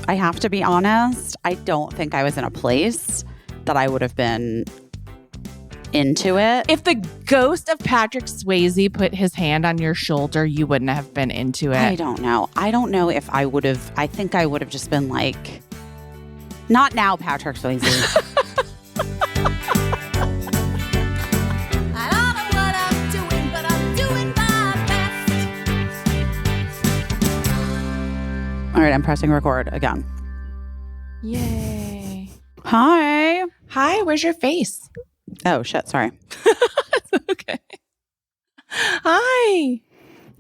I have to be honest. I don't think I was in a place that I would have been into it. If the ghost of Patrick Swayze put his hand on your shoulder, you wouldn't have been into it. I don't know. I don't know if I would have. I think I would have just been like, not now, Patrick Swayze. I don't know what I'm doing, but I'm doing my best. All right, I'm pressing record again. Yay. Hi. Hi, where's your face? Oh, shit. Sorry. Okay. Hi.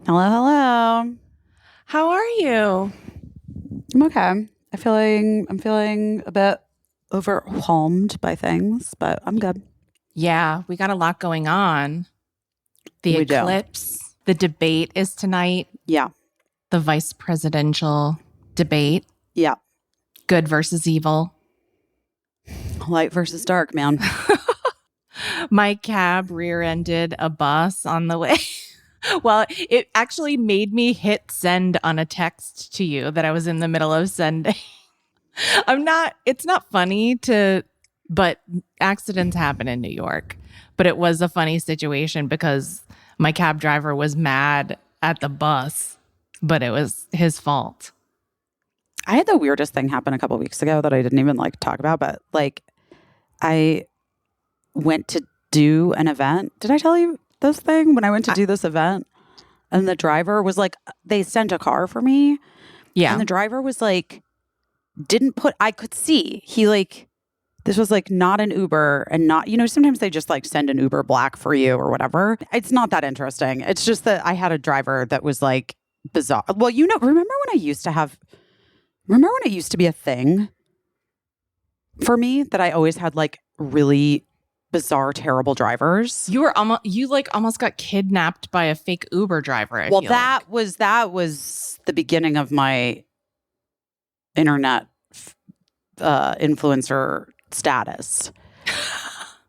Hello, hello. How are you? I'm okay. I'm feeling a bit overwhelmed by things, but I'm good. Yeah, we got a lot going on. The We do. eclipse, the debate is tonight, Yeah. the vice presidential debate, Yeah. good versus evil. Light versus dark, man. My cab rear-ended a bus on the way. Well, it actually made me hit send on a text to you that I was in the middle of sending. It's not funny but accidents happen in New York. But it was a funny situation because my cab driver was mad at the bus, but it was his fault. I had the weirdest thing happen a couple weeks ago that I didn't even talk about, but I went to do an event. Did I tell you this thing when I went to do this event? And the driver was they sent a car for me. Yeah. And the driver was I could see this was not an Uber and not, sometimes they just send an Uber Black for you or whatever. It's not that interesting. It's just that I had a driver that was bizarre. Well, remember when it used to be a thing for me that I always had really bizarre, terrible drivers? You almost got kidnapped by a fake Uber driver. I Well, feel that like. was the beginning of my internet influencer status.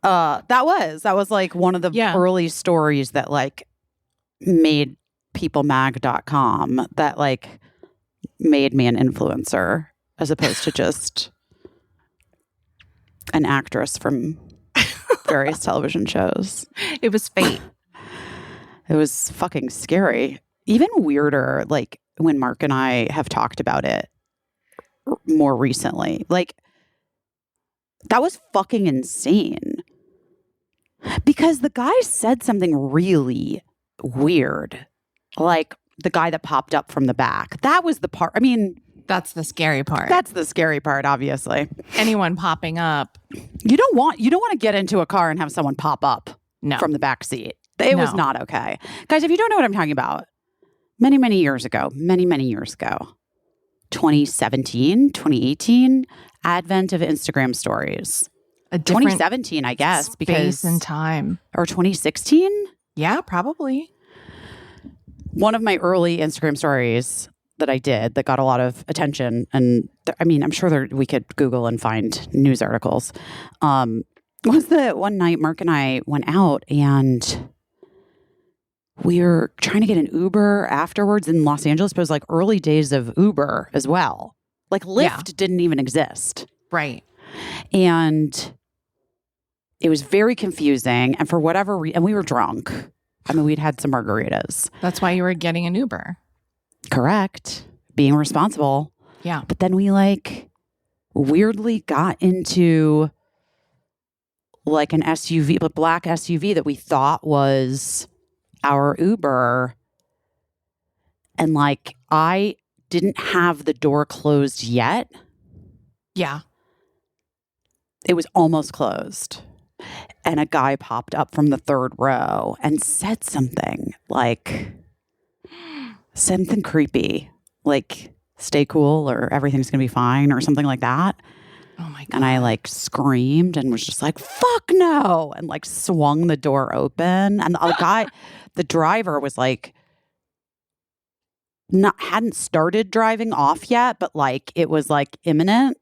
That was one of the early stories that made peoplemag.com that made me an influencer as opposed to just an actress from various television shows. It was fate. It was fucking scary. Even weirder, when Mark and I have talked about it more recently. That was fucking insane. Because the guy said something really weird. The guy that popped up from the back. That was the part. I mean, That's the scary part. that's the scary part, obviously. Anyone popping up. You don't want to get into a car and have someone pop up from the back seat. It was not okay. Guys, if you don't know what I'm talking about, many years ago, 2017, 2018, advent of Instagram stories. A different 2017, I guess, because space and time. Or 2016? Yeah, probably. One of my early Instagram stories that I did that got a lot of attention, and I'm sure we could Google and find news articles, was that one night Mark and I went out and we were trying to get an Uber afterwards in Los Angeles, but it was early days of Uber as well. Lyft didn't even exist. Right. And it was very confusing. And for whatever reason, and we were drunk. We'd had some margaritas. That's why you were getting an Uber. Correct. Being responsible. Yeah. But then we weirdly got into an SUV, a black SUV that we thought was our Uber. And I didn't have the door closed yet. Yeah. It was almost closed. And a guy popped up from the third row and said something something creepy, stay cool or everything's going to be fine or something like that. Oh my God. And I screamed and was just fuck no. And swung the door open. And the driver was hadn't started driving off yet, but it was imminent.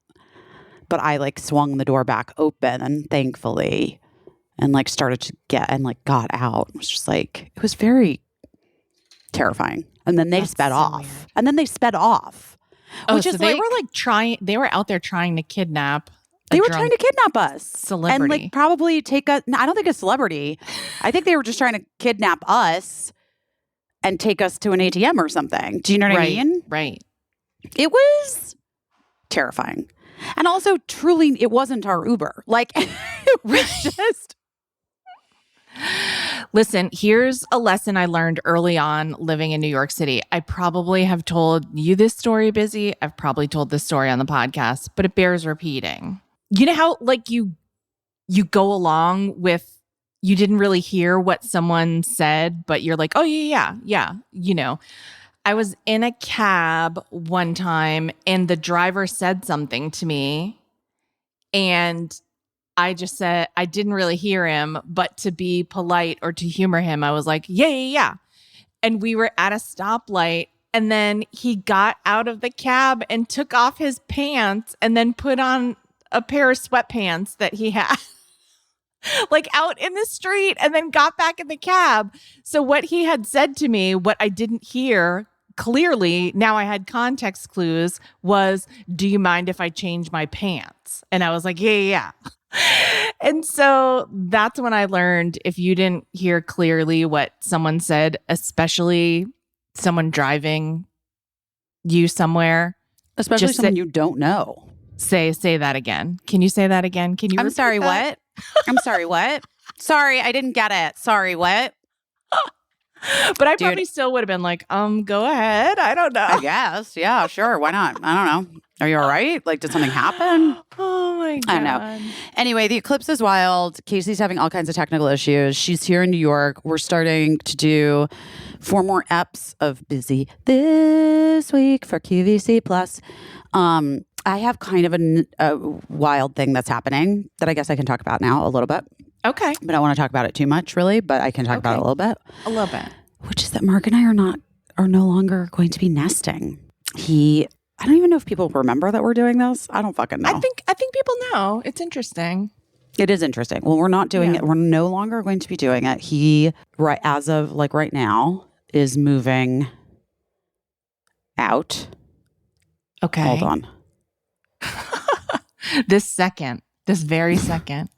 But I swung the door back open and thankfully and started to get and got out. It was just it was very terrifying. And then they sped off. Weird. And then they sped off. Oh, Which so is they like- were like trying. They were out there trying to kidnap. They were trying to kidnap us. Celebrity. And like probably take us. No, I don't think a celebrity. I think they were just trying to kidnap us and take us to an ATM or something. Do you know what I mean? Right. It was terrifying. And also, truly, it wasn't our Uber. Like, it was just. Listen, here's a lesson I learned early on living in New York City. I probably have told you this story, Busy. I've probably told this story on the podcast, but it bears repeating. You know how like you go along with, you didn't really hear what someone said, but you're like, oh yeah. You know, I was in a cab one time and the driver said something to me and I just said, I didn't really hear him, but to be polite or to humor him, I was like, yeah. And we were at a stoplight and then he got out of the cab and took off his pants and then put on a pair of sweatpants that he had like out in the street and then got back in the cab. So what he had said to me, what I didn't hear clearly, now I had context clues, was, do you mind if I change my pants? And I was like, yeah. And so that's when I learned if you didn't hear clearly what someone said, especially someone driving you somewhere, Especially just someone you don't know. say that again. Can you say that again? Can you? I'm repeat sorry, that? what? I'm sorry, what? Sorry, I didn't get it. Sorry, what? But I Dude. probably still would have been like, go ahead. I don't know. I guess. Yeah, sure. Why not? I don't know. Are you all right? Like, did something happen? Oh my God. I know. Anyway, the eclipse is wild. Caisie's having all kinds of technical issues. She's here in New York. We're starting to do 4 more eps of Busy this week for QVC Plus. I have kind of a wild thing that's happening that I guess I can talk about now a little bit. Okay. But I don't want to talk about it too much, really. But I can talk about it a little bit. A little bit. Which is that Mark and I are no longer going to be nesting. I don't even know if people remember that we're doing this. I don't fucking know. I think people know. It's interesting. It is interesting. Well, we're not doing Yeah. it. We're no longer going to be doing it. He, right as of like right now, is moving out. Okay. Hold on. This very second.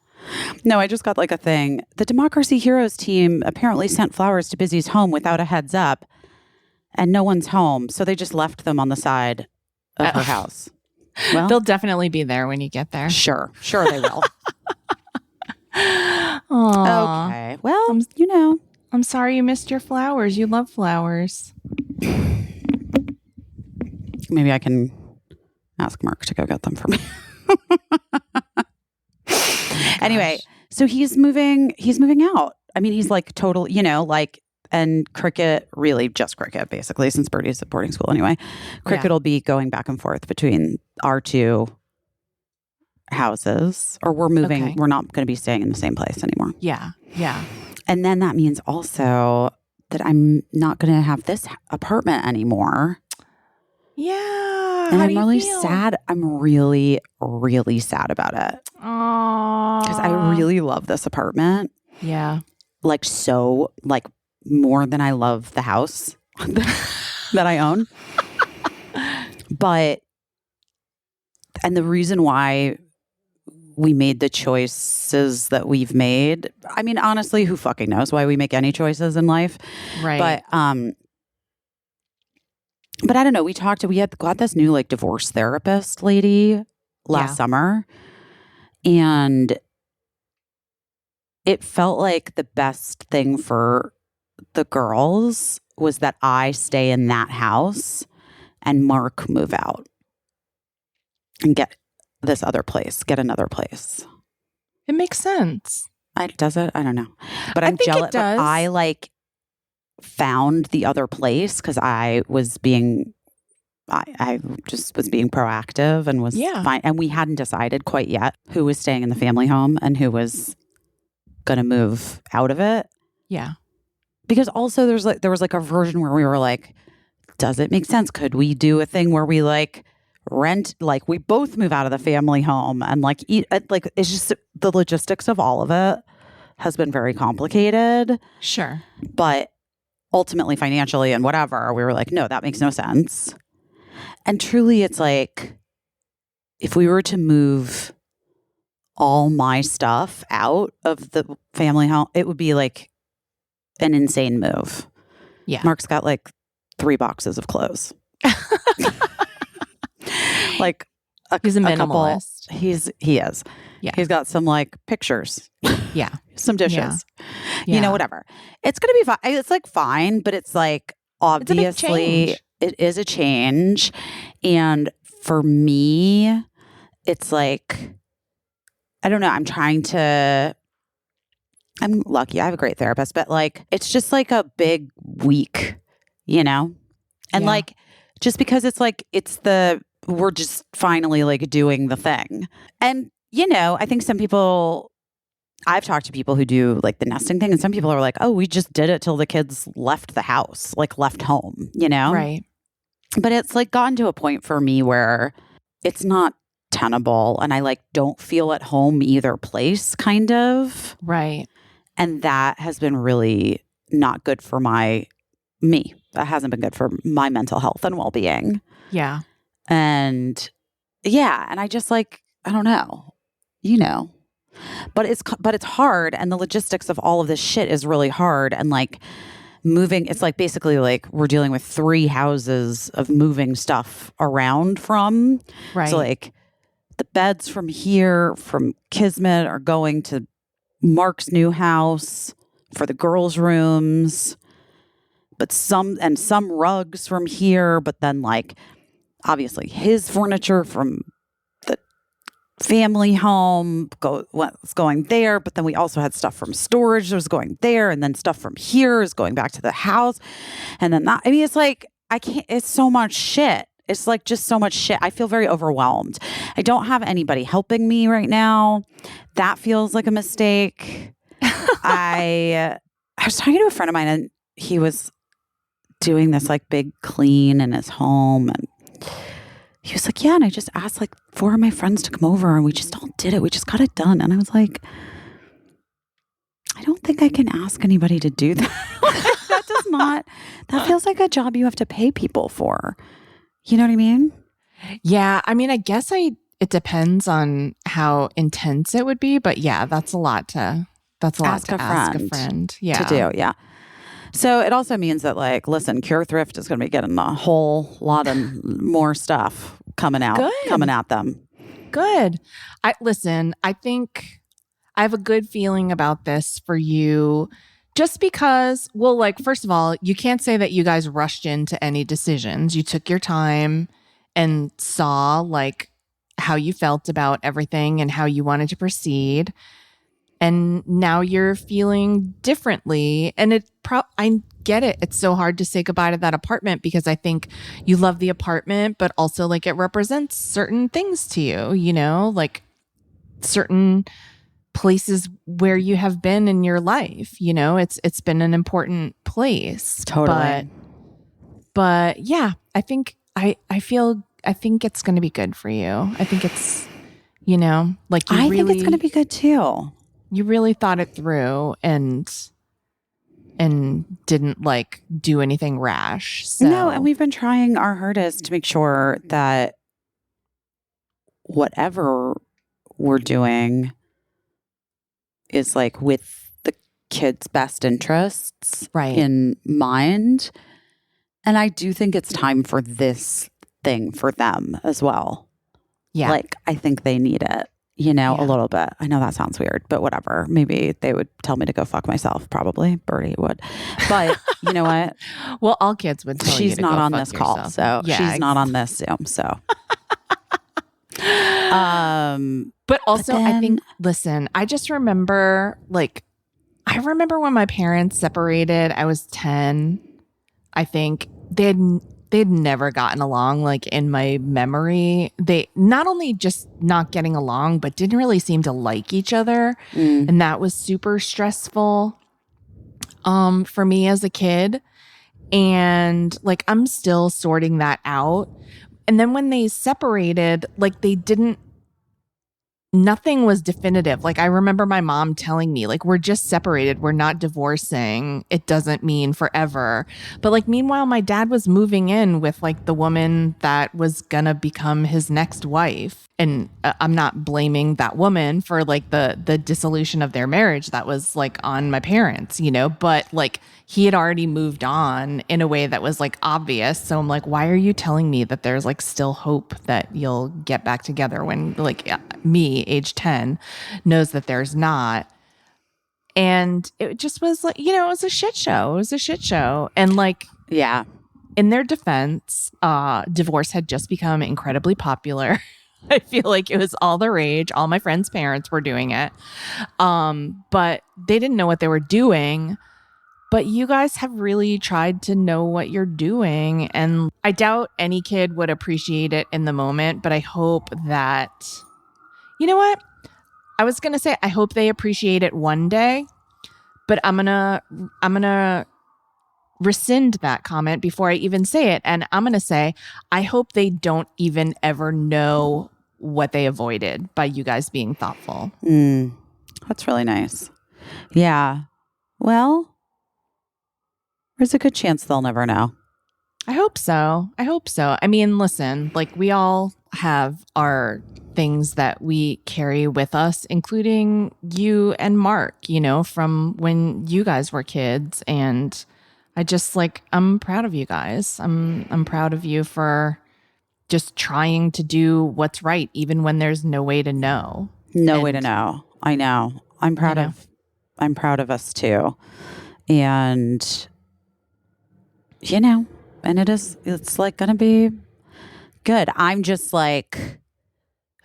No, I just got like a thing. The Democracy Heroes team apparently sent flowers to Busy's home without a heads up, and no one's home. So they just left them on the side of her house. Well, They'll definitely be there when you get there. sure they will. Aw. Okay. Well, I'm sorry you missed your flowers. You love flowers. maybe I can ask Mark to go get them for me. Anyway, so he's moving out. I mean, he's like total, and cricket, really just cricket, basically, since Birdie's at boarding school anyway. Cricket will be going back and forth between our 2 houses, or we're moving. Okay. We're not going to be staying in the same place anymore. Yeah. And then that means also that I'm not going to have this apartment anymore. Yeah. And How I'm do you really feel? sad. I'm really, really sad about it. Aww. Because I really love this apartment. Yeah. Like so, like more than I love the house that I own. And the reason why we made the choices that we've made, I mean, honestly, who fucking knows why we make any choices in life? Right. But I don't know. We had got this new like divorce therapist lady last summer, and it felt like the best thing for the girls was that I stay in that house and Mark move out and get another place. It makes sense. Does it? I don't know. But I I'm think it jealous. does. I like found the other place because I just was being proactive and was fine. And we hadn't decided quite yet who was staying in the family home and who was going to move out of it. Yeah. Because also there was like a version where we were like, does it make sense? Could we do a thing where we like rent, like we both move out of the family home and like eat, like it's just the logistics of all of it has been very complicated. Sure. But ultimately financially and whatever, we were like, no, that makes no sense. And truly, it's like, if we were to move all my stuff out of the family home, it would be like an insane move. Yeah. Mark's got like 3 boxes of clothes. Like He's a couple. minimalist. He is. Yeah. He's got some like pictures. Yeah. Some dishes. Yeah. You know, whatever. It's gonna be fine. It's like fine, but it's like It's a big obviously change. it is a change. And for me, it's like, I don't know. I'm lucky. I have a great therapist, but like, it's just like a big week, you know? And Yeah. like, just because it's like, we're just finally like doing the thing. And, you know, I think I've talked to people who do like the nesting thing, and some people are like, oh, we just did it till the kids left the house, like left home, you know? Right. But it's like gotten to a point for me where it's not tenable, and I like don't feel at home either place, kind of. Right. And that has been really not good for me. That hasn't been good for my mental health and well-being. Yeah. And yeah, and I just like, I don't know, you know, but it's hard. And the logistics of all of this shit is really hard. And like moving, it's like basically like we're dealing with 3 houses of moving stuff around from. Right. So like the beds from here, from Kismet, are going to Mark's new house for the girls' rooms, but some rugs from here, but then like obviously his furniture from the family home was going there, but then we also had stuff from storage that was going there, and then stuff from here is going back to the house, and then that, I mean, it's like it's so much shit. It's like just so much shit. I feel very overwhelmed. I don't have anybody helping me right now. That feels like a mistake. I was talking to a friend of mine, and he was doing this like big clean in his home, and he was like, yeah, and I just asked like 4 of my friends to come over, and we just all did it. We just got it done. And I was like, I don't think I can ask anybody to do that. That feels like a job you have to pay people for. You know what I mean? Yeah. I mean, I guess it depends on how intense it would be, but yeah, that's a lot to ask a friend. Yeah. To do. Yeah. So it also means that like, listen, Cure Thrift is going to be getting a whole lot of more stuff coming at them. Good. I think I have a good feeling about this for you. Just because, well, like, first of all, you can't say that you guys rushed into any decisions. You took your time and saw like how you felt about everything and how you wanted to proceed. And now you're feeling differently. And I get it. It's so hard to say goodbye to that apartment because I think you love the apartment, but also like it represents certain things to you, you know, like certain places where you have been in your life. You know, it's been an important place. Totally. But yeah, I think I think it's going to be good for you. I think it's, you know, like I think it's going to be good too. You really thought it through and didn't like do anything rash. So. No, and we've been trying our hardest to make sure that whatever we're doing is like with the kids' best interests in mind. And I do think it's time for this thing for them as well. Yeah. Like, I think they need it, you know, a little bit. I know that sounds weird, but whatever. Maybe they would tell me to go fuck myself. Probably. Birdie would. But you know what? Well, all kids would tell you She's to not go on fuck this call. yourself. So she's not on this Zoom. So. But also, then, I think, listen, I just remember, like, I remember when my parents separated, I was 10. I think they'd never gotten along, like, in my memory. They not only just not getting along, but didn't really seem to like each other. And that was super stressful for me as a kid. And, like, I'm still sorting that out. And then when they separated, like, they didn't nothing was definitive. Like I remember my mom telling me, like, we're just separated. We're not divorcing. It doesn't mean forever. But like, meanwhile, my dad was moving in with like the woman that was gonna become his next wife. And I'm not blaming that woman for like the dissolution of their marriage. That was like on my parents, you know, but like he had already moved on in a way that was like obvious. So I'm like, why are you telling me that there's like still hope that you'll get back together when like me, age 10, knows that there's not? And it just was like, you know, it was a shit show. It was a shit show. And like, Yeah. in their defense, divorce had just become incredibly popular. I feel like it was all the rage. All my friends' parents were doing it. But they didn't know what they were doing. But you guys have really tried to know what you're doing. And I doubt any kid would appreciate it in the moment. But I hope that, you know what? I was going to say, I hope they appreciate it one day. But I'm gonna rescind that comment before I even say it. And I'm going to say, I hope they don't even ever know what they avoided by you guys being thoughtful. That's really nice. Yeah. Well, there's a good chance they'll never know. I hope so. I hope so. I mean, listen, like we all have our things that we carry with us, including you and Mark, you know, from when you guys were kids. And I just like, I'm proud of you guys. I'm proud of you for just trying to do what's right, even when there's no way to know. No way to know. I know. I'm proud of us too. And you know, and it's like going to be good. I'm just like,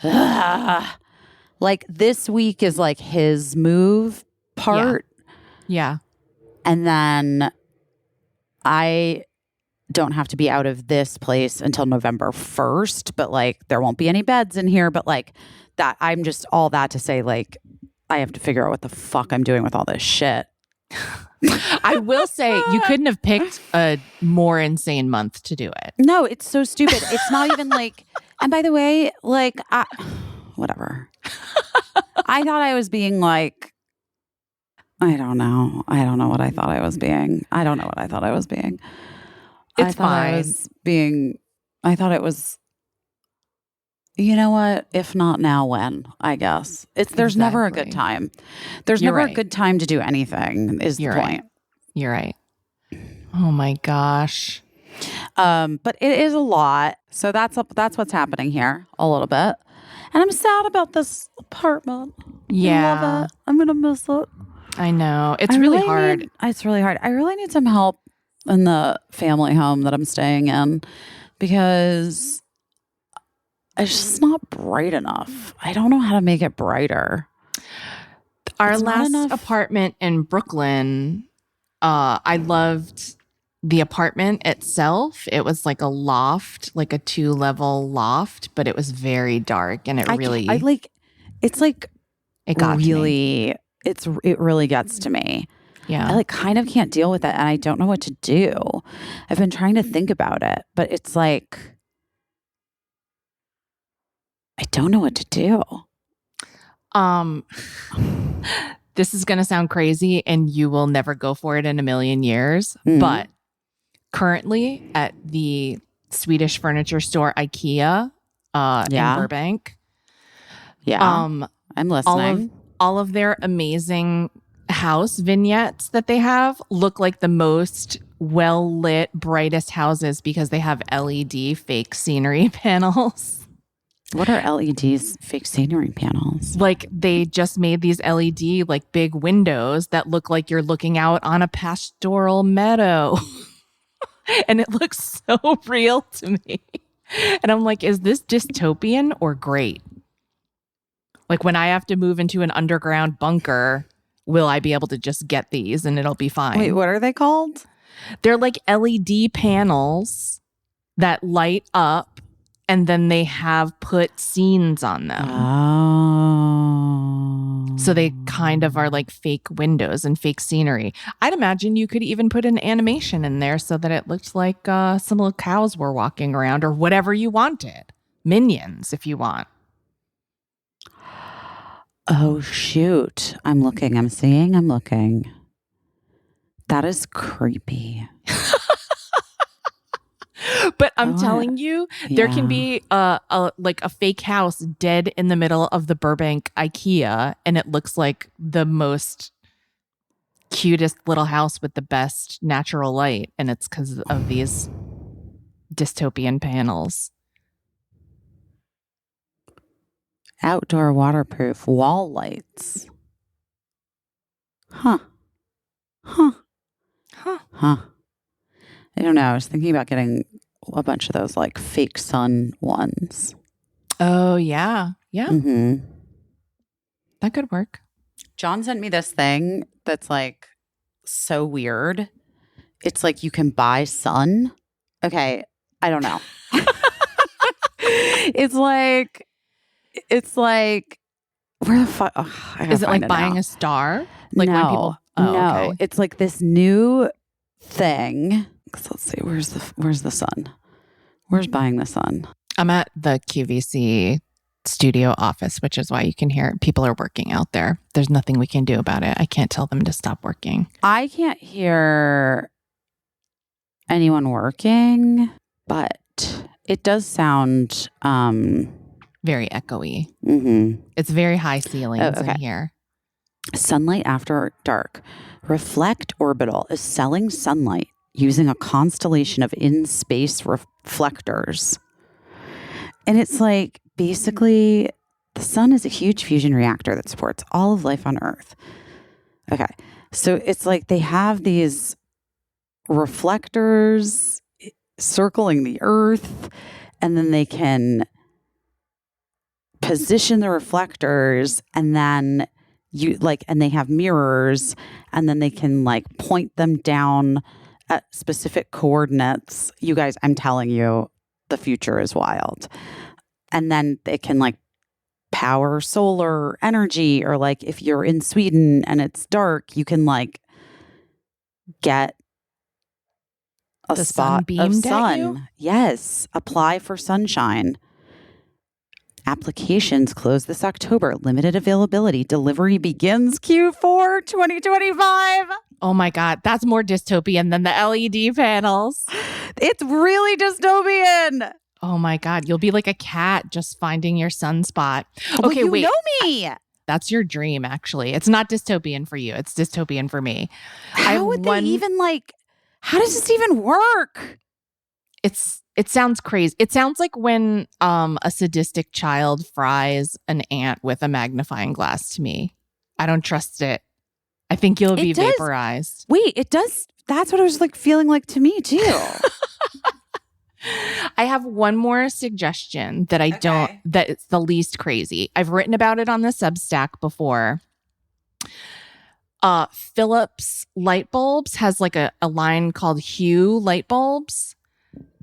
like this week is like his move part. Yeah. And then I don't have to be out of this place until November 1st, but like there won't be any beds in here. But like that, I'm just all that to say, like, I have to figure out what the fuck I'm doing with all this shit. I will say you couldn't have picked a more insane month to do it. No, it's so stupid. It's not even like, and by the way, like, whatever. I thought I was being like, I don't know. I don't know what I thought I was being. I don't know what I thought I was being. It's fine. I thought it was, you know what? If not now, when? I guess there's never a good time. There's never a good time to do anything. Is the point? You're right. Oh my gosh. But it is a lot. So that's what's happening here a little bit, and I'm sad about this apartment. Yeah, I love it. I'm gonna miss it. I know it's really hard. It's really hard. I really need some help in the family home that I'm staying in because it's just not bright enough. I don't know how to make it brighter. Our last apartment in Brooklyn, I loved the apartment itself. It was like a loft, like a 2-level loft, but it was very dark and it got really gets to me. Yeah. I like kind of can't deal with it and I don't know what to do. I've been trying to think about it, but it's like I don't know what to do. This is going to sound crazy and you will never go for it in a million years, but currently at the Swedish furniture store IKEA in Burbank. Yeah. I'm listening. All of their amazing house vignettes that they have look like the most well-lit, brightest houses because they have LED fake scenery panels. What are LEDs, fake scenery panels? Like they just made these LED like big windows that look like you're looking out on a pastoral meadow. And it looks so real to me. And I'm like, is this dystopian or great? Like when I have to move into an underground bunker, will I be able to just get these and it'll be fine? Wait, what are they called? They're like LED panels that light up and then they have put scenes on them. Oh. So they kind of are like fake windows and fake scenery. I'd imagine you could even put an animation in there so that it looked like some little cows were walking around or whatever you wanted. Minions, if you want. Oh, shoot. I'm looking. I'm seeing. I'm looking. That is creepy. But I'm Oh, telling you, there can yeah. be like a fake house dead in the middle of the Burbank IKEA, and it looks like the most cutest little house with the best natural light, and it's because of these dystopian panels. Outdoor waterproof wall lights. Huh. I don't know. I was thinking about getting a bunch of those like fake sun ones. Oh, yeah. Yeah, Mm-hmm. that could work. John sent me this thing that's like so weird. It's like you can buy sun. Okay. I don't know. It's like where the fuck? Is it like buying a star? Like when people. Oh, no. okay. It's like this new thing. So let's see. Where's the sun? Where's buying the sun? I'm at the QVC studio office, which is why you can hear people are working out there. There's nothing we can do about it. I can't tell them to stop working. I can't hear anyone working, but it does sound Very echoey. mm-hmm. It's very high ceilings okay. in here. Sunlight After Dark. Reflect Orbital is selling sunlight using a constellation of in-space reflectors. And it's like, basically, the sun is a huge fusion reactor that supports all of life on Earth. Okay. So it's like they have these reflectors circling the Earth, and then they can position the reflectors, and then and they have mirrors, and then they can like point them down at specific coordinates. You guys, I'm telling you, the future is wild. And then they can like power solar energy, or like if you're in Sweden and it's dark, you can like get a The sun spot of beamed at you? sun. Yes. Apply for sunshine. Applications close this October. Limited availability. Delivery begins Q4 2025. Oh my God, that's more dystopian than the LED panels. It's really dystopian. Oh my God, you'll be like a cat just finding your sunspot. Well, Okay, you wait. know me. That's your dream, actually. It's not dystopian for you. It's dystopian for me. How would they even like, how does this even work? It sounds crazy. It sounds like when a sadistic child fries an ant with a magnifying glass to me. I don't trust it. I think you'll be vaporized. Wait, it does. That's what it was like feeling like to me too. I have one more suggestion that that it's the least crazy. I've written about it on the Substack before. Philips light bulbs has like a line called Hue light bulbs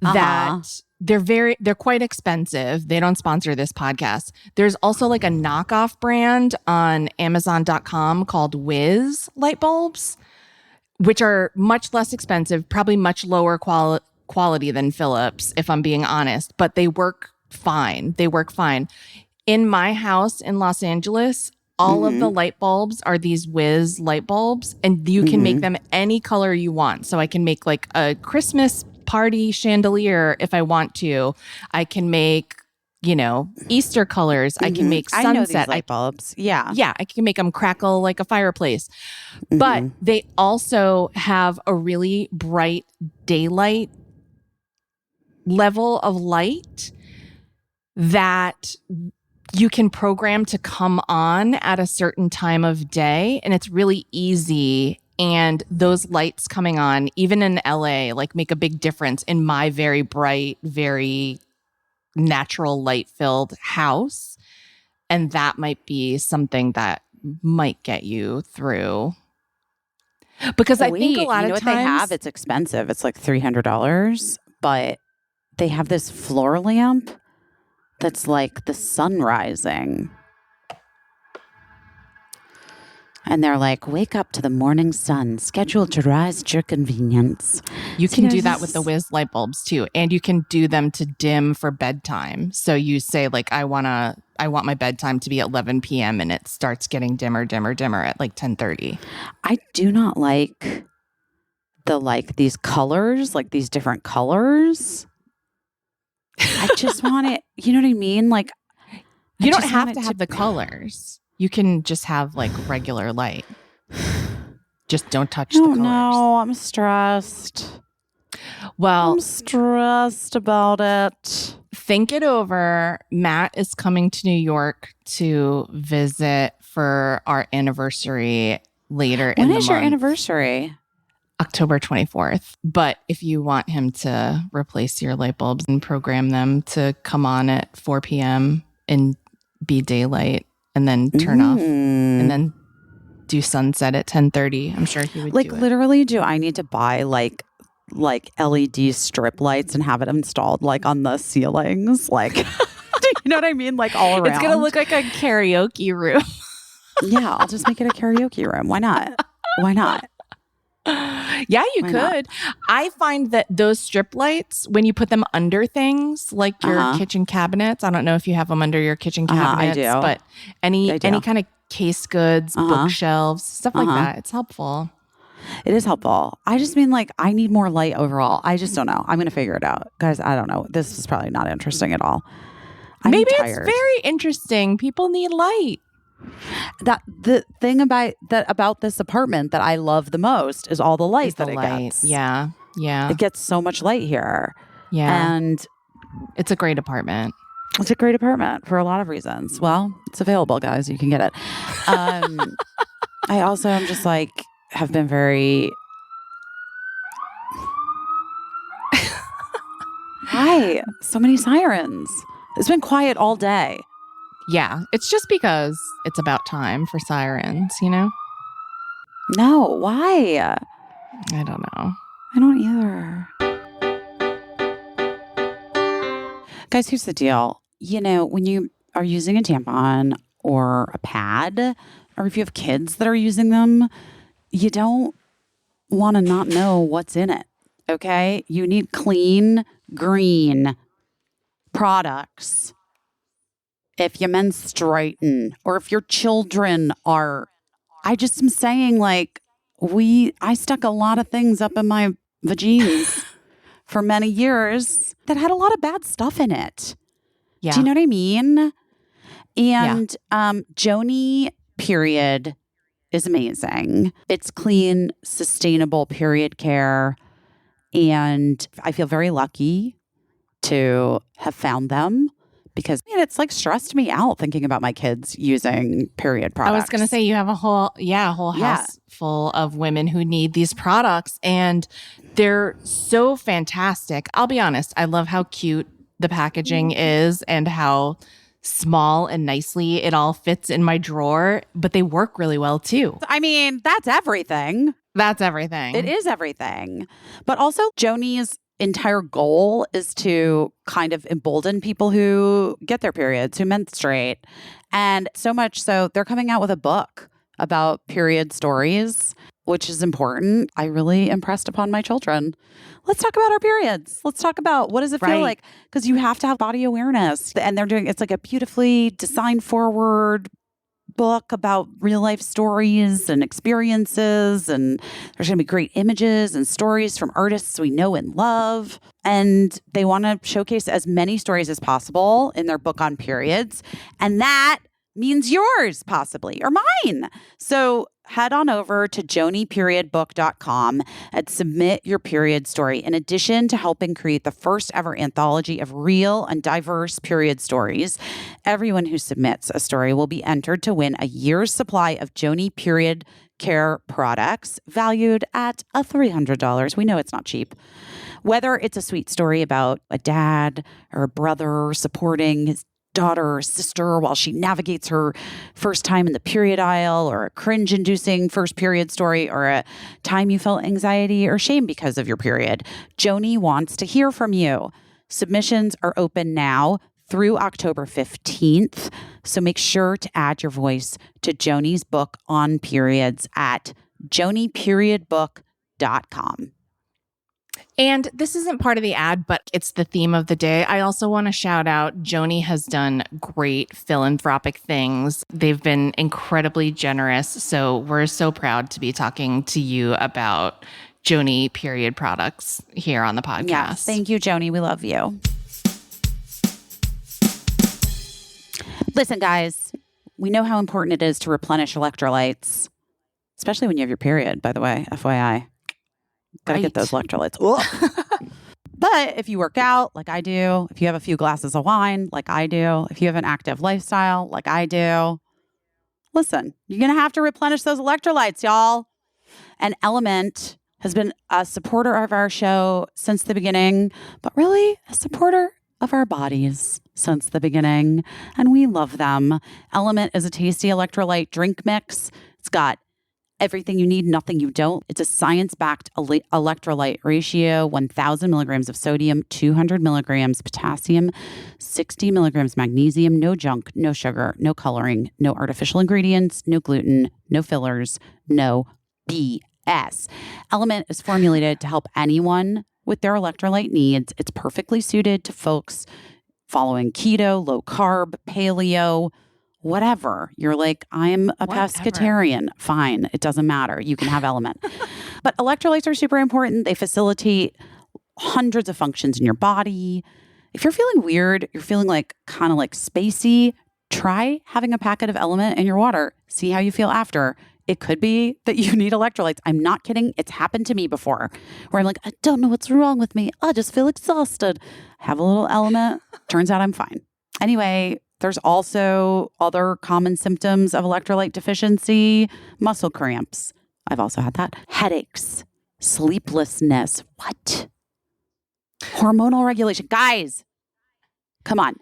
that they're quite expensive. They don't sponsor this podcast. There's also like a knockoff brand on Amazon.com called Wiz light bulbs, which are much less expensive, probably much lower quality than Philips, if I'm being honest, but they work fine. In my house in Los Angeles, all of the light bulbs are these Wiz light bulbs, and you can make them any color you want. So I can make like a Christmas party chandelier if I want to. I can make, Easter colors. I can make sunset. I know these light bulbs. Yeah. Yeah, I can make them crackle like a fireplace. But they also have a really bright daylight level of light that you can program to come on at a certain time of day, and it's really easy. And those lights coming on, even in LA, like make a big difference in my very bright, very natural light-filled house. And that might be something that might get you through. Because I think a lot of what times they have? It's expensive. It's like $300, but they have this floor lamp that's like the sun rising. And they're like, wake up to the morning sun, scheduled to rise at your convenience. You can do that with the Wiz light bulbs too. And you can do them to dim for bedtime. So you say like, I want I want my bedtime to be at 11 p.m. and it starts getting dimmer at like 10:30. I do not like these colors, like these different colors. I just want it, you know what I mean? Like, You don't have to have the colors. You can just have like regular light. Just don't touch the colors. No, I'm stressed. Well, I'm stressed about it. think it over. Matt is coming to New York to visit for our anniversary later in the month. When is your anniversary? October 24th. But if you want him to replace your light bulbs and program them to come on at 4 p.m. and be daylight and then turn off and then do sunset at 10:30, I'm sure he would like do it. literally, do I need to buy like LED strip lights and have it installed like on the ceilings? Like, do you know what I mean? Like all around. It's going to look like a karaoke room. Yeah, I'll just make it a karaoke room. Why not? Why not? Yeah, you Why could. I find that those strip lights, when you put them under things like your kitchen cabinets, I don't know if you have them under your kitchen cabinets, I do. but any kind of case goods, bookshelves, stuff like that, it's helpful. It is helpful. I just mean like I need more light overall. I just don't know. I'm going to figure it out. Guys, I don't know. This is probably not interesting at all. Maybe it's very interesting. People need light. That the thing about this apartment that I love the most is all the light that it gets. Yeah. It gets so much light here. Yeah. And it's a great apartment. It's a great apartment for a lot of reasons. Well, it's available, guys. You can get it. I also am just like, have been very... Why? So many sirens. It's been quiet all day. Yeah, it's just because it's about time for sirens, you know? No, why? I don't know. I don't either. Guys, here's the deal. You know, when you are using a tampon or a pad, or if you have kids that are using them, you don't want to not know what's in it, okay? You need clean, green products. If you're menstruating or if your children are, I just am saying like, I stuck a lot of things up in my vagines for many years that had a lot of bad stuff in it. Yeah. Do you know what I mean? And Joni period is amazing. It's clean, sustainable period care. And I feel very lucky to have found them. Because it's like stressed me out thinking about my kids using period products. I was going to say you have a whole house full of women who need these products and they're so fantastic. I'll be honest. I love how cute the packaging is and how small and nicely it all fits in my drawer, but they work really well too. I mean, that's everything. That's everything. It is everything. But also Joni's entire goal is to kind of embolden people who get their periods, who menstruate. And so much so they're coming out with a book about period stories, which is important. I really impressed upon my children. Let's talk about our periods. Let's talk about what does it feel like? Because you have to have body awareness. And it's like a beautifully design forward book about real life stories and experiences, and there's going to be great images and stories from artists we know and love, and they want to showcase as many stories as possible in their book on periods, and that means yours possibly or mine. So head on over to joniperiodbook.com and submit your period story. In addition to helping create the first ever anthology of real and diverse period stories, everyone who submits a story will be entered to win a year's supply of Joni period care products valued at $300. We know it's not cheap. Whether it's a sweet story about a dad or a brother supporting his daughter or sister while she navigates her first time in the period aisle, or a cringe-inducing first period story, or a time you felt anxiety or shame because of your period, Joni wants to hear from you. Submissions are open now through October 15th, so make sure to add your voice to Joni's book on periods at joniperiodbook.com. And this isn't part of the ad, but it's the theme of the day. I also want to shout out Joni has done great philanthropic things. They've been incredibly generous. So we're so proud to be talking to you about Joni period products here on the podcast. Yes, thank you, Joni. We love you. Listen, guys, we know how important it is to replenish electrolytes, especially when you have your period, by the way, FYI. Gotta get those electrolytes. But if you work out like I do, if you have a few glasses of wine like I do, if you have an active lifestyle like I do, listen, you're going to have to replenish those electrolytes, y'all. And Element has been a supporter of our show since the beginning, but really a supporter of our bodies since the beginning. And we love them. Element is a tasty electrolyte drink mix. It's got everything you need, nothing you don't. It's a science-backed electrolyte ratio, 1,000 milligrams of sodium, 200 milligrams potassium, 60 milligrams magnesium, no junk, no sugar, no coloring, no artificial ingredients, no gluten, no fillers, no BS. Element is formulated to help anyone with their electrolyte needs. It's perfectly suited to folks following keto, low carb, paleo, whatever. You're like, I'm a pescatarian. Fine. It doesn't matter. You can have Element. But electrolytes are super important. They facilitate hundreds of functions in your body. If you're feeling weird, you're feeling like kind of like spacey, try having a packet of Element in your water. See how you feel after. It could be that you need electrolytes. I'm not kidding. It's happened to me before where I'm like, I don't know what's wrong with me. I just feel exhausted. Have a little Element. Turns out I'm fine. Anyway, there's also other common symptoms of electrolyte deficiency, muscle cramps. I've also had that. Headaches, sleeplessness. What? Hormonal regulation. Guys, come on.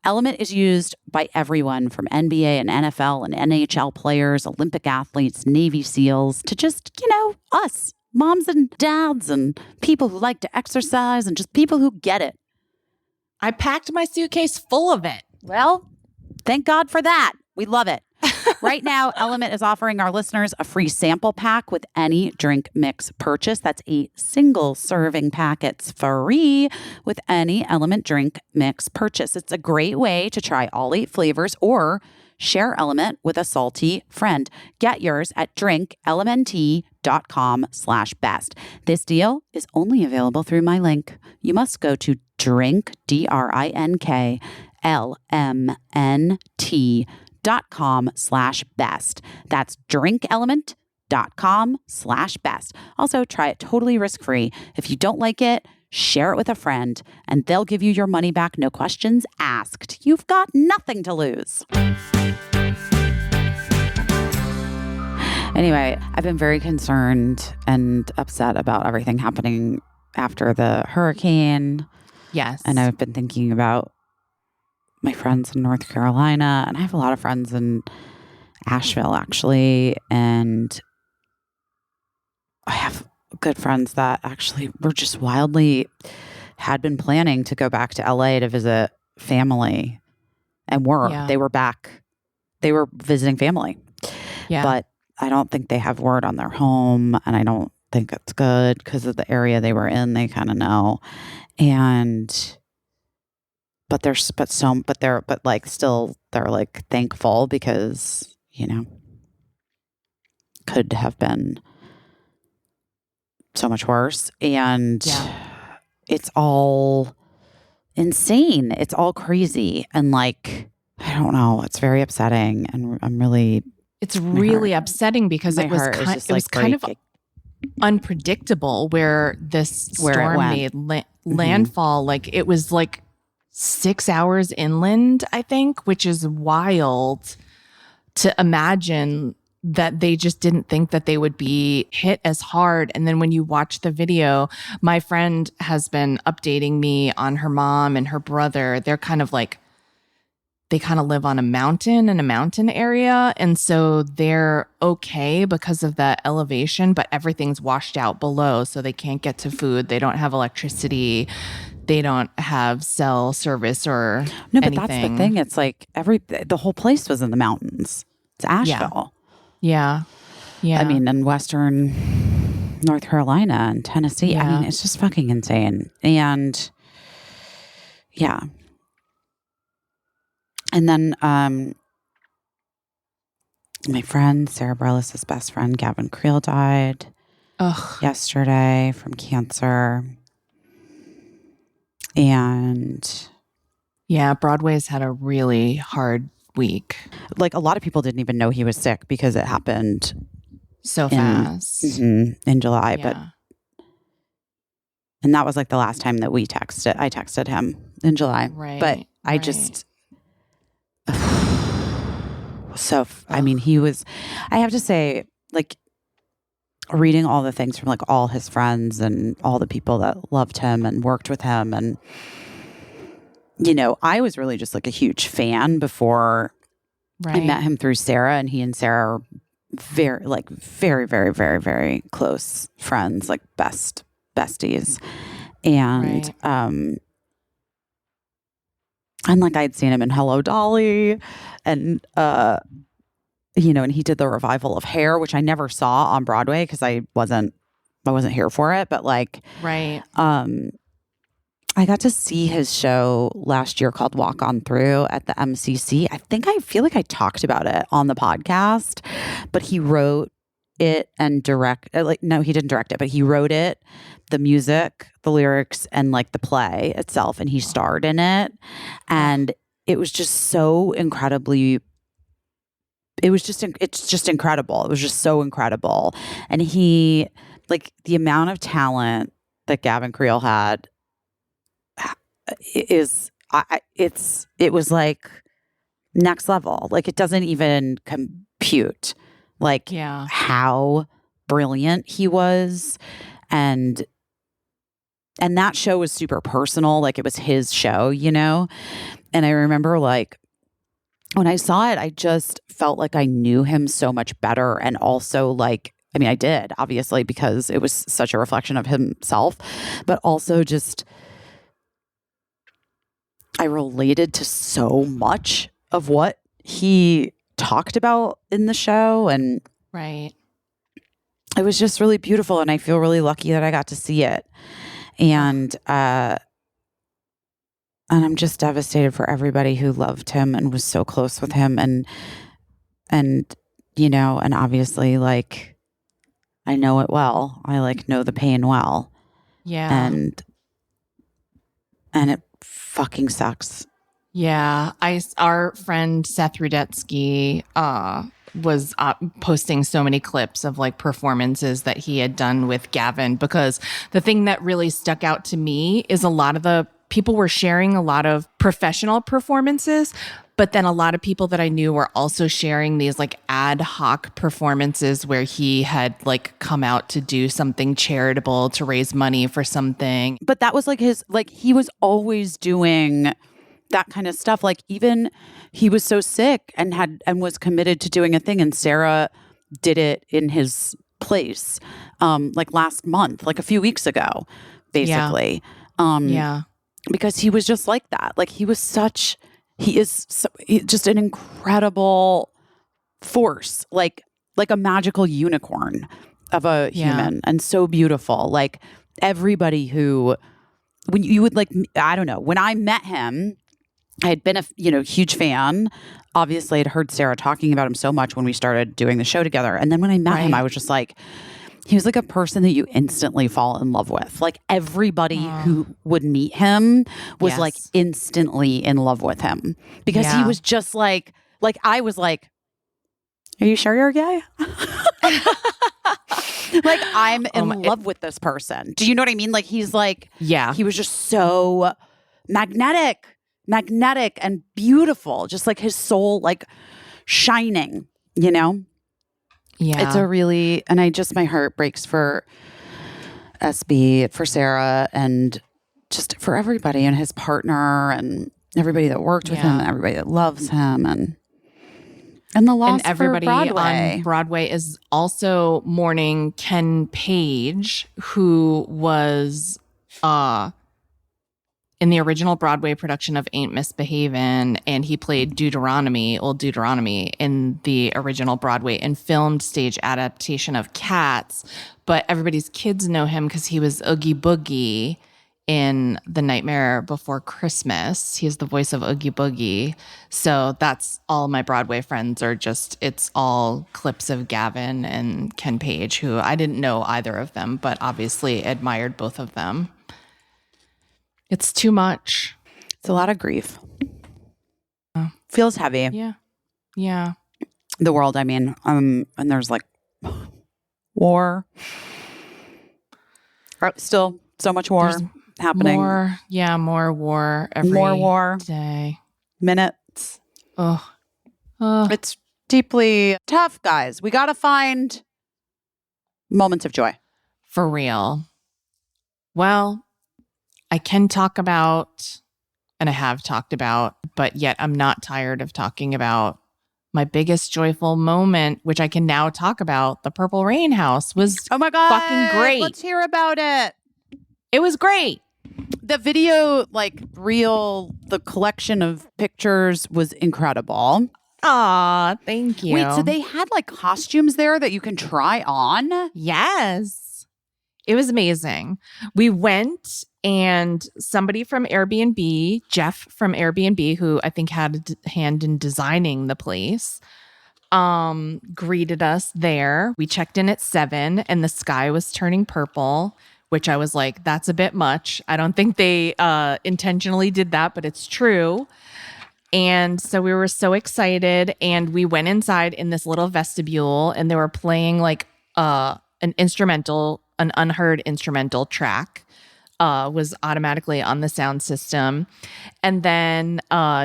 Element is used by everyone from NBA and NFL and NHL players, Olympic athletes, Navy SEALs, to just, us, moms and dads and people who like to exercise and just people who get it. I packed my suitcase full of it. Well, thank God for that. We love it. Right now, Element is offering our listeners a free sample pack with any drink mix purchase. That's 8 single serving packets free with any Element drink mix purchase. It's a great way to try all 8 flavors or share Element with a salty friend. Get yours at drinklmnt.com/best. This deal is only available through my link. You must go to drinklmnt.com/best. That's drinkelement.com/best. Also, try it totally risk-free. If you don't like it, share it with a friend, and they'll give you your money back, no questions asked. You've got nothing to lose. Anyway, I've been very concerned and upset about everything happening after the hurricane. Yes. And I've been thinking about my friends in North Carolina, and I have a lot of friends in Asheville, actually. And I have good friends that actually were just had been planning to go back to LA to visit family and work. Yeah. They were back. They were visiting family. Yeah. But I don't think they have word on their home, and I don't think it's good because of the area they were in. They kind of know. But they're thankful because, could have been so much worse. And it's all insane. It's all crazy. And I don't know, it's very upsetting. And it's really upsetting because it was kind of unpredictable where this storm made landfall. Like it was 6 hours inland, I think, which is wild to imagine that they just didn't think that they would be hit as hard. And then when you watch the video, my friend has been updating me on her mom and her brother. They're they kind of live on a mountain in a mountain area. And so they're okay because of the elevation, but everything's washed out below. So they can't get to food. They don't have electricity. They don't have cell service or anything. But that's the thing. It's the whole place was in the mountains. It's Asheville. Yeah. I mean, in Western North Carolina and Tennessee. I Yeah. mean, it's just fucking insane. And yeah. And then my friend, Sarah Bareilles' best friend, Gavin Creel, died yesterday from cancer. And yeah, Broadway's had a really hard week. like a lot of people didn't even know he was sick because it happened So fast. in July. Yeah. And that was like the last time that I texted him in July. Right. But I right. just, I mean, I have to say, like, reading all the things from like all his friends and all the people that loved him and worked with him. And, you know, I was really just like a huge fan before I met him through Sarah, and he and Sarah are very, very, very, very close friends, like besties. And, and like I'd seen him in Hello Dolly, and, you know, and he did the revival of Hair, which I never saw on Broadway because I wasn't here for it. But like, I got to see his show last year called Walk On Through at the MCC. I feel like I talked about it on the podcast, but he wrote it and no, he didn't direct it, but he wrote it, the music, the lyrics, and like the play itself. And he starred in it. And it was just so incredibly, it's just incredible. It was just so incredible. And he, like, the amount of talent that Gavin Creel had it was like next level. Like, it doesn't even compute like how brilliant he was. And that show was super personal. Like, it was his show, you know? And I remember, like, when I saw it, I just felt like I knew him so much better. And also, like, I mean, I did, obviously, because it was such a reflection of himself, but also just, I related to so much of what he talked about in the show. And it was just really beautiful. And I feel really lucky that I got to see it. And I'm just devastated for everybody who loved him and was so close with him. And you know, and obviously, like, I know it well. I like know the pain well. Yeah. And it fucking sucks. Yeah. Our friend Seth Rudetsky was posting so many clips of like performances that he had done with Gavin, because the thing that really stuck out to me is a lot of the people were sharing a lot of professional performances, but then a lot of people that I knew were also sharing these like ad hoc performances where he had like come out to do something charitable to raise money for something. But that was like he was always doing that kind of stuff. Like, even he was so sick and was committed to doing a thing, and Sarah did it in his place, like last month, like a few weeks ago, basically. Because he was just like that. Like, he is just an incredible force, like a magical unicorn of a human, and so beautiful. Like, everybody who, when you would, like, I don't know, when I met him, I had been a huge fan. Obviously, I'd heard Sarah talking about him so much when we started doing the show together. And then when I met him, I was just like, he was like a person that you instantly fall in love with. Like, everybody who would meet him was like instantly in love with him, because he was just like I was like, are you sure you're gay? Like, I'm in love with this person. Do you know what I mean? Like, he's like, he was just so magnetic and beautiful, just like his soul, like shining, you know? Yeah. It's a really, and my heart breaks for SB, for Sarah, and just for everybody, and his partner, and everybody that worked with him, and everybody that loves him, and the loss, and everybody for Broadway. On Broadway is also mourning Ken Page, who was in the original Broadway production of Ain't Misbehavin', and he played Old Deuteronomy in the original Broadway and filmed stage adaptation of Cats. But everybody's kids know him because he was Oogie Boogie in The Nightmare Before Christmas. He is the voice of Oogie Boogie. So that's all my Broadway friends are just, it's all clips of Gavin and Ken Page, who I didn't know either of them, but obviously admired both of them. It's too much. It's a lot of grief. Feels heavy. Yeah. Yeah. The world, I mean. And there's like war. Still so much war happening. More war every more war day. Minutes. Oh. It's deeply tough, guys. We got to find moments of joy. For real. Well, I can talk about, and I have talked about, but yet I'm not tired of talking about my biggest joyful moment, which I can now talk about. The Purple Rain house was oh my God, fucking great. Let's hear about it. It was great. The video, like the collection of pictures was incredible. Aw, thank you. Wait, so they had like costumes there that you can try on? Yes. It was amazing. We went and somebody from Airbnb, Jeff from Airbnb, who I think had a hand in designing the place, greeted us there. We checked in at 7 and the sky was turning purple, which I was like, that's a bit much. I don't think they intentionally did that, but it's true. And so we were so excited and we went inside in this little vestibule and they were playing like an unheard instrumental track. Was automatically on the sound system. And then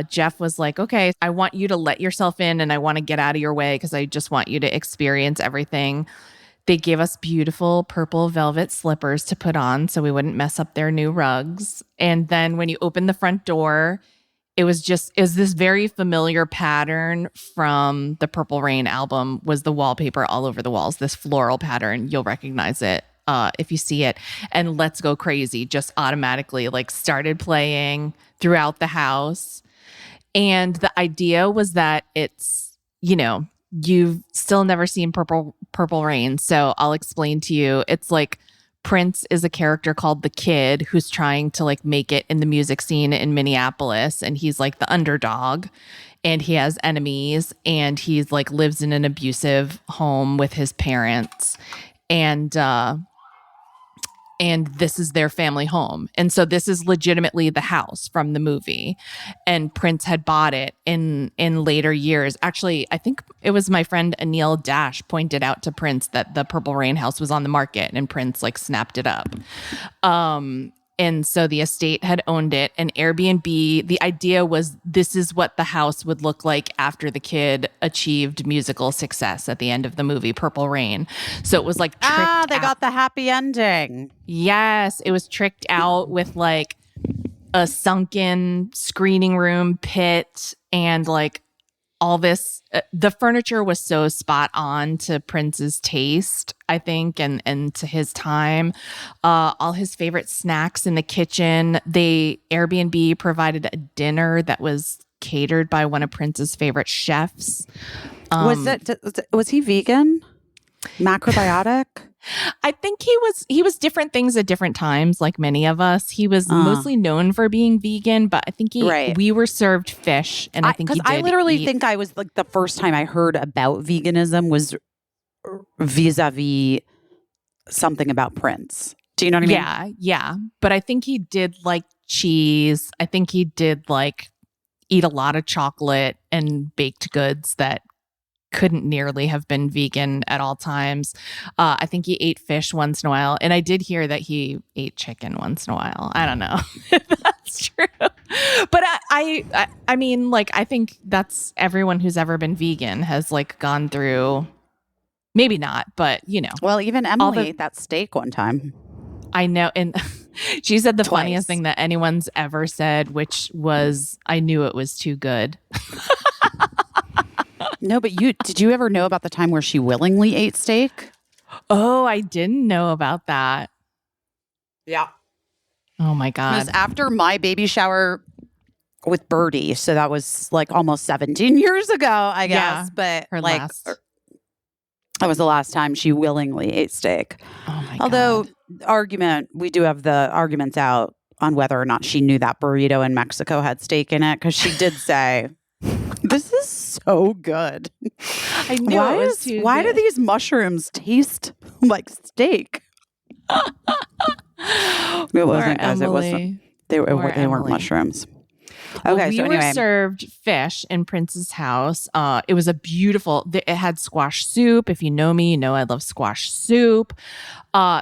Jeff was like, okay, I want you to let yourself in and I want to get out of your way because I just want you to experience everything. They gave us beautiful purple velvet slippers to put on so we wouldn't mess up their new rugs. And then when you open the front door, it was this very familiar pattern from the Purple Rain album was the wallpaper all over the walls, this floral pattern. You'll recognize it. If you see it, and Let's Go Crazy just automatically like started playing throughout the house. And the idea was that it's, you've still never seen Purple Rain. So I'll explain to you. It's like Prince is a character called the Kid who's trying to like make it in the music scene in Minneapolis. And he's like the underdog and he has enemies and he's like lives in an abusive home with his parents. And this is their family home. And so this is legitimately the house from the movie. And Prince had bought it in later years. Actually, I think it was my friend Anil Dash pointed out to Prince that the Purple Rain house was on the market and Prince like snapped it up. And so the estate had owned it, and Airbnb, the idea was this is what the house would look like after the kid achieved musical success at the end of the movie Purple Rain. So it was like tricked they got the happy ending. Yes, it was tricked out with like a sunken screening room pit and like all this. The furniture was so spot on to Prince's taste, I think, and to his time. All his favorite snacks in the kitchen. Airbnb provided a dinner that was catered by one of Prince's favorite chefs. Was he vegan? Macrobiotic? I think he was different things at different times, like many of us. He was mostly known for being vegan, but I think we were served fish, and I think he did. I literally think I was like the first time I heard about veganism was vis-a-vis something about Prince. Do you know what I mean? Yeah. But I think he did like cheese. I think he did like eat a lot of chocolate and baked goods that couldn't nearly have been vegan at all times. I think he ate fish once in a while. And I did hear that he ate chicken once in a while. I don't know if that's true. But I mean, like, I think that's everyone who's ever been vegan has like gone through, maybe not, but Well, even Emily ate that steak one time. I know. And she said the Twice. funniest thing that anyone's ever said, which was, I knew it was too good. No, but did you ever know about the time where she willingly ate steak? Oh, I didn't know about that. Yeah. Oh my It was God. after my baby shower with Birdie. So that was like almost 17 years ago, I guess. Yeah, But her like, last. that was the last time she willingly ate steak. Oh my Although, God. we do have the arguments out on whether or not she knew that burrito in Mexico had steak in it, because she did say, "This is so good." I knew it was too Why do good. these mushrooms taste like steak? It wasn't, guys. It wasn't. They weren't Emily. mushrooms. Well, Okay, we so were anyway, served fish in Prince's house. It was a beautiful. It had squash soup. If you know me, you know I love squash soup.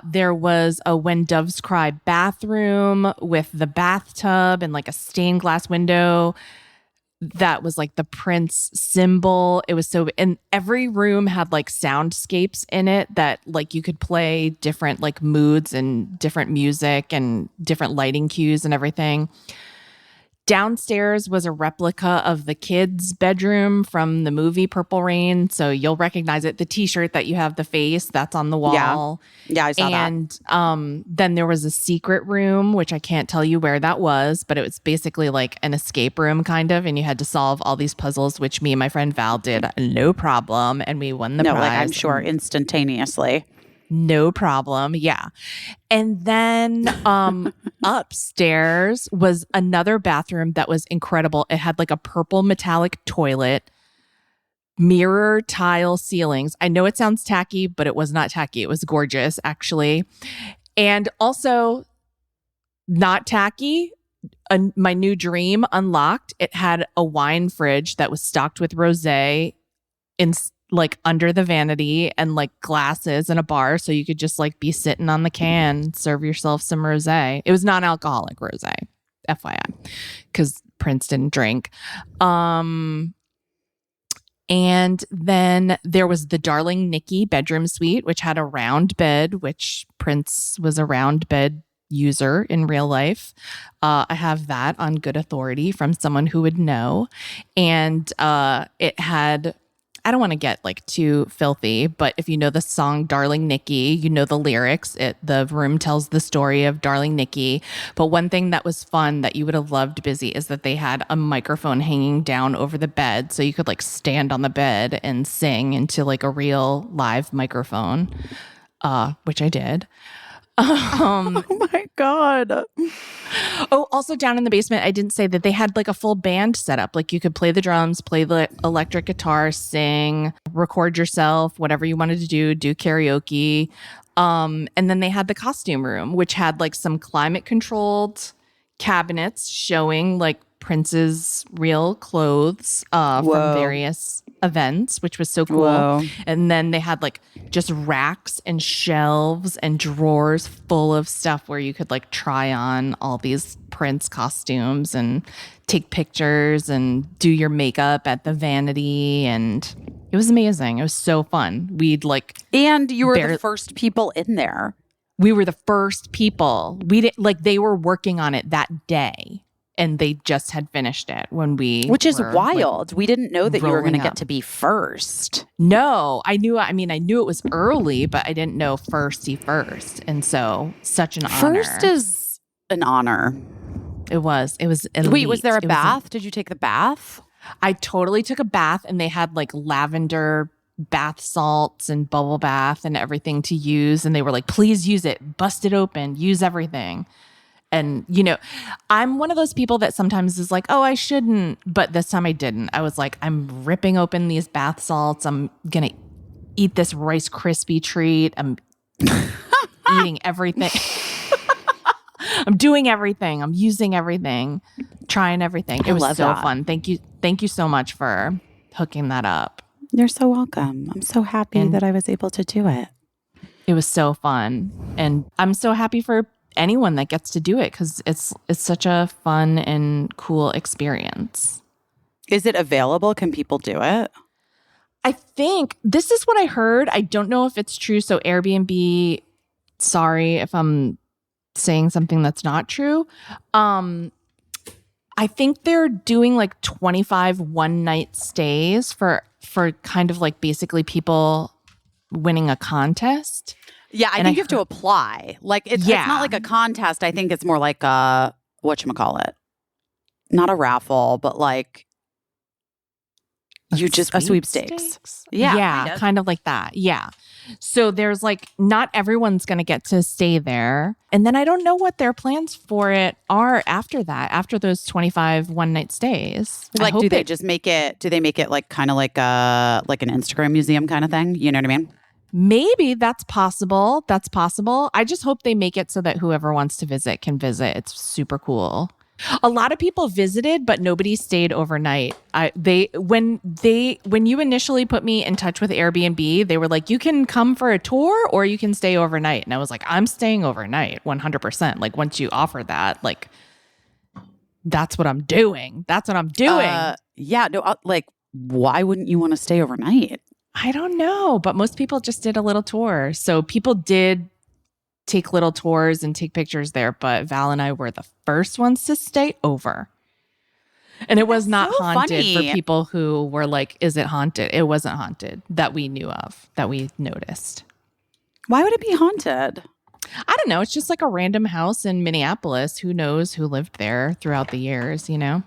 There was a When Doves Cry bathroom with the bathtub and like a stained glass window. That was like the Prince symbol. It was so, and every room had like soundscapes in it that like you could play different like moods and different music and different lighting cues and everything. Downstairs was a replica of the kids' bedroom from the movie Purple Rain. So you'll recognize it. The t-shirt that you have the face, that's on the wall. yeah, I saw that. And then there was a secret room, which I can't tell you where that was, but it was basically like an escape room kind of. And you had to solve all these puzzles, which me and my friend Val did no problem. And we won the prize. Like I'm sure instantaneously. No problem. Yeah. And then upstairs was another bathroom that was incredible. It had like a purple metallic toilet, mirror tile ceilings. I know it sounds tacky, but it was not tacky. It was gorgeous, actually. And also, not tacky, my new dream unlocked. It had a wine fridge that was stocked with rosé in like under the vanity and like glasses and a bar, so you could just like be sitting on the can, serve yourself some rosé. It was non-alcoholic rosé, FYI, because Prince didn't drink. And then there was the Darling Nikki bedroom suite, which had a round bed, which Prince was a round bed user in real life. I have that on good authority from someone who would know. And it had, I don't want to get like too filthy, but if you know the song Darling Nikki, you know the lyrics. The room tells the story of Darling Nikki. But one thing that was fun that you would have loved, Busy, is that they had a microphone hanging down over the bed. So you could like stand on the bed and sing into like a real live microphone, which I did. Oh my God. Oh, also down in the basement, I didn't say that they had like a full band set up. Like you could play the drums, play the electric guitar, sing, record yourself, whatever you wanted to do karaoke. And then they had the costume room, which had like some climate controlled cabinets showing like Prince's real clothes from various events, which was so cool. Whoa. And then they had like just racks and shelves and drawers full of stuff where you could like try on all these Prince costumes and take pictures and do your makeup at the vanity. And it was amazing. It was so fun. And you were the first people in there. We were the first people. We didn't like, they were working on it that day. And they just had finished it when which is wild. We didn't know that you were going to rolling get to be first. No, I knew it was early, but I didn't know firsty first. And so such an honor. First is an honor. It was elite. Wait, was there a bath? Did you take the bath? I totally took a bath, and they had like lavender bath salts and bubble bath and everything to use. And they were like, please use it, bust it open, use everything. And, you know, I'm one of those people that sometimes is like, oh, I shouldn't. But this time I didn't. I was like, I'm ripping open these bath salts. I'm going to eat this Rice Krispie treat. I'm eating everything. I'm doing everything. I'm using everything, trying everything. It was so fun. Thank you. Thank you so much for hooking that up. You're so welcome. I'm so happy that I was able to do it. It was so fun. And I'm so happy for anyone that gets to do it because it's such a fun and cool experience. Is it available? Can people do it? I think this is what I heard. I don't know if it's true. So Airbnb, sorry if I'm saying something that's not true. I think they're doing like 25 one-night stays for kind of like basically people winning a contest. Yeah, I And think you have to apply. Like it's not like a contest. I think it's more like a whatchamacallit. Not a raffle, but like you just a sweepstakes. Yeah, kind of like that. Yeah. So there's like not everyone's going to get to stay there. And then I don't know what their plans for it are after that, after those 25 one-night stays. Like do they just make it like kind of like an Instagram museum kind of thing? You know what I mean? Maybe that's possible. That's possible. I just hope they make it so that whoever wants to visit can visit. It's super cool. A lot of people visited, but nobody stayed overnight. When you initially put me in touch with Airbnb, they were like, you can come for a tour or you can stay overnight. And I was like, I'm staying overnight 100%. Like once you offer that, like that's what I'm doing. That's what I'm doing. Yeah. No, like why wouldn't you want to stay overnight? I don't know, but most people just did a little tour. So people did take little tours and take pictures there, but Val and I were the first ones to stay over. And it was not so haunted funny. for people who were like, is it haunted? It wasn't haunted that we knew of, that we noticed. Why would it be haunted? I don't know. It's just like a random house in Minneapolis. Who knows who lived there throughout the years, you know?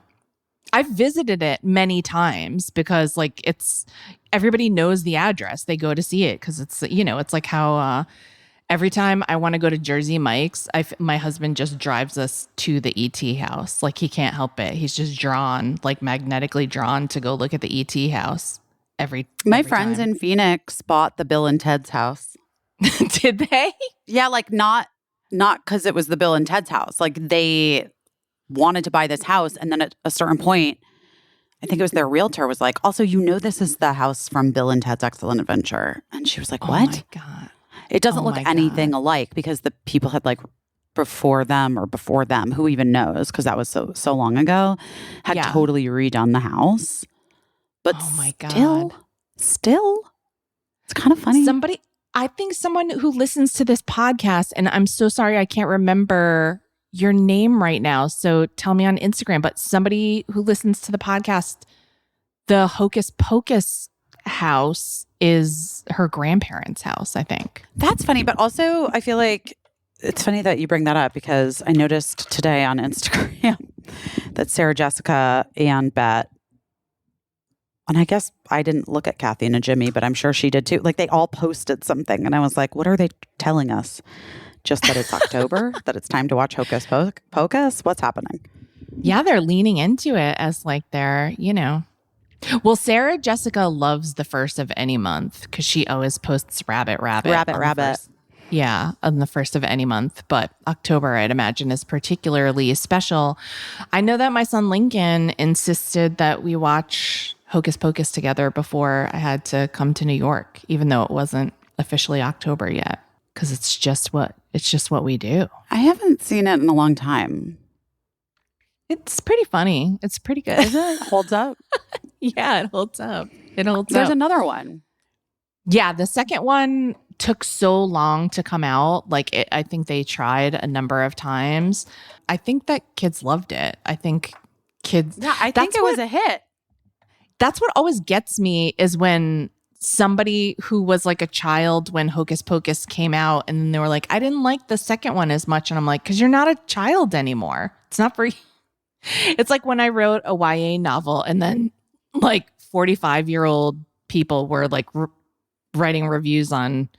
I've visited it many times because like everybody knows the address. They go to see it because it's, you know, it's like how every time I want to go to Jersey Mike's, my husband just drives us to the ET house. Like he can't help it. He's just magnetically drawn to go look at the ET house My friends in Phoenix bought the Bill and Ted's house. Did they? Yeah, like not because it was the Bill and Ted's house. Like they wanted to buy this house, and then at a certain point, I think it was their realtor was like, also, you know, this is the house from Bill and Ted's Excellent Adventure. And she was like, what? Oh my God. It doesn't look anything alike because the people had like before them, who even knows, because that was so long ago, had totally redone the house. But oh my God. Still, it's kind of funny. I think someone who listens to this podcast, and I'm so sorry I can't remember your name right now, so tell me on Instagram, but somebody who listens to the podcast, the Hocus Pocus house is her grandparents' house, I think. That's funny, but also I feel like it's funny that you bring that up because I noticed today on Instagram that Sarah Jessica and Bet, and I guess I didn't look at Kathy and Jimmy, but I'm sure she did too. Like they all posted something and I was like, what are they telling us? Just that it's October, that it's time to watch Hocus Pocus? What's happening? Yeah, they're leaning into it as like their, you know. Well, Sarah Jessica loves the first of any month because she always posts rabbit. Yeah, on the first of any month. But October, I'd imagine, is particularly special. I know that my son Lincoln insisted that we watch Hocus Pocus together before I had to come to New York, even though it wasn't officially October yet. Because it's just what we do. I haven't seen it in a long time. It's pretty funny. It's pretty good. Is it? Holds up? Yeah, it holds up. There's another one. Yeah, the second one took so long to come out. I think they tried a number of times. I think that kids loved it. I think kids... Yeah, I think it was a hit. That's what always gets me is when somebody who was like a child when Hocus Pocus came out and then they were like, I didn't like the second one as much. And I'm like, because you're not a child anymore. It's not for you. It's like when I wrote a YA novel and then like 45-year-old people were like writing reviews on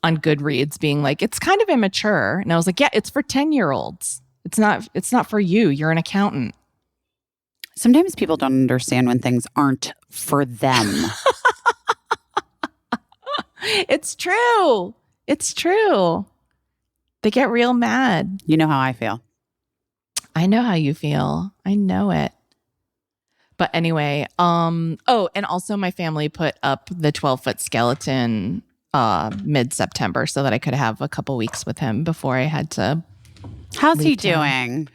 Goodreads being like, it's kind of immature. And I was like, yeah, it's for 10-year-olds. It's not for you. You're an accountant. Sometimes people don't understand when things aren't for them. It's true. It's true. They get real mad. You know how I feel. I know how you feel. I know it. But anyway, and also my family put up the 12-foot skeleton mid-September so that I could have a couple weeks with him before I had to. How's he doing?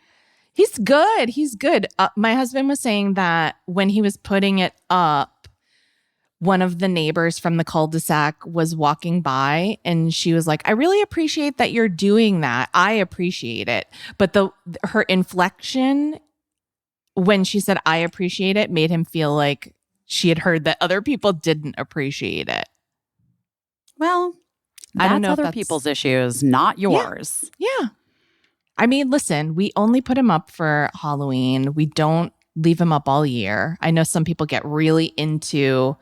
He's good. He's good. My husband was saying that when he was putting it up, one of the neighbors from the cul-de-sac was walking by and she was like, I really appreciate that you're doing that. I appreciate it. But her inflection when she said, I appreciate it, made him feel like she had heard that other people didn't appreciate it. Well, I don't know if other that's- people's issues, not yours. Yeah. I mean, listen, we only put him up for Halloween. We don't leave him up all year. I know some people get really into,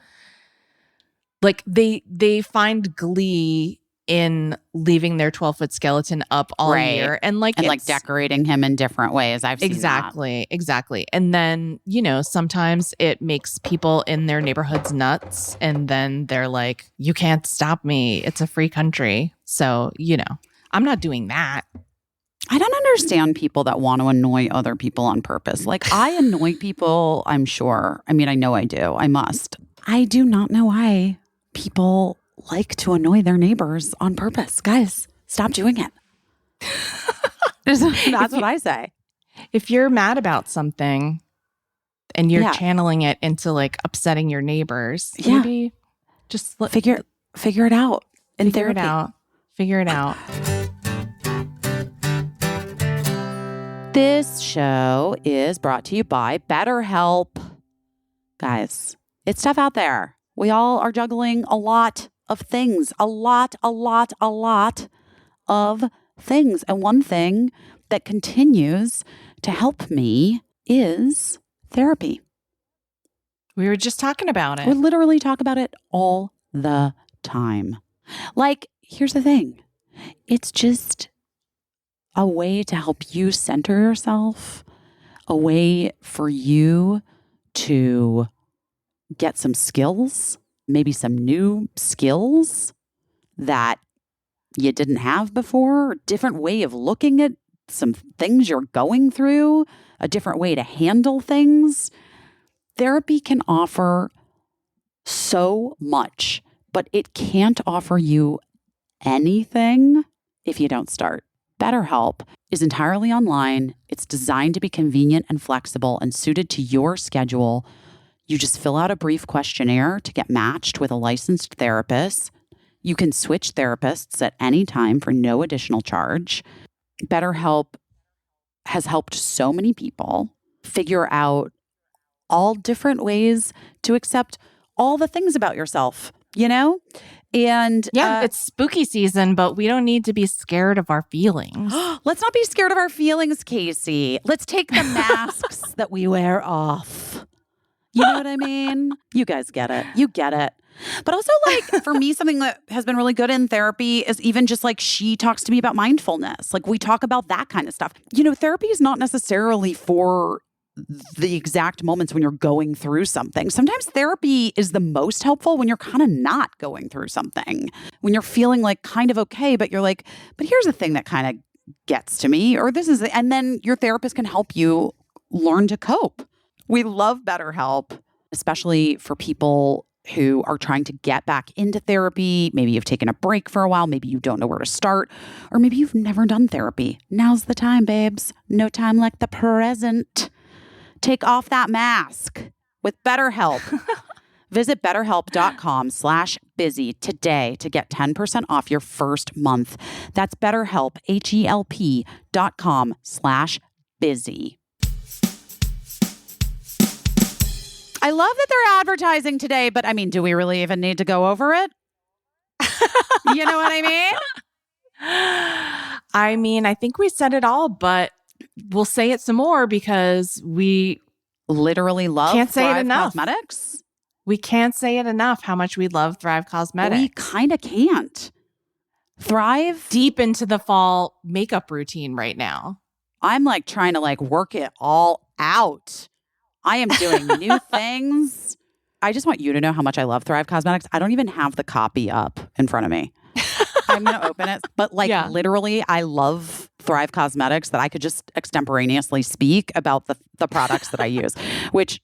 like, they find glee in leaving their 12-foot skeleton up all Right. year and like decorating him in different ways. I've seen exactly. And then, sometimes it makes people in their neighborhoods nuts, and then they're like, you can't stop me. It's a free country. So, I'm not doing that. I don't understand people that want to annoy other people on purpose. Like, I annoy people, I'm sure. I mean, I know I do. I must. I do not know why people like to annoy their neighbors on purpose. Guys, stop doing it. That's what I say. If you're mad about something and you're Yeah. channeling it into like upsetting your neighbors, Yeah. maybe just Figure it out in figure therapy. it out. Figure it out. This show is brought to you by BetterHelp. Guys, it's tough out there. We all are juggling a lot of things, a lot of things. And one thing that continues to help me is therapy. We were just talking about We it. literally talk about it all the time. Like, here's the thing. It's just a way to help you center yourself, a way for you to get some skills, maybe some new skills that you didn't have before, a different way of looking at some things you're going through, a different way to handle things. Therapy can offer so much, but it can't offer you anything if you don't start. BetterHelp is entirely online. It's designed to be convenient and flexible and suited to your schedule. You just fill out a brief questionnaire to get matched with a licensed therapist. You can switch therapists at any time for no additional charge. BetterHelp has helped so many people figure out all different ways to accept all the things about yourself, And Yeah, it's spooky season, but we don't need to be scared of our feelings. let's not be scared of our feelings, Caissie. Let's take the masks that we wear off. You know what I mean? You guys get it. You get it. But also, like, for me, something that has been really good in therapy is even just like she talks to me about mindfulness. Like, we talk about that kind of stuff. Therapy is not necessarily for the exact moments when you're going through something. Sometimes therapy is the most helpful when you're kind of not going through something, when you're feeling like kind of okay, but you're like, but here's the thing that kind of gets to me, or this is, and then your therapist can help you learn to cope. We love BetterHelp, especially for people who are trying to get back into therapy. Maybe you've taken a break for a while. Maybe you don't know where to start, or maybe you've never done therapy. Now's the time, babes. No time like the present. Take off that mask with BetterHelp. Visit BetterHelp.com/busy today to get 10% off your first month. That's BetterHelp, HELP.com/busy. I love that they're advertising today, but I mean, do we really even need to go over it? You know what I mean? I mean, I think we said it all, but we'll say it some more because we Literally love Can't say it Thrive enough. Cosmetics. we can't say it enough how much we love Thrive Cosmetics. We kind of can't. Thrive, Deep into the fall makeup routine right now. I'm like trying to like work it all out. I am doing new things. I just want you to know how much I love Thrive Cosmetics. I don't even have the copy up in front of me. I'm going to open it. But like literally, I love Thrive Cosmetics that I could just extemporaneously speak about the products that I use. Which,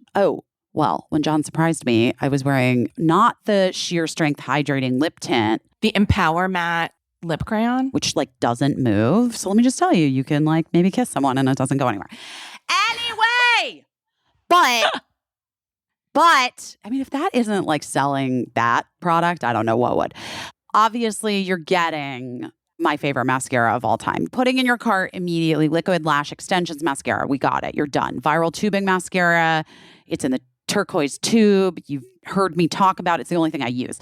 well, when John surprised me, I was wearing not the Sheer Strength Hydrating Lip Tint. The Empower Matte lip crayon. Which like doesn't move. So let me just tell you, you can like maybe kiss someone and it doesn't go anywhere. Anyway, but I mean, if that isn't like selling that product, I don't know what would. Obviously, you're getting my favorite mascara of all time. Putting in your cart immediately, Liquid Lash Extensions mascara. We got it. You're done. Viral tubing mascara. It's in the turquoise tube. You've heard me talk about it. It's the only thing I use.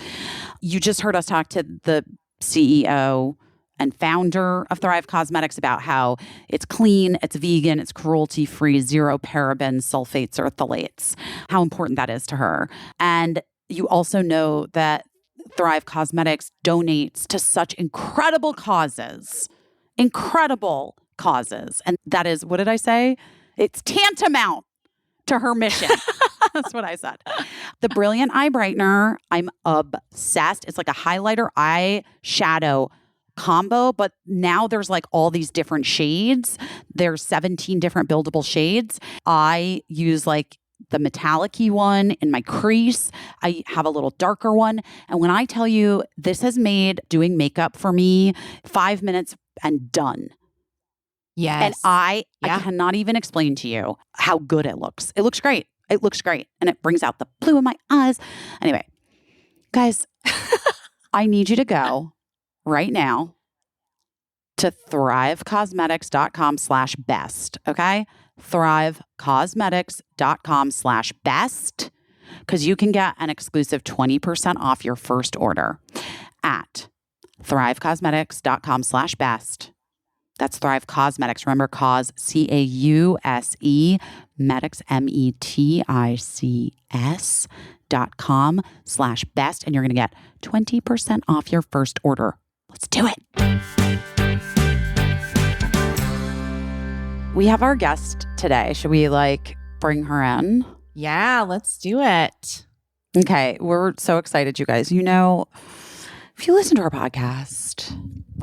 You just heard us talk to the CEO and founder of Thrive Causemetics, about how it's clean, it's vegan, it's cruelty-free, zero parabens, sulfates, or phthalates, how important that is to her. And you also know that Thrive Causemetics donates to such incredible causes. And that is, what did I say? It's tantamount to her mission. That's what I said. The Brilliant Eye Brightener, I'm obsessed. It's like a highlighter eyeshadow combo, but now there's like all these different shades. There's 17 different buildable shades. I use like the metallic-y one in my crease. I have a little darker one. And when I tell you, this has made doing makeup for me 5 minutes and done. Yes. And I cannot even explain to you how good it looks. It looks great. It looks great. And it brings out the blue in my eyes. Anyway, guys, I need you to go right now to thrivecausemetics.com/best. Okay? thrivecausemetics.com/best, because you can get an exclusive 20% off your first order at thrivecausemetics.com/best. That's Thrive Causemetics. Remember, Cause, Cause, Medics, METICS.com/best. And you're going to get 20% off your first order. Let's do it. We have our guest today. Should we bring her in? Yeah, let's do it. Okay. We're so excited, you guys. You know, if you listen to our podcast,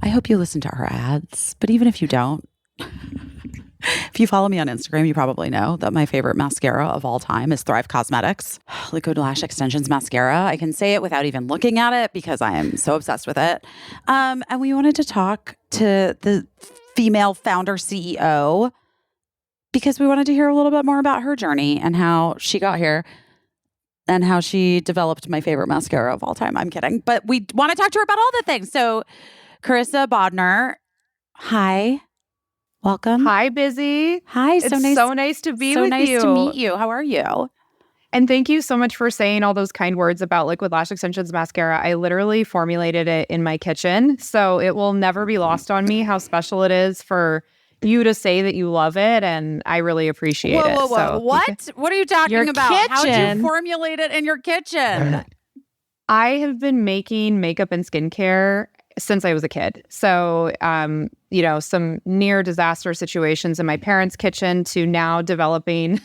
I hope you listen to our ads. But even if you don't, if you follow me on Instagram, you probably know that my favorite mascara of all time is Thrive Causemetics Liquid Lash Extensions Mascara. I can say it without even looking at it because I am so obsessed with it. And we wanted to talk to the female founder CEO because we wanted to hear a little bit more about her journey and how she got here and how she developed my favorite mascara of all time. I'm kidding. But we want to talk to her about all the things. So Karissa Bodnar, hi. Welcome. Hi, Busy. Hi. It's so nice to be with you. So nice to meet you. How are you? And thank you so much for saying all those kind words about Liquid Lash Extensions Mascara. I literally formulated it in my kitchen, so it will never be lost on me how special it is for you to say that you love it, and I really appreciate it. Whoa. So, what? What are you talking Your about? How did you kitchen. formulate it in your kitchen? I have been making makeup and skincare since I was a kid. So, some near disaster situations in my parents' kitchen to now developing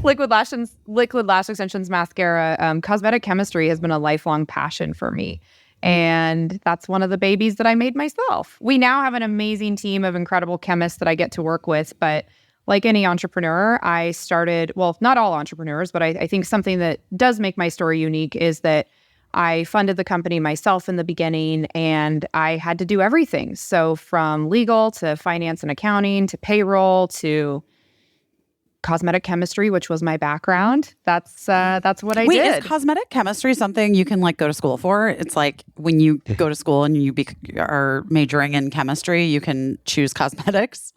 Liquid Lash Extensions Mascara. Cosmetic chemistry has been a lifelong passion for me. And that's one of the babies that I made myself. We now have an amazing team of incredible chemists that I get to work with. But like any entrepreneur, I started, well, not all entrepreneurs, but I think something that does make my story unique is that I funded the company myself in the beginning, and I had to do everything. So from legal to finance and accounting to payroll to cosmetic chemistry, which was my background. That's what I Wait, did. is cosmetic chemistry something you can go to school for? It's like when you go to school and you are majoring in chemistry, you can choose cosmetics.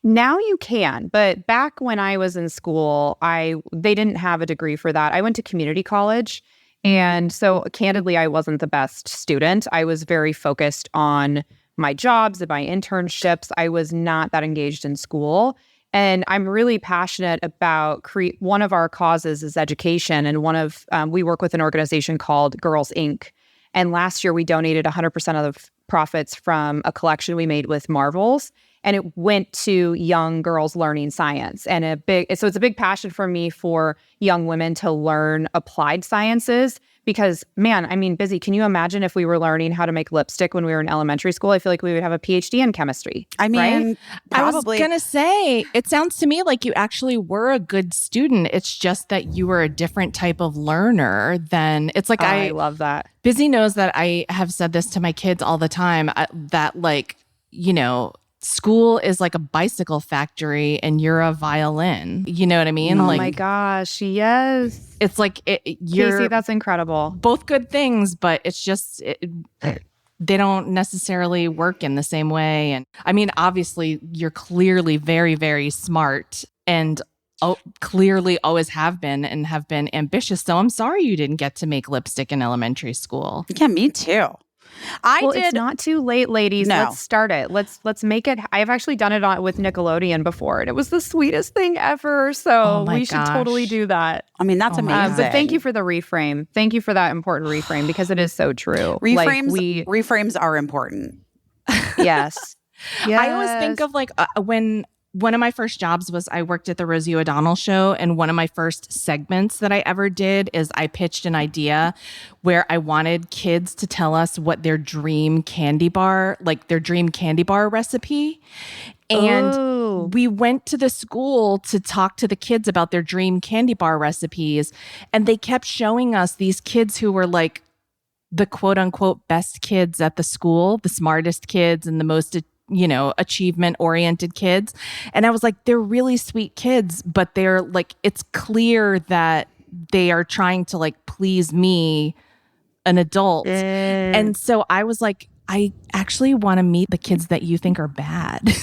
Now you can, but back when I was in school, they didn't have a degree for that. I went to community college. And so candidly, I wasn't the best student. I was very focused on my jobs and my internships. I was not that engaged in school. And I'm really passionate about one of our causes is education. And we work with an organization called Girls Inc. And last year we donated 100% of the profits from a collection we made with Marvels. And it went to young girls learning science. And so it's a big passion for me for young women to learn applied sciences because, man, I mean, Busy, can you imagine if we were learning how to make lipstick when we were in elementary school? I feel like we would have a PhD in chemistry. I mean, right? probably. I was going to say, it sounds to me like you actually were a good student. It's just that you were a different type of learner than it's like I love that. Busy knows that I have said this to my kids all the time that school is like a bicycle factory and you're a violin. You know what I mean? Oh my gosh, yes. It's like you're Caissie, that's incredible. both good things, but it's just they don't necessarily work in the same way. And I mean, obviously, you're clearly very, very smart and clearly always have been ambitious. So I'm sorry you didn't get to make lipstick in elementary school. Yeah, me too. Well, did. it's not too late, ladies. No. Let's start it. Let's make it. I've actually done it with Nickelodeon before, and it was the sweetest thing ever. So Oh my we should totally gosh. do that. I mean, that's Oh my amazing. But thank you for the reframe. Thank you for that important reframe because it is so true. Reframes are important. Yes. I always think of like when one of my first jobs was I worked at the Rosie O'Donnell show, and one of my first segments that I ever did is I pitched an idea where I wanted kids to tell us what their dream candy bar recipe. And Ooh. we went to the school to talk to the kids about their dream candy bar recipes, and they kept showing us these kids who were like the quote unquote best kids at the school, the smartest kids and the most achievement oriented kids. And I was like, they're really sweet kids, but they're like, it's clear that they are trying to like please me, an adult. And so I was like, I actually want to meet the kids that you think are bad.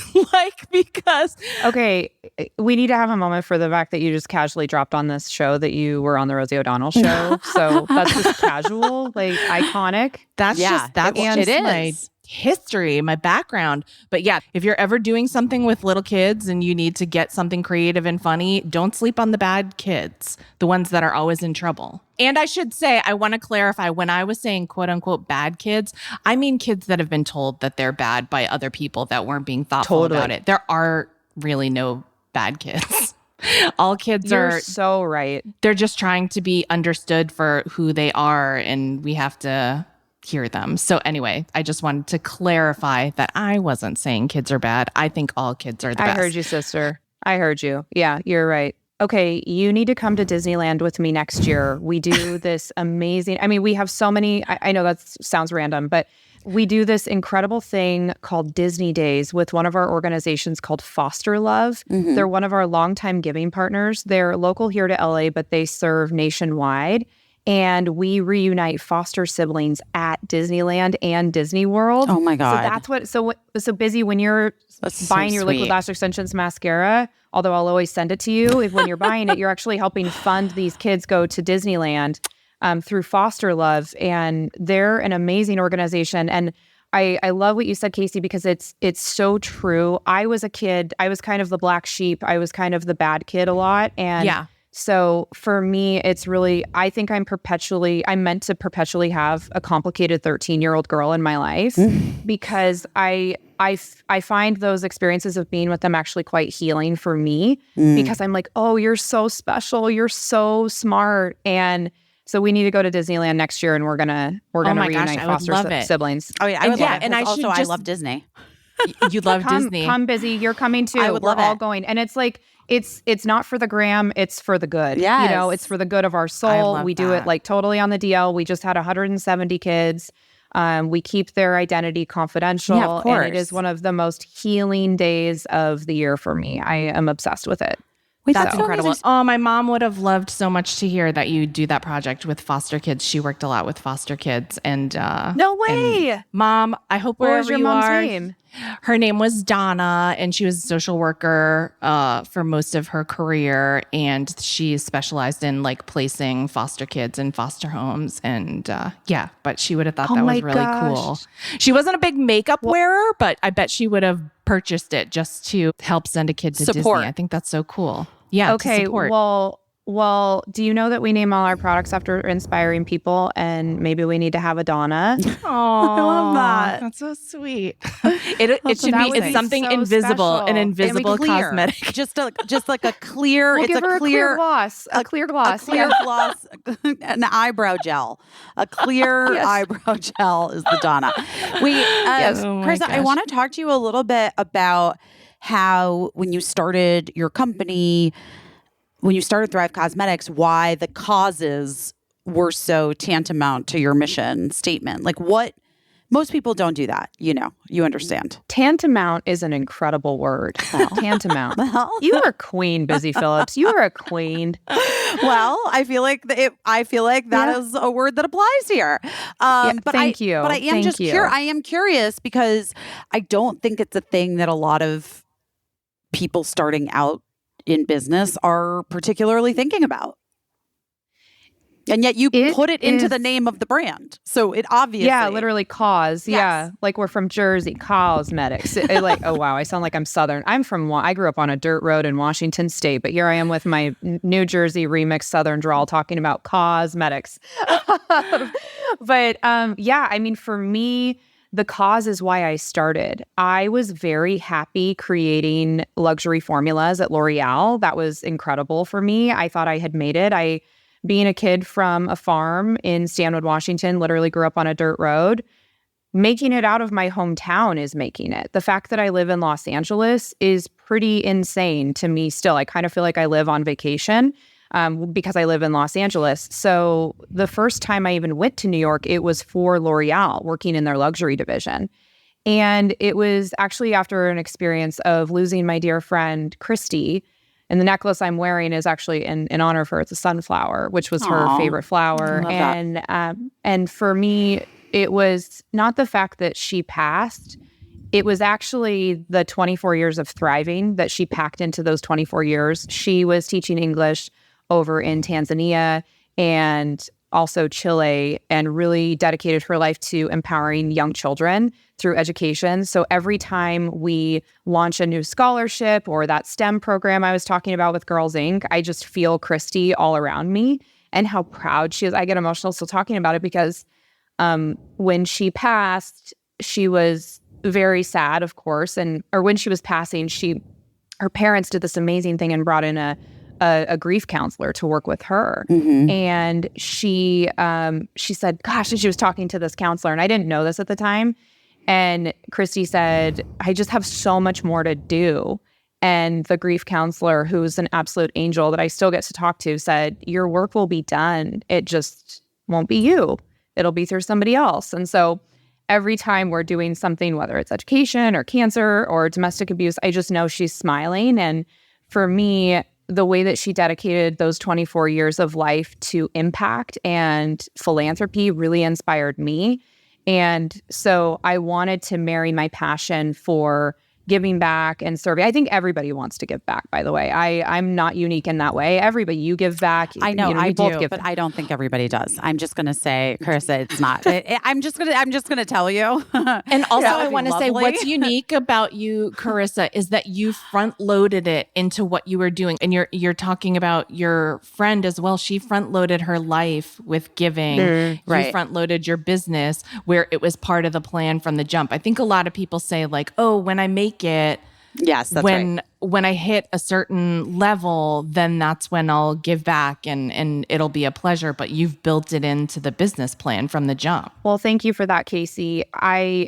Because Okay, we need to have a moment for the fact that you just casually dropped on this show that you were on the Rosie O'Donnell show. So that's just casual, like iconic. that's just my history, my background. But yeah, if you're ever doing something with little kids and you need to get something creative and funny, don't sleep on the bad kids, the ones that are always in trouble. And I should say, I want to clarify, when I was saying quote unquote bad kids, I mean kids that have been told that they're bad by other people that weren't being thoughtful about it. There are really no bad kids. All kids You're so right. They're just trying to be understood for who they are, and we have to hear them. So anyway, I just wanted to clarify that I wasn't saying kids are bad. I think all kids are the best. I heard you, sister. I heard you. Yeah, you're right. Okay, you need to come to Disneyland with me next year. We do this amazing, we have so many, I know that sounds random, but we do this incredible thing called Disney Days with one of our organizations called Foster Love. Mm-hmm. They're one of our longtime giving partners. They're local here to LA, but they serve nationwide. And we reunite foster siblings at Disneyland and Disney World. Oh my God. So that's so Busy when you're buying your liquid lash extensions mascara, although I'll always send it to you, when you're buying it, you're actually helping fund these kids go to Disneyland through Foster Love. And they're an amazing organization. And I love what you said, Caissie, because it's so true. I was a kid. I was kind of the black sheep. I was kind of the bad kid a lot. And so for me, it's really, I think I'm meant to perpetually have a complicated 13-year-old girl in my life because I find those experiences of being with them actually quite healing for me because I'm like, oh, you're so special. You're so smart. And so we need to go to Disneyland next year and we're gonna reunite foster siblings. Oh yeah, I would love it. And I love Disney. You love Disney. Come, Busy. You're coming too. I would love We're all it. going. And it's like, it's not for the gram, it's for the good. Yes. It's for the good of our I soul. love We do it that. like totally on the DL. We just had 170 kids. We keep their identity confidential. Yeah, of course. And it is one of the most healing days of the year for me. I am obsessed with it. That's incredible. Oh, my mom would have loved so much to hear that you do that project with foster kids. She worked a lot with foster kids. And No way. Mom, I hope What wherever was your you mom's are. name? Her name was Donna, and she was a social worker for most of her career. And she specialized in like placing foster kids in foster homes. And but she would have thought that was really cool. She wasn't a big makeup wearer, but I bet she would have purchased it just to help send a kid to Support. Disney. I think that's so cool. Yeah. Okay. To support. Well, do you know that we name all our products after inspiring people, and maybe we need to have a Donna? Oh, I love that. That's so sweet. It should that be. would It's be something so invisible, special. an And invisible Clear. cosmetic. just like a clear. We'll it's give her a clear gloss. A clear gloss. A clear yeah. gloss, an eyebrow gel. A clear Yes. eyebrow gel is the Donna. Oh my Karissa, I gosh. want to talk to you a little bit about how when you started your company, when you started Thrive Causemetics, why the causes were so tantamount to your mission statement. Like what most people don't do that, you understand. Tantamount is an incredible word. Tantamount. Well, You are a queen, Busy Phillips. You are a queen. well, I feel like that is a word that applies here. But thank you. But I am Thank just you. I am curious because I don't think it's a thing that a lot of people starting out in business are particularly thinking about. And yet you It put it into the is- name of the brand. So it obviously. Yeah, literally cause. Yes. Yeah. Like we're from Jersey, Cosmetics. Like, oh wow, I sound like I'm Southern. I grew up on a dirt road in Washington State, but here I am with my New Jersey remix Southern drawl talking about cosmetics. But yeah, I mean, for me, the cause is why I started. I was very happy creating luxury formulas at L'Oreal. That was incredible for me. I thought I had made it. Being a kid from a farm in Stanwood, Washington, literally grew up on a dirt road. Making it out of my hometown is making it. The fact that I live in Los Angeles is pretty insane to me still. I kind of feel like I live on vacation because I live in Los Angeles. So the first time I even went to New York, it was for L'Oreal, working in their luxury division. And it was actually after an experience of losing my dear friend, Christy. And the necklace I'm wearing is actually in honor of her. It's a sunflower, which was her Aw, favorite flower. I love that. And for me, it was not the fact that she passed. It was actually the 24 years of thriving that she packed into those 24 years. She was teaching English over in Tanzania and also Chile, and really dedicated her life to empowering young children through education. So every time we launch a new scholarship or that STEM program I was talking about with Girls Inc., I just feel Christy all around me and how proud she is. I get emotional still talking about it because when she passed, she was very sad, of course. Or when she was passing, her parents did this amazing thing and brought in a grief counselor to work with her. Mm-hmm. And she said, gosh, and she was talking to this counselor, and I didn't know this at the time. And Christy said, I just have so much more to do. And the grief counselor, who's an absolute angel that I still get to talk to, said, your work will be done. It just won't be you. It'll be through somebody else. And so every time we're doing something, whether it's education or cancer or domestic abuse, I just know she's smiling. And for me, the way that she dedicated those 24 years of life to impact and philanthropy really inspired me. And so I wanted to marry my passion for giving back and serving. I think everybody wants to give back, by the way. I'm not unique in that way. Everybody, you give back. I know, you I both do, give but back. I don't think everybody does. I'm just going to say, Karissa, it's not. I'm just going to tell you. And also, That I would be want to say lovely. what's unique about you, Karissa, is that you front loaded it into what you were doing. And you're talking about your friend as well. She front loaded her life with giving. You right. front loaded your business where it was part of the plan from the jump. I think a lot of people say like, oh, when I make it, Yes, that's right. when I hit a certain level, then that's when I'll give back and it'll be a pleasure. But you've built it into the business plan from the jump. Well, thank you for that, Caissie.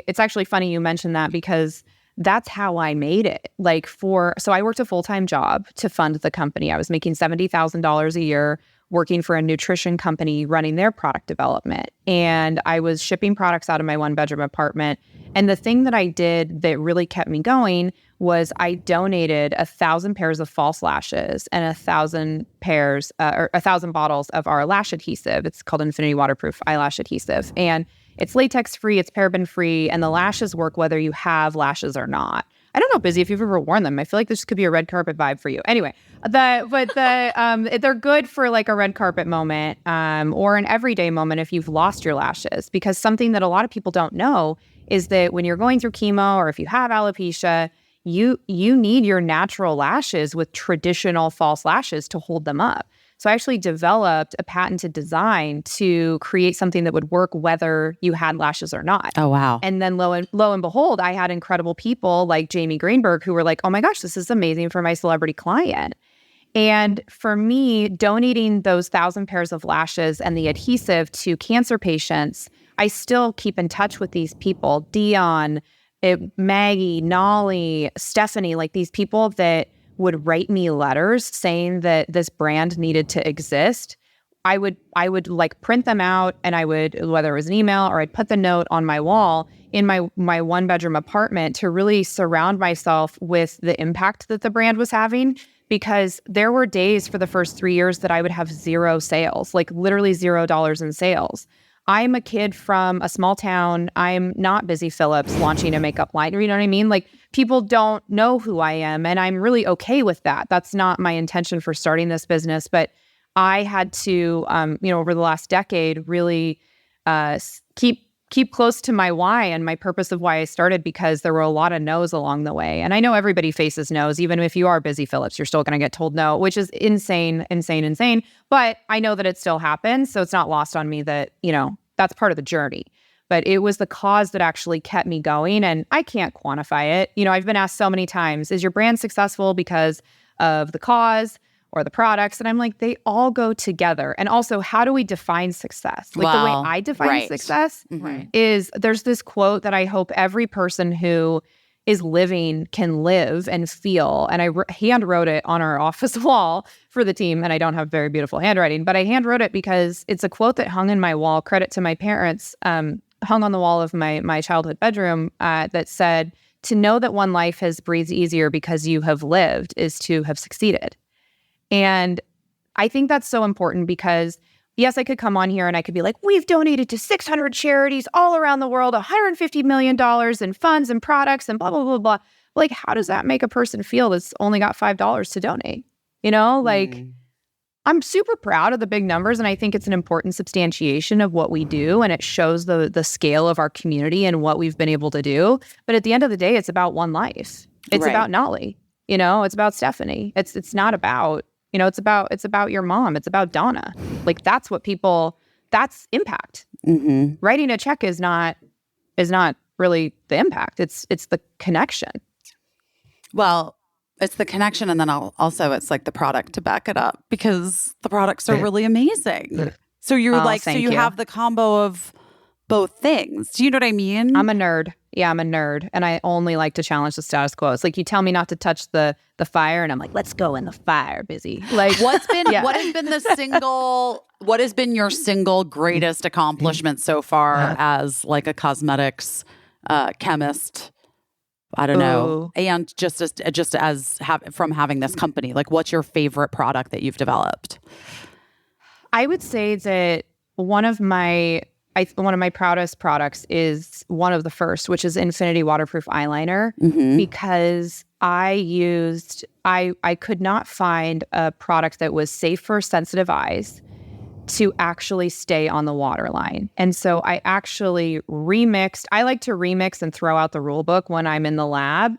It's actually funny you mentioned that because that's how I made it. So I worked a full-time job to fund the company. I was making $70,000 a year working for a nutrition company running their product development. And I was shipping products out of my one-bedroom apartment. And the thing that I did that really kept me going was I donated 1,000 pairs of false lashes and 1,000 pairs or 1,000 bottles of our lash adhesive. It's called Infinity Waterproof Eyelash Adhesive. And it's latex-free, it's paraben-free, and the lashes work whether you have lashes or not. I don't know, Busy, if you've ever worn them. I feel like this could be a red carpet vibe for you. Anyway, they're good for like a red carpet moment or an everyday moment if you've lost your lashes. Because something that a lot of people don't know is that when you're going through chemo or if you have alopecia, you need your natural lashes with traditional false lashes to hold them up. So I actually developed a patented design to create something that would work whether you had lashes or not. Oh, wow. And then lo and behold, I had incredible people like Jamie Greenberg who were like, oh my gosh, this is amazing for my celebrity client. And for me, donating those 1,000 pairs of lashes and the adhesive to cancer patients, I still keep in touch with these people, Dion, Maggie, Nolly, Stephanie, like these people that would write me letters saying that this brand needed to exist. I would like print them out and I would, whether it was an email or I'd put the note on my wall in my one bedroom apartment to really surround myself with the impact that the brand was having. Because there were days for the first 3 years that I would have zero sales, like literally $0 in sales. I'm a kid from a small town. I'm not Busy Phillips launching a makeup line. You know what I mean? Like people don't know who I am and I'm really okay with that. That's not my intention for starting this business. But I had to, over the last decade, really keep close to my why and my purpose of why I started, because there were a lot of no's along the way. And I know everybody faces no's. Even if you are Busy Phillips, you're still going to get told no, which is insane. But I know that it still happens. So it's not lost on me that, that's part of the journey. But it was the cause that actually kept me going. And I can't quantify it. I've been asked so many times, is your brand successful because of the cause or the products? And I'm like, they all go together. And also, how do we define success? Like the way I define success is, there's this quote that I hope every person who is living can live and feel. And I hand wrote it on our office wall for the team. And I don't have very beautiful handwriting, but I hand wrote it because it's a quote that hung in my wall. Credit to my parents, hung on the wall of my childhood bedroom, that said, to know that one life has breathed easier because you have lived is to have succeeded. And I think that's so important because, yes, I could come on here and I could be like, we've donated to 600 charities all around the world, $150 million in funds and products and blah, blah, blah, blah. Like, how does that make a person feel that's only got $5 to donate? I'm super proud of the big numbers, and I think it's an important substantiation of what we do, and it shows the scale of our community and what we've been able to do. But at the end of the day, it's about one life. It's about Nolly. It's about Stephanie. It's not about, it's about your mom. It's about Donna. Like, that's impact. Mm-hmm. Writing a check is not really the impact. It's the connection. Well, it's the connection, and then also it's like the product to back it up, because the products are really amazing. So you're you have the combo of both things. Do you know what I mean? I'm a nerd. Yeah, I'm a nerd, and I only like to challenge the status quo. It's like, you tell me not to touch the fire, and I'm like, let's go in the fire, Busy. Like, what has been your single greatest accomplishment so far as like a cosmetics chemist? I don't know. And from having this company, like, what's your favorite product that you've developed? I would say that one of my proudest products is one of the first, which is Infinity Waterproof Eyeliner, because I could not find a product that was safe for sensitive eyes to actually stay on the waterline. And so I actually remixed. I like to remix and throw out the rule book when I'm in the lab.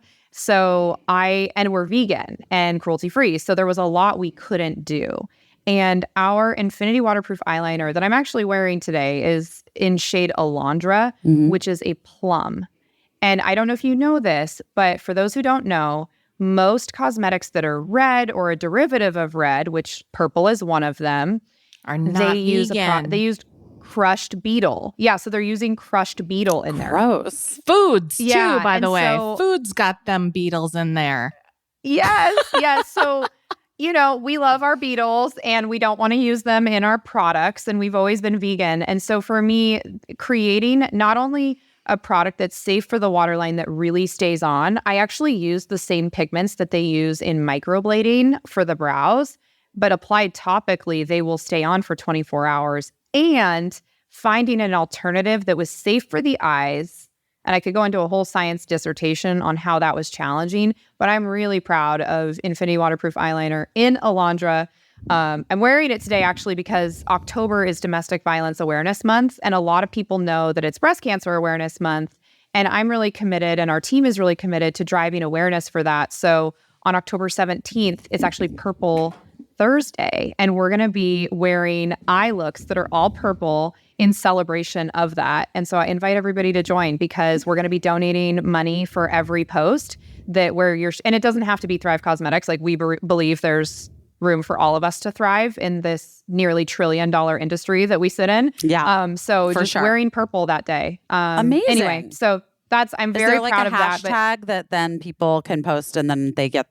And we're vegan and cruelty free. So there was a lot we couldn't do. And our Infinity Waterproof Eyeliner that I'm actually wearing today is in shade Alondra, which is a plum. And I don't know if you know this, but for those who don't know, most cosmetics that are red or a derivative of red, which purple is one of them, are not vegan. They used crushed beetle. Yeah, so they're using crushed beetle in there. Gross. Foods, too, by the way. Foods got them beetles in there. Yes. So, we love our beetles, and we don't want to use them in our products, and we've always been vegan. And so for me, creating not only a product that's safe for the waterline that really stays on, I actually use the same pigments that they use in microblading for the brows, but applied topically, they will stay on for 24 hours. And finding an alternative that was safe for the eyes, and I could go into a whole science dissertation on how that was challenging, but I'm really proud of Infinity Waterproof Eyeliner in Alondra. I'm wearing it today actually because October is Domestic Violence Awareness Month, and a lot of people know that it's Breast Cancer Awareness Month, and I'm really committed, and our team is really committed to driving awareness for that. So on October 17th, it's actually Purple Thursday, and we're going to be wearing eye looks that are all purple in celebration of that. And so I invite everybody to join, because we're going to be donating money for every post and it doesn't have to be Thrive Causemetics. Like, we believe there's room for all of us to thrive in this nearly $1 trillion industry that we sit in. Yeah. So just wearing purple that day. Amazing. Anyway, so I'm very proud of that. Is there like a hashtag that then people can post, and then they get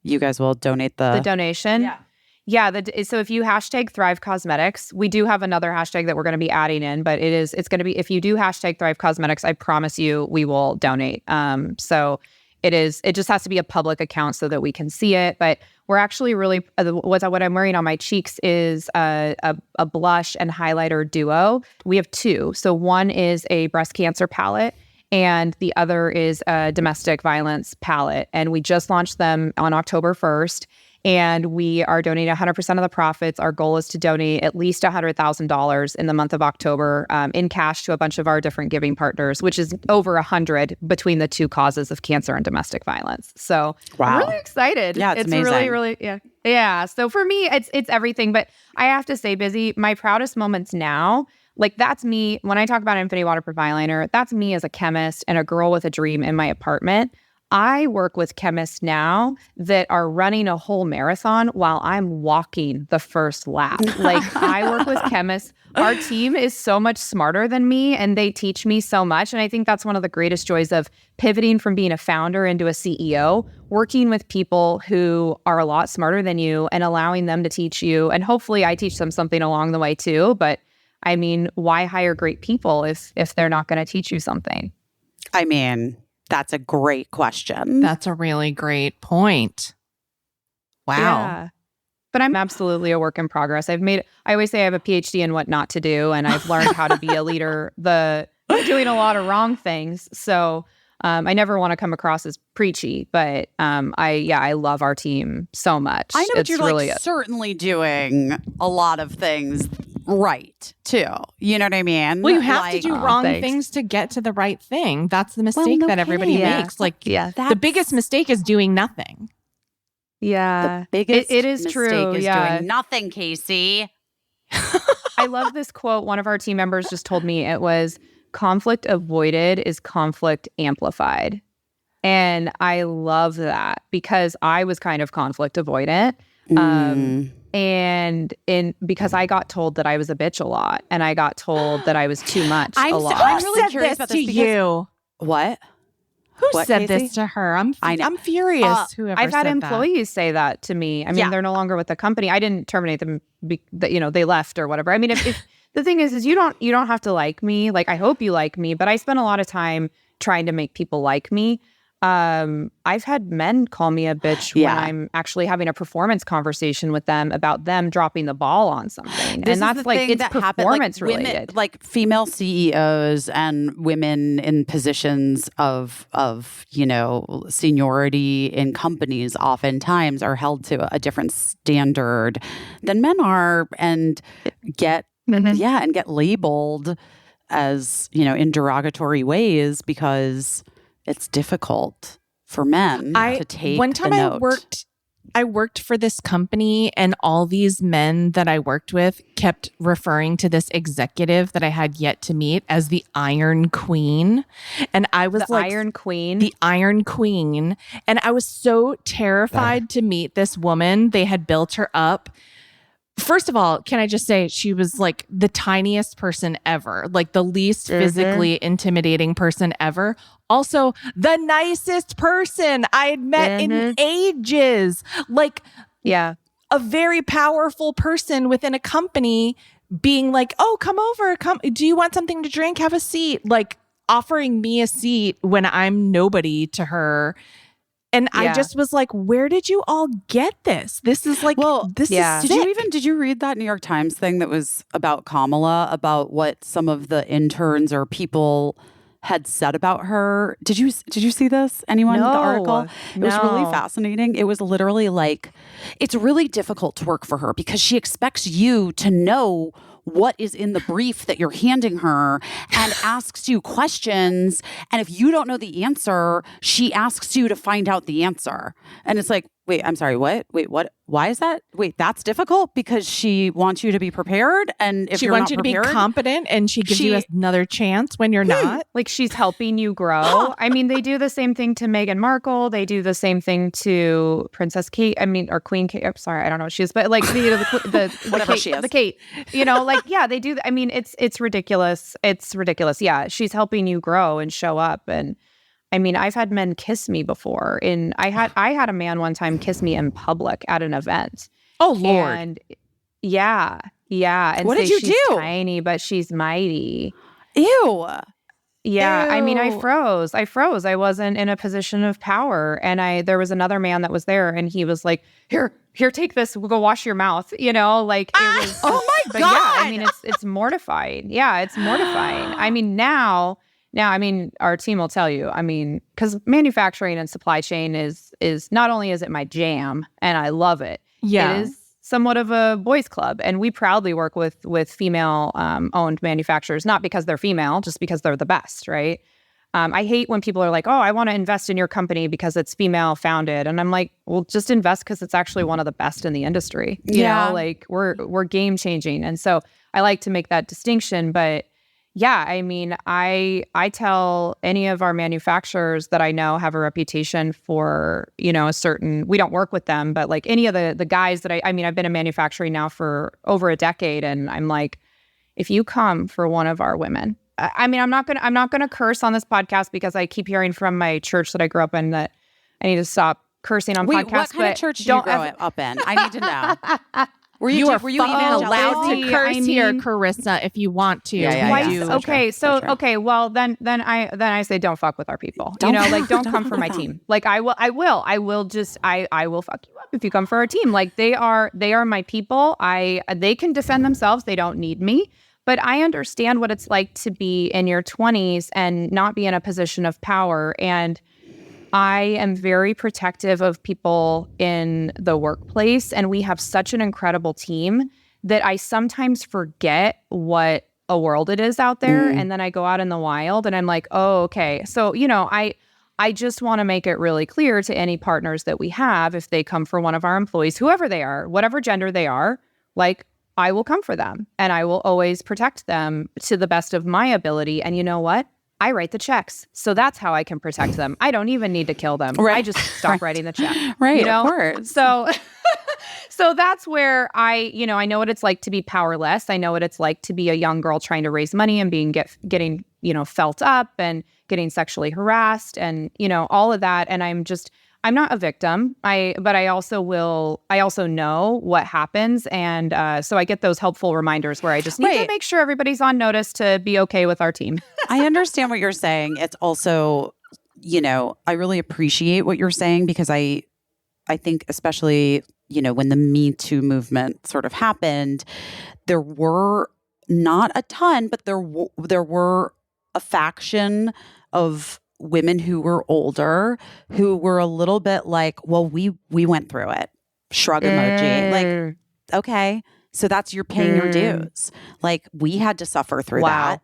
you guys will donate the donation? Yeah. Yeah, so if you hashtag Thrive Causemetics, we do have another hashtag that we're going to be adding in, but it's going to be, if you do hashtag Thrive Causemetics, I promise you we will donate. So it just has to be a public account so that we can see it. But we're actually really, what I'm wearing on my cheeks is a blush and highlighter duo. We have two. So one is a breast cancer palette, and the other is a domestic violence palette. And we just launched them on October 1st. And we are donating 100% of the profits. Our goal is to donate at least $100,000 in the month of October in cash to a bunch of our different giving partners, which is over 100 between the two causes of cancer and domestic violence. So I'm really excited. Yeah, it's amazing. really, really, yeah. So for me, it's everything. But I have to say, Busy, my proudest moments now, like that's me. When I talk about Infinity Waterproof Eyeliner, that's me as a chemist and a girl with a dream in my apartment. I work with chemists now that are running a whole marathon while I'm walking the first lap. Like I work with chemists. Our team is so much smarter than me and they teach me so much. And I think that's one of the greatest joys of pivoting from being a founder into a CEO, working with people who are a lot smarter than you and allowing them to teach you. And hopefully I teach them something along the way too. But I mean, why hire great people if they're not going to teach you something? I mean, that's a great question. That's a really great point. Wow. Yeah. But I'm absolutely a work in progress. I always say I have a PhD in what not to do, and I've learned how to be a leader. I'm doing a lot of wrong things. So I never want to come across as preachy, but I love our team so much. I know, but It's you're really like certainly doing a lot of things right too. You know what I mean? Well, you have like, to do wrong things to get to the right thing. That's the mistake that everybody Yeah. makes. Like Yeah. the biggest mistake is doing nothing. Yeah. The biggest it is mistake true. is Yeah. doing nothing, Caissie. I love this quote. One of our team members just told me it was conflict avoided is conflict amplified. And I love that because I was kind of conflict avoidant. And because I got told that I was a bitch a lot and I got told that I was too much a lot. I'm really Said curious this about to this because you. what? Who What, said Caissie? this to her? I'm I know. I'm furious. Whoever I've had said employees say that to me. I mean, Yeah. they're no longer with the company. I didn't terminate them. They left or whatever. I mean, if the thing is you don't have to like me. Like I hope you like me, but I spend a lot of time trying to make people like me. I've had men call me a bitch when I'm actually having a performance conversation with them about them dropping the ball on something. This And that's is the like thing it's that happened, performance women, related. like female CEOs and women in positions of seniority in companies oftentimes are held to a different standard than men are and get labeled as, in derogatory ways because it's difficult for men to take one time the note. I worked for this company and all these men that I worked with kept referring to this executive that I had yet to meet as the Iron Queen. And I was The like, Iron Queen. the Iron Queen. And I was so terrified to meet this woman. They had built her up. First of all, can I just say she was like the tiniest person ever, like the least physically intimidating person ever. Also, the nicest person I had met in ages. Like, Yeah. a very powerful person within a company being like, oh, come over. Do you want something to drink? Have a seat. Like offering me a seat when I'm nobody to her. And I just was like, where did you all get this? This is like, this is sick. Did you read that New York Times thing that was about Kamala, about what some of the interns or people had said about her? Did you see this? Anyone? No, the article? It was really no. fascinating. It was literally like, it's really difficult to work for her because she expects you to know what is in the brief that you're handing her and asks you questions. And if you don't know the answer, she asks you to find out the answer. And it's like, wait, I'm sorry, what? Wait, what? Why is that? Wait, that's difficult because she wants you to be prepared. And if She you're wants not you to prepared, be competent and she gives you another chance when you're not. Like she's helping you grow. I mean, they do the same thing to Meghan Markle. They do the same thing to Princess Kate. I mean, or Queen Kate. I'm sorry, I don't know what she is, but like the Whatever Kate, she is. the Kate. They do. I mean, it's ridiculous. It's ridiculous. Yeah, she's helping you grow and show up. And I mean, I've had men kiss me before. I had a man one time kiss me in public at an event. Oh, Lord. And yeah. And What say did you she's do? tiny, but she's mighty. Ew. Yeah, I mean, I Ew. froze. I wasn't in a position of power. And there was another man that was there and he was like, here, take this. We'll go wash your mouth. Like it was. Oh my but God. yeah, I mean, it's mortifying. Yeah, it's mortifying. I mean, now Now, I mean, our team will tell you, I mean, because manufacturing and supply chain is not only is it my jam and I love it, Yeah. it is somewhat of a boys club. And we proudly work with female owned manufacturers, not because they're female, just because they're the best, right? I hate when people are like, oh, I want to invest in your company because it's female founded. And I'm like, well, just invest because it's actually one of the best in the industry. You know, like we're game changing. And so I like to make that distinction. But yeah, I mean, I tell any of our manufacturers that I know have a reputation for, you know, a certain, we don't work with them, but like any of the guys that I mean, I've been in manufacturing now for over a decade. And I'm like, if you come for one of our women, I mean, I'm not gonna curse on this podcast because I keep hearing from my church that I grew up in that I need to stop cursing on podcasts. What kind of church did you grow up in? I need to know. Were you fucking allowed to curse here, Karissa, if you want to. Okay, so okay, well then I say don't fuck with our people. You know, like don't come for my team. Like I will fuck you up if you come for our team. Like they are my people. They can defend themselves. They don't need me. But I understand what it's like to be in your 20s and not be in a position of power. And I am very protective of people in the workplace. And we have such an incredible team that I sometimes forget what a world it is out there. And then I go out in the wild and I'm like, oh, okay. So, you know, I just want to make it really clear to any partners that we have, if they come for one of our employees, whoever they are, whatever gender they are, like, I will come for them and I will always protect them to the best of my ability. And you know what? I write the checks. So that's how I can protect them. I don't even need to kill them. Right. I just stop writing the check. Right, you know? of course. So that's where I know what it's like to be powerless. I know what it's like to be a young girl trying to raise money and getting, you know, felt up and getting sexually harassed and, you know, all of that. And I'm not a victim. But I also know what happens. And so I get those helpful reminders where I just need to make sure everybody's on notice to be okay with our team. I understand what you're saying. It's also, you know, I really appreciate what you're saying because I think especially, you know, when the Me Too movement sort of happened, there were not a ton, but there were a faction of women who were older, who were a little bit like, well, we went through it. Shrug emoji. Like, okay, so that's you're paying your dues. Like, we had to suffer through that.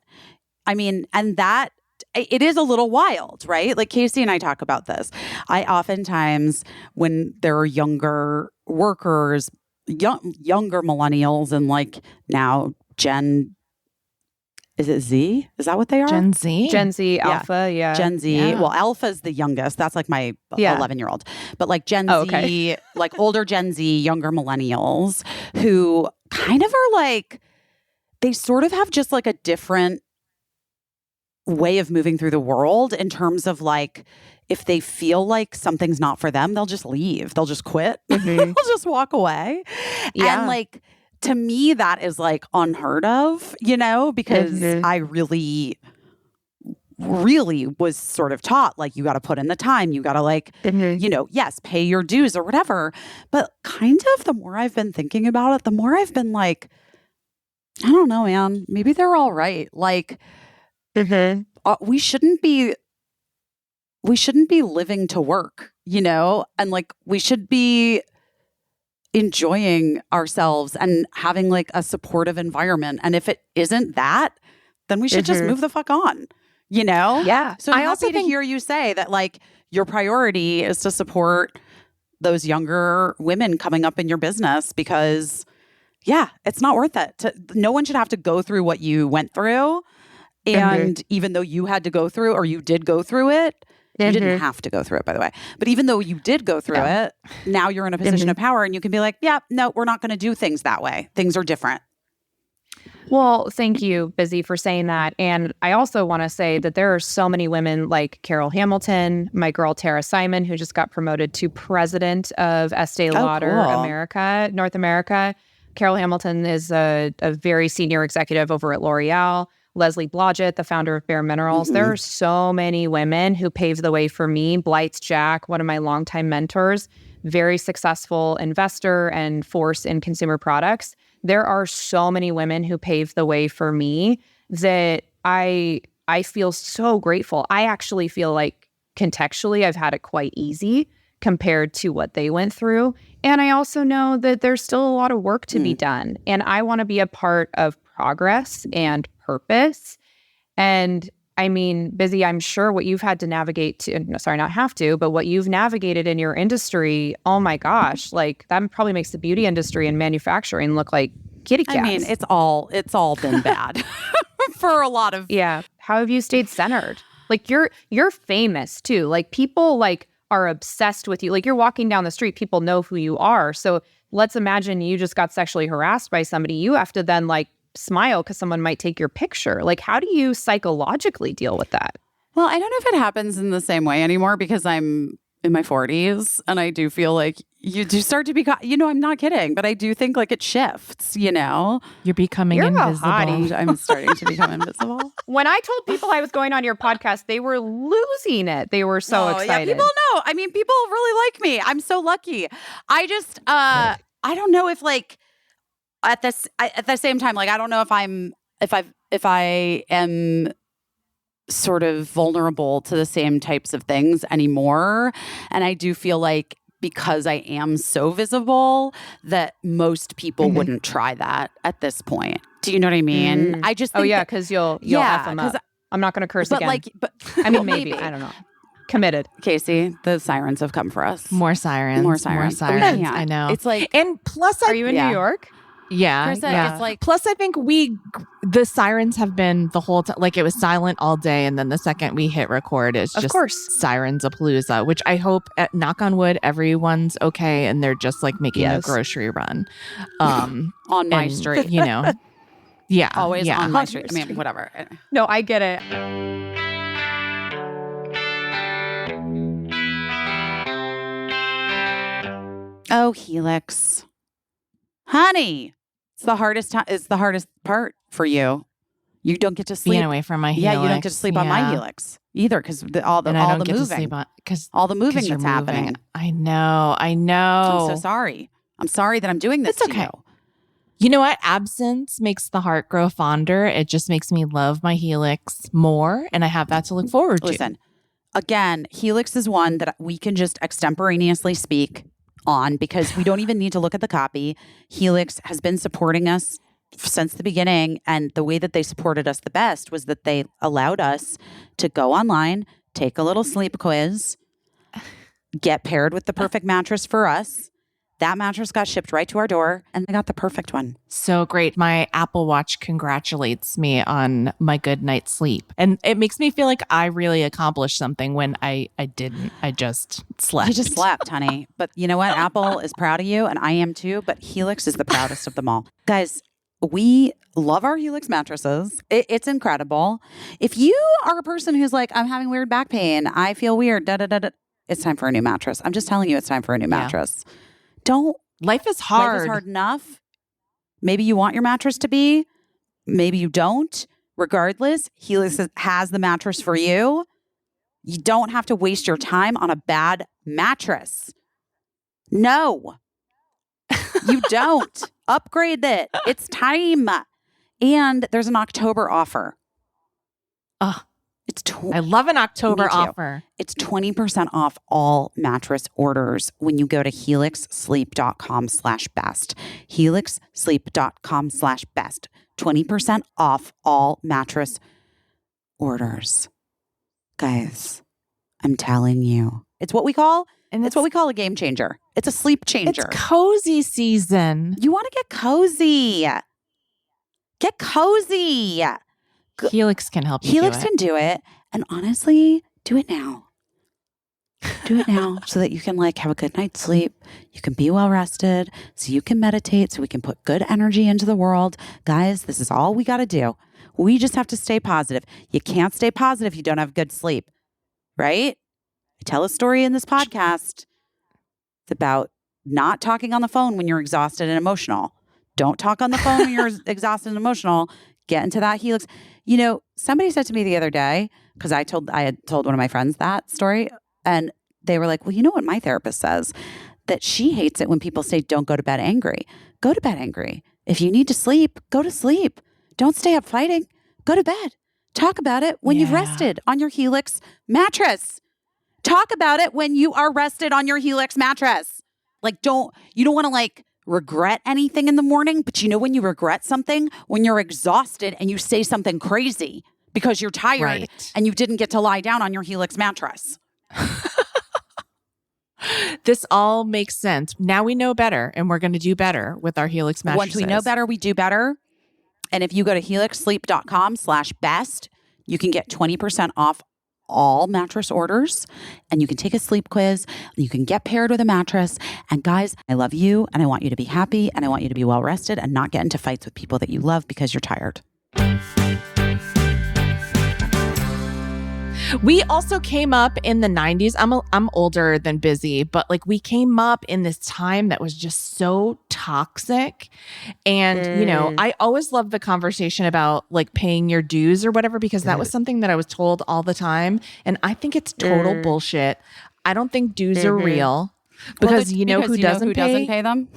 I mean, and that, it is a little wild, right? Like Caissie and I talk about this. I oftentimes, when there are younger workers, younger millennials and like now is it Z? Is that what they are? Gen Z, Alpha, yeah. Gen Z. Yeah. Well, Alpha is the youngest. That's like my 11-year-old. But like Gen Z, like older Gen Z, younger millennials who kind of are like, they sort of have just like a different way of moving through the world in terms of like, if they feel like something's not for them, they'll just leave. They'll just quit. They'll just walk away. Yeah. And like, to me, that is like unheard of, you know, because I really was sort of taught like you got to put in the time. You got to like, you know, yes, pay your dues or whatever. But kind of the more I've been thinking about it, the more I've been like, I don't know, man, maybe they're all right. Like we shouldn't be living to work, you know, and like we should be enjoying ourselves and having like a supportive environment. And if it isn't that, then we should just move the fuck on, you know? Yeah. So I'm happy to hear you say that like your priority is to support those younger women coming up in your business because it's not worth it. No one should have to go through what you went through. And even though you had to go through or you did go through it, you didn't have to go through it, by the way. But even though you did go through it, now you're in a position of power and you can be like, yeah, no, we're not going to do things that way. Things are different. Well, thank you, Busy, for saying that. And I also want to say that there are so many women like Carol Hamilton, my girl Tara Simon, who just got promoted to president of Estee Lauder North America. Carol Hamilton is a very senior executive over at L'Oreal. Leslie Blodgett, the founder of Bare Minerals. There are so many women who paved the way for me. Blight's Jack, one of my longtime mentors, very successful investor and force in consumer products. There are so many women who paved the way for me that I I feel so grateful. I actually feel like contextually I've had it quite easy compared to what they went through. And I also know that there's still a lot of work to be done. And I want to be a part of progress and purpose. And I mean, Busy, I'm sure what you've had to navigate to, no, sorry, not have to, but what you've navigated in your industry, oh my gosh, like that probably makes the beauty industry and manufacturing look like kitty cats. I mean, it's all been bad for a lot of. Yeah. How have you stayed centered? Like you're famous too. Like people like are obsessed with you. Like you're walking down the street, people know who you are. So let's imagine you just got sexually harassed by somebody. You have to then like smile because someone might take your picture. Like how do you psychologically deal with that? Well, I don't know if it happens in the same way anymore because I'm in my 40s and I do feel like you do start to become, I'm not kidding, but I do think like it shifts, You're becoming You're a invisible. hottie. I'm starting to become invisible. When I told people I was going on your podcast, they were losing it. They were so excited. Yeah, people know. I mean, people really like me. I'm so lucky. I just, I don't know if like at the same time, like, I don't know if I am sort of vulnerable to the same types of things anymore. And I do feel like because I am so visible that most people wouldn't try that at this point. Do you know what I mean? I just think because you'll F them up. I'm not going to curse again. But I mean, maybe. I don't know. Committed. Caissie, the sirens have come for us. More sirens. Yeah. I know. It's like, and plus, are you in New York? Yeah, Karissa, yeah. it's like, plus, I think the sirens have been the whole time. Like it was silent all day, and then the second we hit record, it's just sirens-a-palooza. Which I hope, knock on wood, everyone's okay, and they're just like making a grocery run, on my street. Yeah, always on my street. I mean, whatever. No, I get it. Oh, Helix. Honey, it's the hardest time. It's the hardest part for you. You don't get to sleep. Being away from my Helix. Yeah, you don't get to sleep on my Helix either because all the moving that's happening. I know. I'm so sorry. I'm sorry that I'm doing this to you. You know what? Absence makes the heart grow fonder. It just makes me love my Helix more, and I have that to look forward to. Listen, again, Helix is one that we can just extemporaneously speak on because we don't even need to look at the copy. Helix has been supporting us since the beginning, and the way that they supported us the best was that they allowed us to go online, take a little sleep quiz, get paired with the perfect mattress for us. That mattress got shipped right to our door, and they got the perfect one. So great. My Apple Watch congratulates me on my good night's sleep. And it makes me feel like I really accomplished something when I didn't. I just slept. You just slept, honey. But you know what? Apple is proud of you, and I am too, but Helix is the proudest of them all. Guys, we love our Helix mattresses. It's incredible. If you are a person who's like, I'm having weird back pain, I feel weird, it's time for a new mattress. I'm just telling you, it's time for a new mattress. Life is hard. Life is hard enough. Maybe you want your mattress to be. Maybe you don't. Regardless, Helix has the mattress for you. You don't have to waste your time on a bad mattress. No, you don't. Upgrade it. It's time. And there's an October offer. I love an October offer. It's 20% off all mattress orders when you go to helixsleep.com/best. helixsleep.com/best. 20% off all mattress orders. Guys, I'm telling you. It's what we call a game changer. It's a sleep changer. It's cozy season. You want to get cozy. Get cozy. Helix can help you Helix can do it. And honestly, do it now. Do it now so that you can have a good night's sleep. You can be well rested, so you can meditate, so we can put good energy into the world. Guys, this is all we got to do. We just have to stay positive. You can't stay positive if you don't have good sleep, right? I tell a story in this podcast. It's about not talking on the phone when you're exhausted and emotional. Don't talk on the phone when you're exhausted and emotional. Get into that Helix. Somebody said to me the other day, because I had told one of my friends that story, and they were like, well, you know what my therapist says? That she hates it when people say, don't go to bed angry. Go to bed angry. If you need to sleep, go to sleep. Don't stay up fighting. Go to bed. Talk about it when you've rested on your Helix mattress. Talk about it when you are rested on your Helix mattress. Like, you don't want to like regret anything in the morning, but you know when you regret something? When you're exhausted and you say something crazy because you're tired and you didn't get to lie down on your Helix mattress. This all makes sense. Now we know better, and we're going to do better with our Helix mattresses. Once we know better, we do better. And if you go to helixsleep.com/best, you can get 20% off all mattress orders, and you can take a sleep quiz, and you can get paired with a mattress. And guys, I love you, and I want you to be happy, and I want you to be well rested and not get into fights with people that you love because you're tired. We also came up in the 90s. I'm older than Busy, but like we came up in this time that was just so toxic. And, you know, I always loved the conversation about like paying your dues or whatever, because that was something that I was told all the time. And I think it's total bullshit. I don't think dues are real because who doesn't pay them?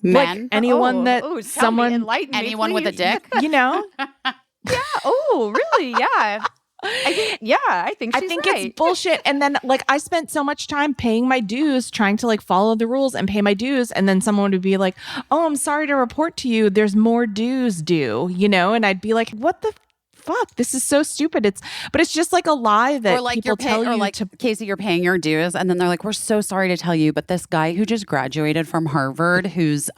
Men. Like anyone anyone with a dick, you know? Yeah. Oh, really? Yeah. I think right. It's bullshit. And then like I spent so much time paying my dues, trying to like follow the rules and pay my dues. And then someone would be like, oh, I'm sorry to report to you, there's more dues due, you know? And I'd be like, what the fuck? This is so stupid. But it's just like a lie that or like people tell you like, to. Caissie, you're paying your dues, and then they're like, "We're so sorry to tell you, but this guy who just graduated from Harvard, whose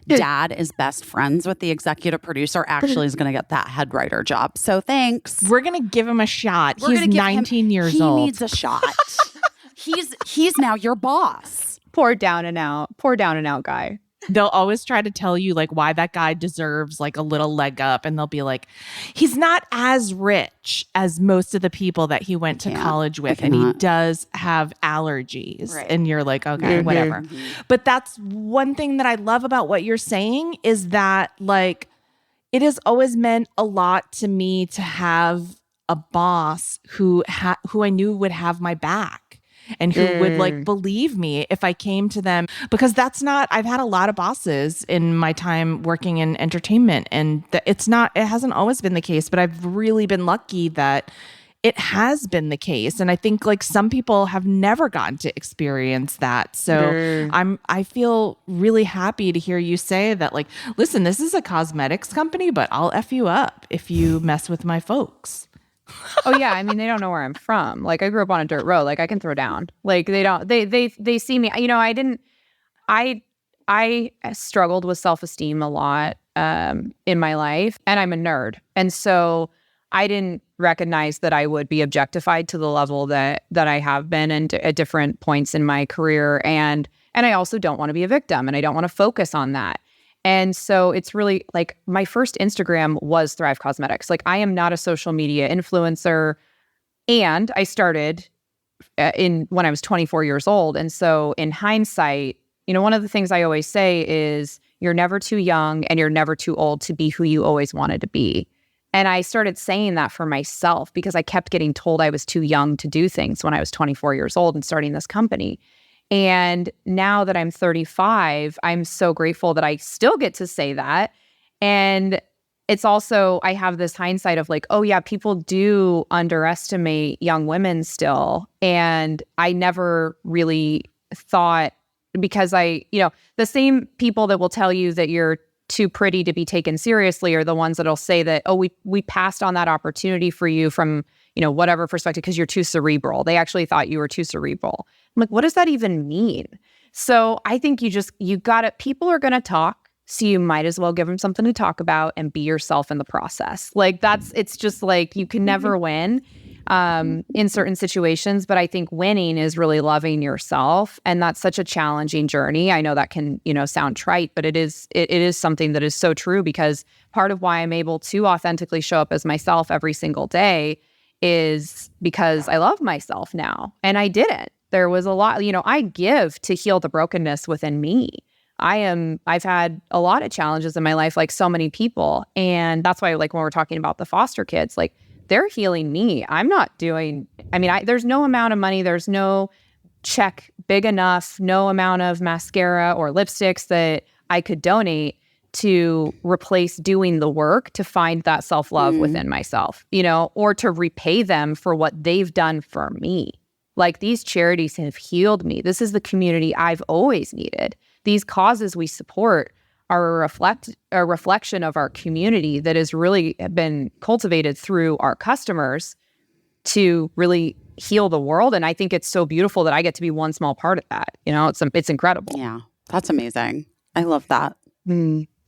dad is best friends with the executive producer, actually is going to get that head writer job. So thanks. We're gonna give him a shot. He's 19 years old. He needs a shot. He's now your boss. Poor down and out guy. They'll always try to tell you like why that guy deserves like a little leg up. And they'll be like, he's not as rich as most of the people that he went to college with. And he does have allergies. Right. And you're like, okay, whatever. But that's one thing that I love about what you're saying is that like, it has always meant a lot to me to have a boss who I knew would have my back. And who would like believe me if I came to them, because I've had a lot of bosses in my time working in entertainment, and it hasn't always been the case, but I've really been lucky that it has been the case. And I think like some people have never gotten to experience that. So I feel really happy to hear you say that, like, listen, this is a cosmetics company, but I'll F you up if you mess with my folks. Oh yeah, I mean they don't know where I'm from. Like I grew up on a dirt road. Like I can throw down. Like they see me. You know, I struggled with self-esteem a lot in my life, and I'm a nerd, and so I didn't recognize that I would be objectified to the level that I have been at different points in my career, and I also don't want to be a victim, and I don't want to focus on that. And so it's really like my first Instagram was Thrive Causemetics. Like I am not a social media influencer. And I started when I was 24 years old. And so in hindsight, you know, one of the things I always say is you're never too young and you're never too old to be who you always wanted to be. And I started saying that for myself because I kept getting told I was too young to do things when I was 24 years old and starting this company. And now that I'm 35, I'm so grateful that I still get to say that. And it's also, I have this hindsight of like, oh yeah, people do underestimate young women still. And I never really thought, because the same people that will tell you that you're too pretty to be taken seriously are the ones that'll say that, oh, we passed on that opportunity for you from, whatever perspective, because you're too cerebral. They actually thought you were too cerebral. I'm like, what does that even mean? So I think people are going to talk. So you might as well give them something to talk about and be yourself in the process. Like it's just like, you can never win in certain situations, but I think winning is really loving yourself. And that's such a challenging journey. I know that can, sound trite, but it is something that is so true, because part of why I'm able to authentically show up as myself every single day is because I love myself now. And I didn't. There was a lot, I give to heal the brokenness within me. I've had a lot of challenges in my life, like so many people. And that's why, like, when we're talking about the foster kids, like, they're healing me. I'm not doing, there's no amount of money, there's no check big enough, no amount of mascara or lipsticks that I could donate to replace doing the work to find that self-love within myself, or to repay them for what they've done for me. Like, these charities have healed me. This is the community I've always needed. These causes we support are a reflection of our community that has really been cultivated through our customers to really heal the world. And I think it's so beautiful that I get to be one small part of that. It's incredible. Yeah, that's amazing. I love that.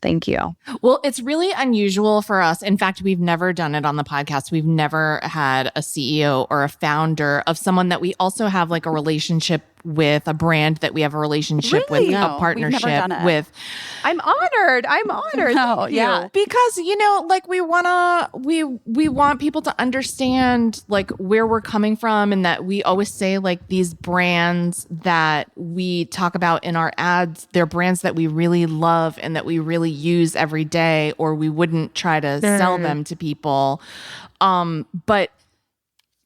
Thank you. Well, it's really unusual for us. In fact, we've never done it on the podcast. We've never had a CEO or a founder of someone that we also have like a relationship with, a brand that we have a relationship Really? with, No, a partnership we've never done it. with. I'm honored. No, Thank yeah. you. Because, like we want people to understand like where we're coming from, and that we always say like these brands that we talk about in our ads, they're brands that we really love and that we really use every day, or we wouldn't try to sell them to people. But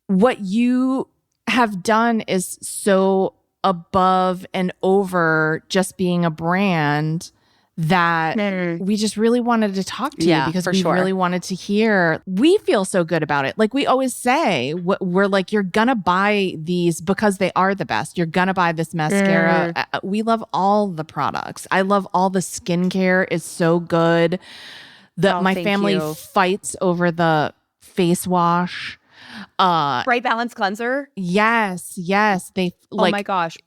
what you have done is so above and over just being a brand that we just really wanted to talk to you, because we really wanted to hear. We feel so good about it. Like we always say, we're like, you're gonna buy these because they are the best. You're gonna buy this mascara. We love all the products. I love all the skincare is so good. My family fights over the face wash. Bright Balance Cleanser. Yes. They Oh my gosh.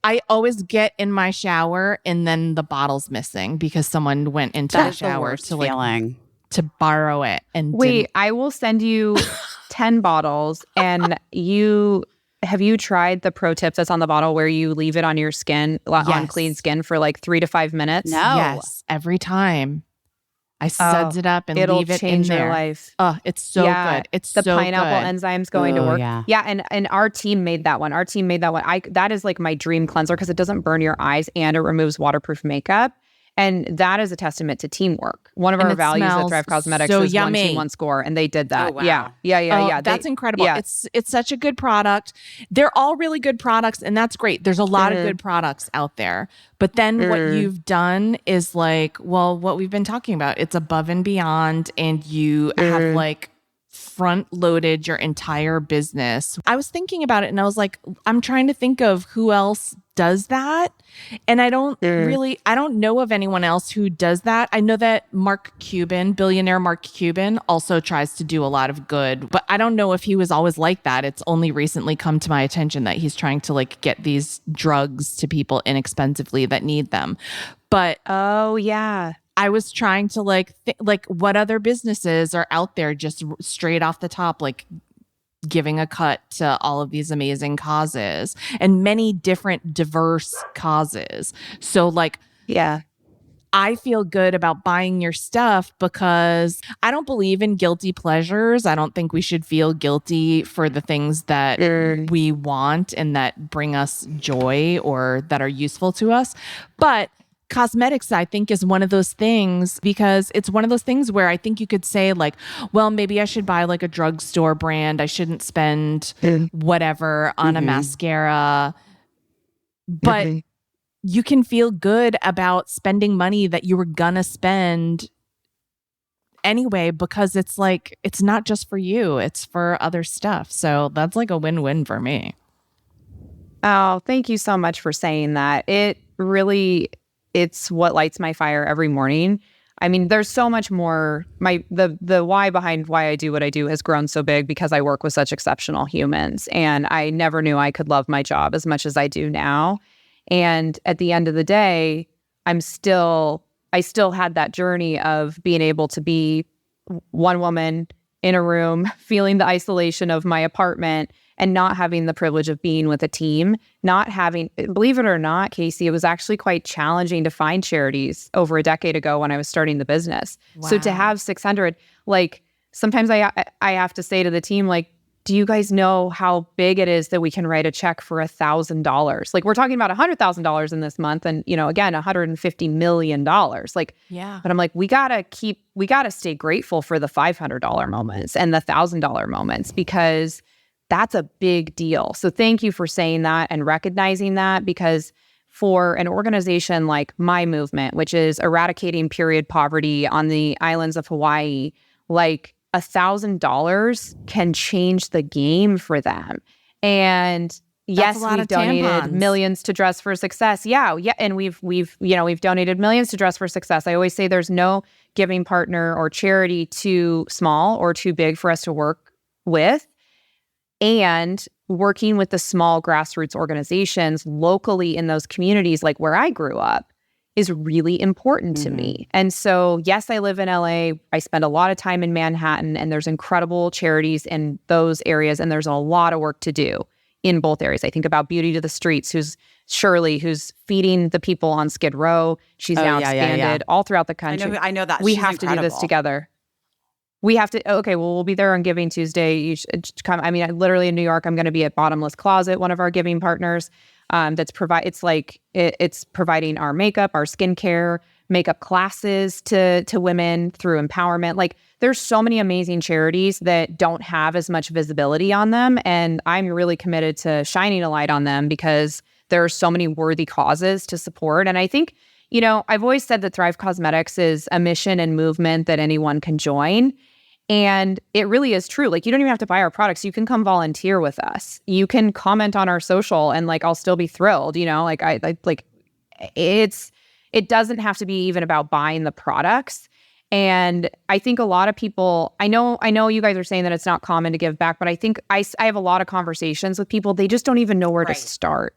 I always get in my shower and then the bottle's missing because someone went into the shower to borrow it. And wait, I will send you 10 bottles. And have you tried the pro tips that's on the bottle where you leave it on your skin, on clean skin for like 3 to 5 minutes? No. Yes. Every time. I suds it up and it'll leave it change in there. your life. Oh, it's so good. It's the so pineapple good. enzymes going to work. Yeah. And our team made that one. That is like my dream cleanser because it doesn't burn your eyes and it removes waterproof makeup. And that is a testament to teamwork. One of our values at Thrive Causemetics is yummy. 1 team, 1 score, and they did that. Oh, wow. Yeah. That's incredible. It's such a good product. They're all really good products, and that's great. There's a lot of good products out there. But then what you've done is like, well, what we've been talking about, it's above and beyond, and you have like front loaded your entire business. I was thinking about it and I was like, I'm trying to think of who else does that. And I don't know of anyone else who does that. I know that billionaire Mark Cuban also tries to do a lot of good, but I don't know if he was always like that. It's only recently come to my attention that he's trying to like get these drugs to people inexpensively that need them. But oh yeah. I was trying to like what other businesses are out there just straight off the top, like giving a cut to all of these amazing causes and many different diverse causes. So like, yeah, I feel good about buying your stuff because I don't believe in guilty pleasures. I don't think we should feel guilty for the things that we want and that bring us joy or that are useful to us. But cosmetics, I think, is one of those things because it's one of those things where I think you could say like, well, maybe I should buy like a drugstore brand. I shouldn't spend whatever on a mascara. But you can feel good about spending money that you were gonna spend anyway because it's like, it's not just for you, it's for other stuff. So that's like a win-win for me. Oh, thank you so much for saying that. It's what lights my fire every morning. I mean, there's so much more. The why behind why I do what I do has grown so big because I work with such exceptional humans. And I never knew I could love my job as much as I do now. And at the end of the day, I still had that journey of being able to be one woman in a room, feeling the isolation of my apartment, and not having the privilege of being with a team, believe it or not, Caissie, it was actually quite challenging to find charities over a decade ago when I was starting the business. Wow. So to have 600, like sometimes I have to say to the team, like, do you guys know how big it is that we can write a check for $1,000? Like we're talking about $100,000 in this month and, again, $150 million. Like, yeah. But I'm like, we gotta stay grateful for the $500 moments and the $1,000 moments because that's a big deal. So thank you for saying that and recognizing that because for an organization like my movement, which is eradicating period poverty on the islands of Hawaii, like $1,000 can change the game for them. And yes, we've donated tampons. millions to Dress for Success. Yeah, and we've donated millions to Dress for Success. I always say there's no giving partner or charity too small or too big for us to work with. And working with the small grassroots organizations locally in those communities, like where I grew up, is really important to me. And so, yes, I live in LA. I spend a lot of time in Manhattan, and there's incredible charities in those areas. And there's a lot of work to do in both areas. I think about Beauty to the Streets, who's Shirley, who's feeding the people on Skid Row. She's now expanded all throughout the country. I know that. We She's have to do this incredible. together. We have to, okay, well, we'll be there on Giving Tuesday. You should come. I mean, literally in New York, I'm going to be at Bottomless Closet, one of our giving partners. It's providing our makeup, our skincare, makeup classes to women through empowerment. Like, there's so many amazing charities that don't have as much visibility on them. And I'm really committed to shining a light on them because there are so many worthy causes to support. And I think, I've always said that Thrive Causemetics is a mission and movement that anyone can join. And it really is true. Like, you don't even have to buy our products. You can come volunteer with us. You can comment on our social and I'll still be thrilled, it doesn't have to be even about buying the products. And I think a lot of people, I know you guys are saying that it's not common to give back, but I think I have a lot of conversations with people. They just don't even know where to start.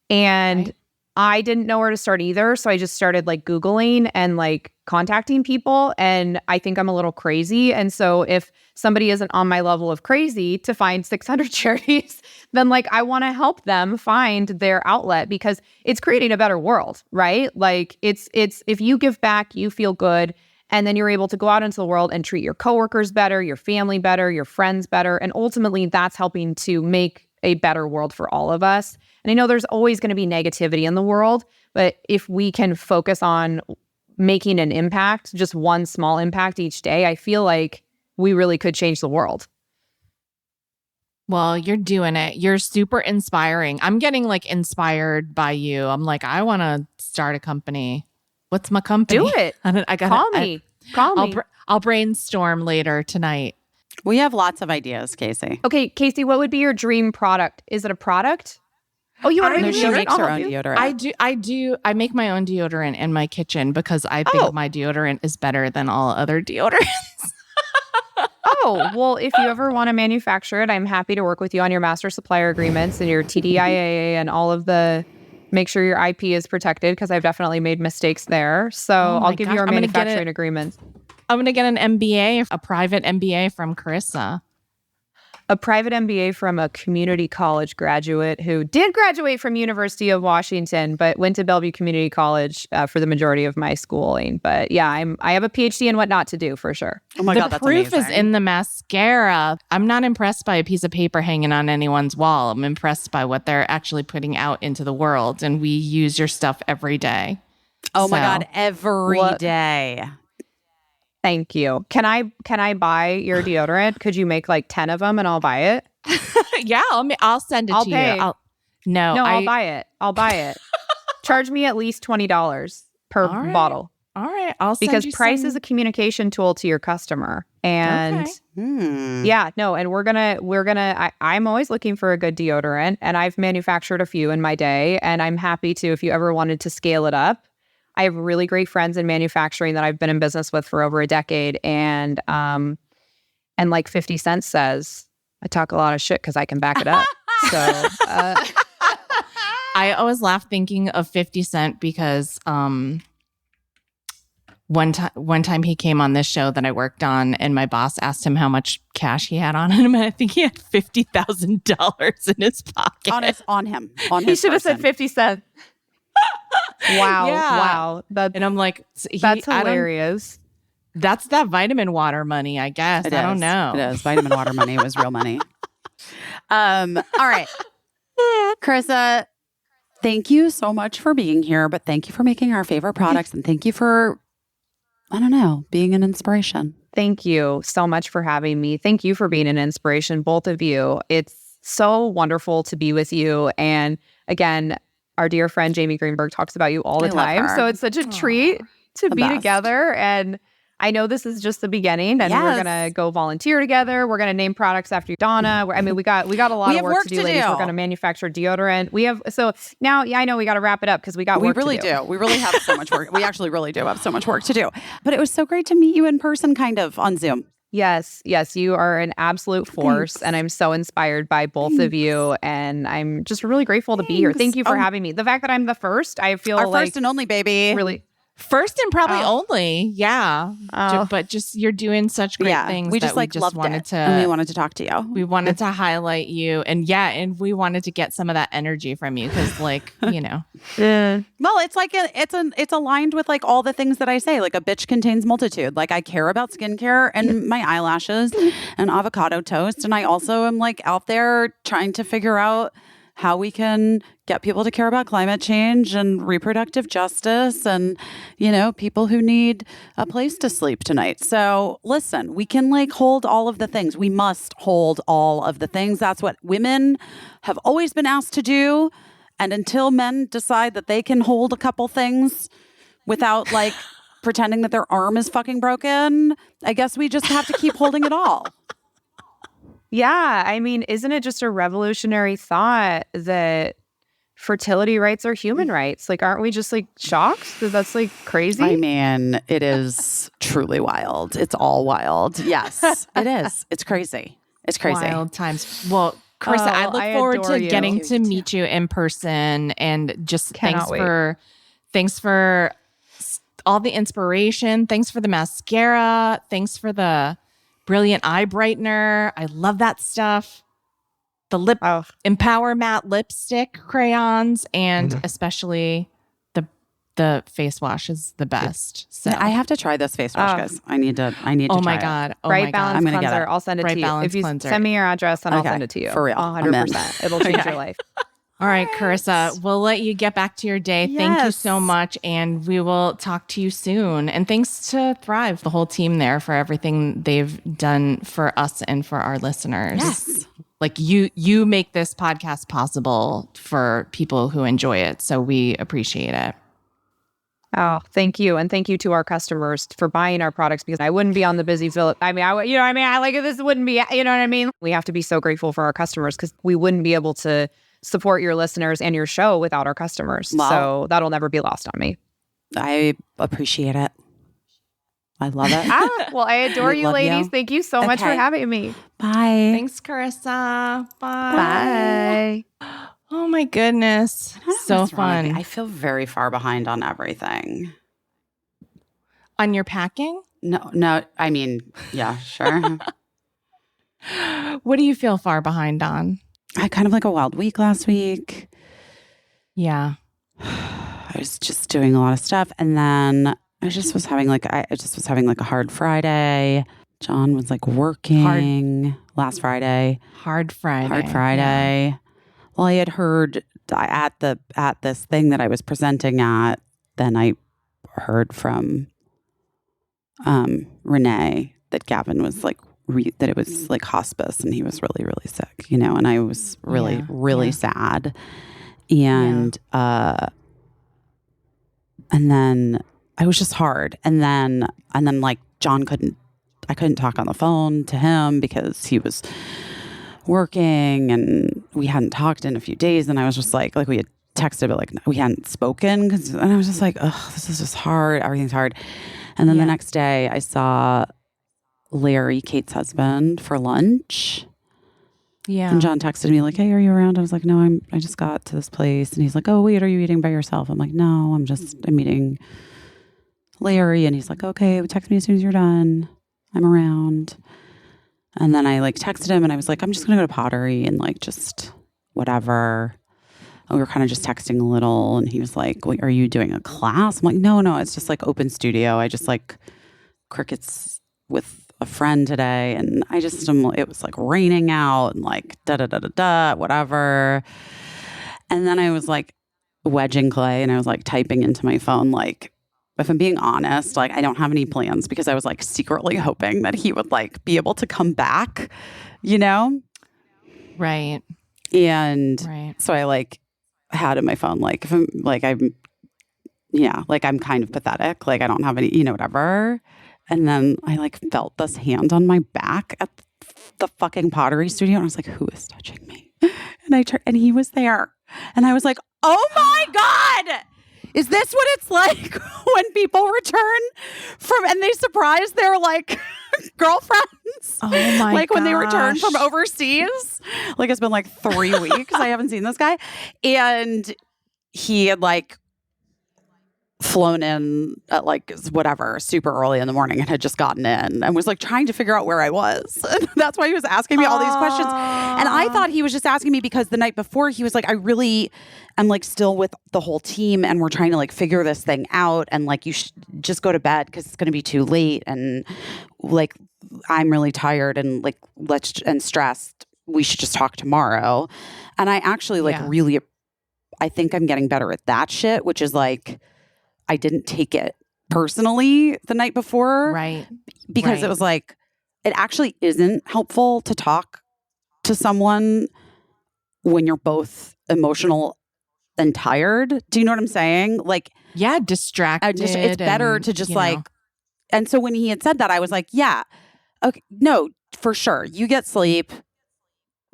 And I didn't know where to start either. So I just started Googling and contacting people. And I think I'm a little crazy. And so if somebody isn't on my level of crazy to find 600 charities, then I want to help them find their outlet because it's creating a better world, right? It's if you give back, you feel good. And then you're able to go out into the world and treat your coworkers better, your family better, your friends better. And ultimately that's helping to make a better world for all of us. And I know there's always going to be negativity in the world, but if we can focus on making an impact, just one small impact each day, I feel like we really could change the world. Well, you're doing it. You're super inspiring. I'm getting inspired by you. I'm I want to start a company. What's my company? Do it. Call me. I'll brainstorm later tonight. We have lots of ideas, Caissie. Okay, Caissie, what would be your dream product? Is it a product? Oh, you want to make She makes her own deodorant. I do. I make my own deodorant in my kitchen because I think my deodorant is better than all other deodorants. Oh, well, if you ever want to manufacture it, I'm happy to work with you on your master supplier agreements and your TDIA and all of the, make sure your IP is protected because I've definitely made mistakes there. So I'll give you our manufacturing agreements. I'm going to get an MBA, a private MBA from Karissa. A private MBA from a community college graduate who did graduate from University of Washington, but went to Bellevue Community College for the majority of my schooling. But yeah, I have a PhD in what not to do for sure. Oh my God, the that's proof amazing. is in the mascara. I'm not impressed by a piece of paper hanging on anyone's wall. I'm impressed by what they're actually putting out into the world. And we use your stuff every day. Oh my God, every day. Thank you. Can I buy your deodorant? Could you make 10 of them and I'll buy it? Yeah, I'll send it to pay. you. I'll buy it. I'll buy it. Charge me at least $20 per bottle. All right, I'll send because you price is a communication tool to your customer. And and we're gonna. I'm always looking for a good deodorant, and I've manufactured a few in my day, and I'm happy to if you ever wanted to scale it up. I have really great friends in manufacturing that I've been in business with for over a decade. And like 50 Cent says, I talk a lot of shit because I can back it up. So I always laugh thinking of 50 Cent because one time he came on this show that I worked on and my boss asked him how much cash he had on him. And I think he had $50,000 in his pocket. On him. He should have said 50 Cent. Wow. Yeah. Wow. And I'm like, that's hilarious. That's that vitamin water money, I guess. I don't know. It is. Vitamin water money was real money. All right. Karissa, thank you so much for being here, but thank you for making our favorite products and thank you for, being an inspiration. Thank you so much for having me. Thank you for being an inspiration, both of you. It's so wonderful to be with you. And again, our dear friend Jamie Greenberg talks about you all the I love time. her. So it's such a treat to The be best. together. And I know this is just the beginning, and we're Yes. gonna go volunteer together. We're gonna name products after Donna. I mean, we got a lot We of have work to do, ladies. do. We're gonna manufacture deodorant. We have now. Yeah, I know we got to wrap it up because we got We work really to do. do. We really have so much work. We actually really do have so much work to do. But it was so great to meet you in person, kind of on Zoom. Yes, you are an absolute force, and I'm so inspired by both of you, and I'm just really grateful to be here. Thank you for having me. The fact that I'm the first, I feel Our like first and only baby. really. First and probably only, yeah. Oh. But just you're doing such great things. We just that loved wanted it, to. and we wanted to talk to you. We wanted to highlight you, and we wanted to get some of that energy from you because, Well, it's like it's aligned with like all the things that I say. Like a bitch contains multitude. Like I care about skincare and my eyelashes and avocado toast, and I also am like out there trying to figure out how we can get people to care about climate change and reproductive justice and, people who need a place to sleep tonight. So listen, we can like hold all of the things. We must hold all of the things. That's what women have always been asked to do. And until men decide that they can hold a couple things without like pretending that their arm is fucking broken, I guess we just have to keep holding it all. Yeah, I mean, isn't it just a revolutionary thought that fertility rights are human rights? Like, aren't we just like shocked that that's like crazy? I mean, it is truly wild. It's all wild. Yes, it is. It's crazy. It's crazy. wild times. Well, Karissa, I look I forward adore to you. getting You to too. meet you in person, and just Cannot wait. thanks for all the inspiration. Thanks for the mascara. Thanks for the brilliant eye brightener. I love that stuff. The Oh, Empower Matte lipstick crayons, and especially the face wash is the best. So I have to try this face wash, guys. I need to. oh my try it. god, oh Bright my Balance god, I'm gonna get Cleanser. it. I'll send it Bright to you. Balance If you Cleanser. send me your address, and I'll Okay, send it to you. for real. I'm in. 100%. It'll change your life. All right, Karissa, we'll let you get back to your day. Thank you Yes. so much, and we will talk to you soon. And thanks to Thrive, the whole team there, for everything they've done for us and for our listeners. Yes. Like you make this podcast possible for people who enjoy it, so we appreciate it. Oh, thank you. And thank you to our customers for buying our products, because I wouldn't be on the Busy Philip. I mean, I like this wouldn't be, you know what I mean? We have to be so grateful for our customers, because we wouldn't be able to support your listeners and your show without our customers. Wow. So that'll never be lost on me. I appreciate it. I love it. Well, I adore We you, love ladies. you. Thank you so much for Okay. having me. Bye. Thanks, Karissa. Bye. Bye. Oh my goodness. I don't know So what's wrong with me. fun. I feel very far behind on everything. On your packing? No. I mean, yeah, sure. What do you feel far behind on? I kind of like a wild week last week. Yeah. I was just doing a lot of stuff, and then I just was having like a hard Friday. John was like working last Friday. Hard Friday. Hard Friday. Well, I had heard at this thing that I was presenting at. Then I heard from Renee that Gavin was like that it was like hospice, and he was really, really sick. And I was really, really sad. And and then I was just hard. And then like I couldn't talk on the phone to him because he was working, and we hadn't talked in a few days. And I was just like we had texted, but like we hadn't spoken. And I was just like, oh, this is just hard. Everything's hard. And then the next day I saw Larry, Kate's husband, for lunch. Yeah. And John texted me like, hey, are you around? I was like, no, I just got to this place. And he's like, oh, wait, are you eating by yourself? I'm like, no, I'm eating Larry. And he's like, okay, text me as soon as you're done. I'm around. And then I like texted him, and I was like, I'm just going to go to pottery and like just whatever. And we were kind of just texting a little. And he was like, wait, are you doing a class? I'm like, no, it's just like open studio. I just like crickets with a friend today, and I just it was like raining out and like whatever. And then I was like wedging clay, and I was like typing into my phone, like, if I'm being honest, like I don't have any plans, because I was like secretly hoping that he would like be able to come back, Right. And Right. so I like had in my phone, like, if I'm like, I'm kind of pathetic. Like, I don't have any, whatever. And then I like felt this hand on my back at the fucking pottery studio. And I was like, who is touching me? And I turned and he was there. And I was like, oh my God. Is this what it's like when people return and they surprise their like girlfriends? Oh my Like when they return gosh. from overseas. Like it's been like 3 weeks. I haven't seen this guy. And he had like flown in at like whatever super early in the morning and had just gotten in and was like trying to figure out where I was. And that's why he was asking me all these questions. And I thought he was just asking me because the night before he was like, I really am like still with the whole team and we're trying to like figure this thing out. And like, you should just go to bed because it's going to be too late. And like, I'm really tired and like, and stressed. We should just talk tomorrow. And I actually like really, I think I'm getting better at that shit, which is like, I didn't take it personally the night before. Right. Because it was like, it actually isn't helpful to talk to someone when you're both emotional and tired. Do you know what I'm saying? Like, yeah, distracted. It's better to just like, and so when he had said that, I was like, yeah, okay, no, for sure. You get sleep.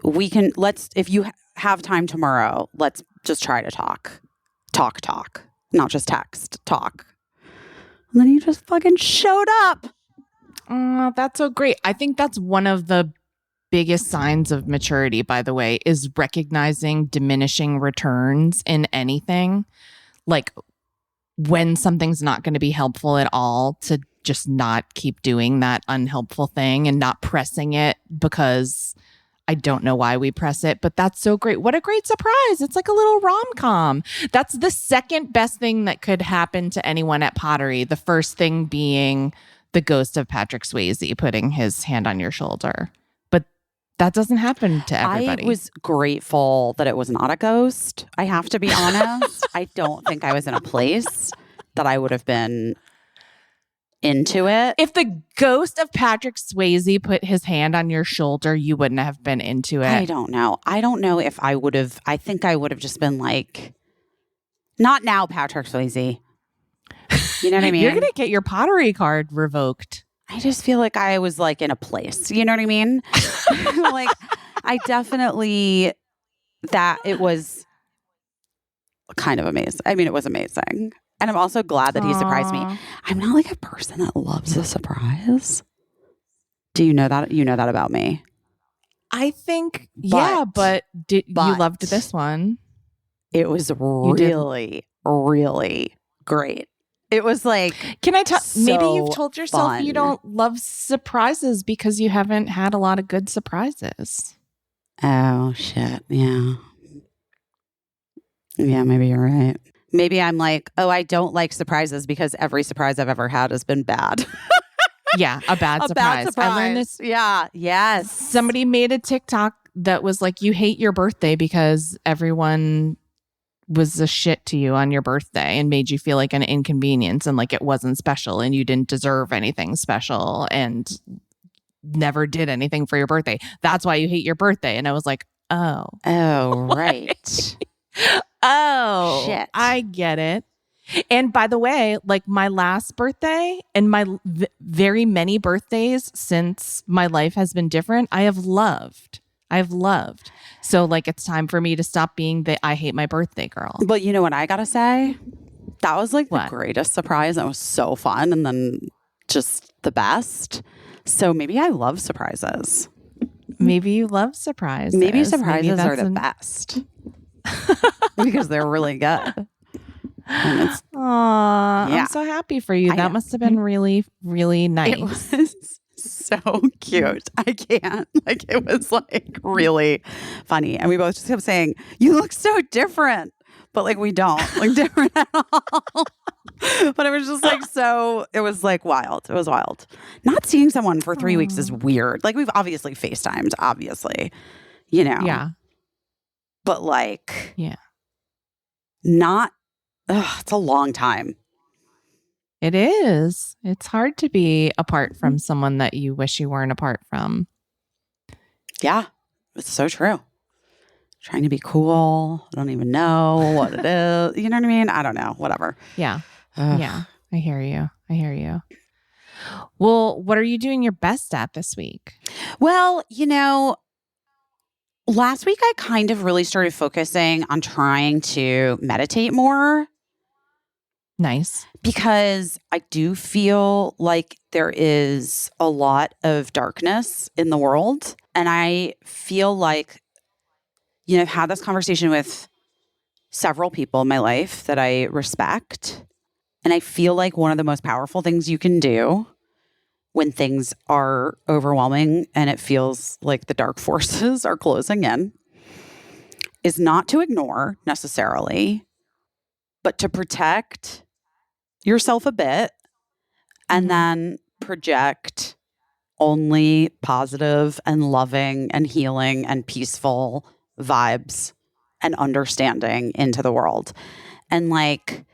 We can, if you have time tomorrow, let's just try to talk, not just text, talk. And then he just fucking showed up. Oh, that's so great. I think that's one of the biggest signs of maturity, by the way, is recognizing diminishing returns in anything. Like when something's not going to be helpful at all, to just not keep doing that unhelpful thing and not pressing it because I don't know why we press it, but that's so great. What a great surprise. It's like a little rom-com. That's the second best thing that could happen to anyone at pottery. The first thing being the ghost of Patrick Swayze putting his hand on your shoulder. But that doesn't happen to everybody. I was grateful that it was not a ghost. I have to be honest. I don't think I was in a place that I would have been into it. If the ghost of Patrick Swayze put his hand on your shoulder, you wouldn't have been into it. I don't know. I don't know if I would have. I think I would have just been like, not now, Patrick Swayze. You know what I mean? You're going to get your pottery card revoked. I just feel like I was like in a place. You know what I mean? Like, I definitely, that it was kind of amazing. I mean, it was amazing. And I'm also glad that he surprised me. I'm not like a person that loves a surprise. Do you know that? You know that about me? I think, but you loved this one. It was really, really great. It was like, can I tell? So maybe you've told yourself fun. You don't love surprises because you haven't had a lot of good surprises. Oh, shit. Yeah. Yeah, maybe you're right. Maybe I'm like, oh, I don't like surprises because every surprise I've ever had has been bad. Yeah, a bad surprise. Bad surprise. I learned this. Yeah. Yes. Somebody made a TikTok that was like, you hate your birthday because everyone was a shit to you on your birthday and made you feel like an inconvenience and like it wasn't special and you didn't deserve anything special and never did anything for your birthday. That's why you hate your birthday. And I was like, oh. Oh, right. Oh, shit. I get it. And by the way, like my last birthday and my very many birthdays since my life has been different, I have loved. So like it's time for me to stop being the I hate my birthday girl. But you know what I gotta say? That was like What? the greatest surprise. That was so fun and then just the best. So maybe I love surprises. Maybe you love surprises. Maybe surprises Maybe are that's the best. Because they're really good. Aw, Yeah. I'm so happy for you. I That know. must have been really, really nice. It was so cute. I can't. Like, it was like really funny. And we both just kept saying, you look so different. But like, we don't look different at all. But it was just like, it was like wild. It was wild. Not seeing someone for 3 weeks is weird. Like, we've obviously FaceTimed, obviously, you know. Yeah. But like, Yeah. It's a long time. It is. It's hard to be apart from someone that you wish you weren't apart from. Yeah, it's so true. trying to be cool. I don't even know what it is. You know what I mean? I don't know. Whatever. Yeah. Ugh. Yeah. I hear you. I hear you. Well, what are you doing your best at this week? Well, last week I kind of really started focusing on trying to meditate more Nice. because I do feel like there is a lot of darkness in the world. And I feel like, I've had this conversation with several people in my life that I respect. And I feel like one of the most powerful things you can do when things are overwhelming and it feels like the dark forces are closing in is not to ignore necessarily, but to protect yourself a bit and then project only positive and loving and healing and peaceful vibes and understanding into the world. And like,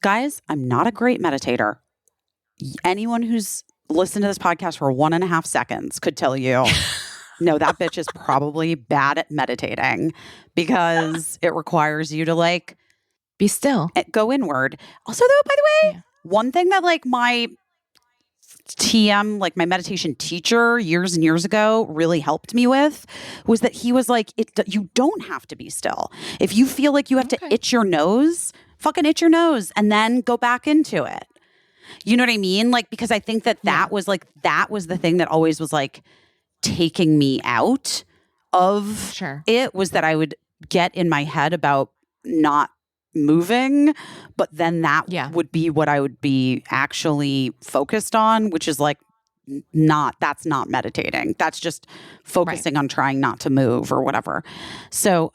guys, I'm not a great meditator. Anyone who's listened to this podcast for 1.5 seconds could tell you, no, that bitch is probably bad at meditating because it requires you to like Be still. go inward. Also, though, by the way, Yeah. one thing that like my TM, like my meditation teacher years and years ago really helped me with was that he was like, you don't have to be still. If you feel like you have to itch your nose, fucking itch your nose and then go back into it. You know what I mean? Like, because I think that was the thing that always was like taking me out of it was that I would get in my head about not moving, but then that would be what I would be actually focused on, which is like that's not meditating. That's just focusing on trying not to move or whatever. So,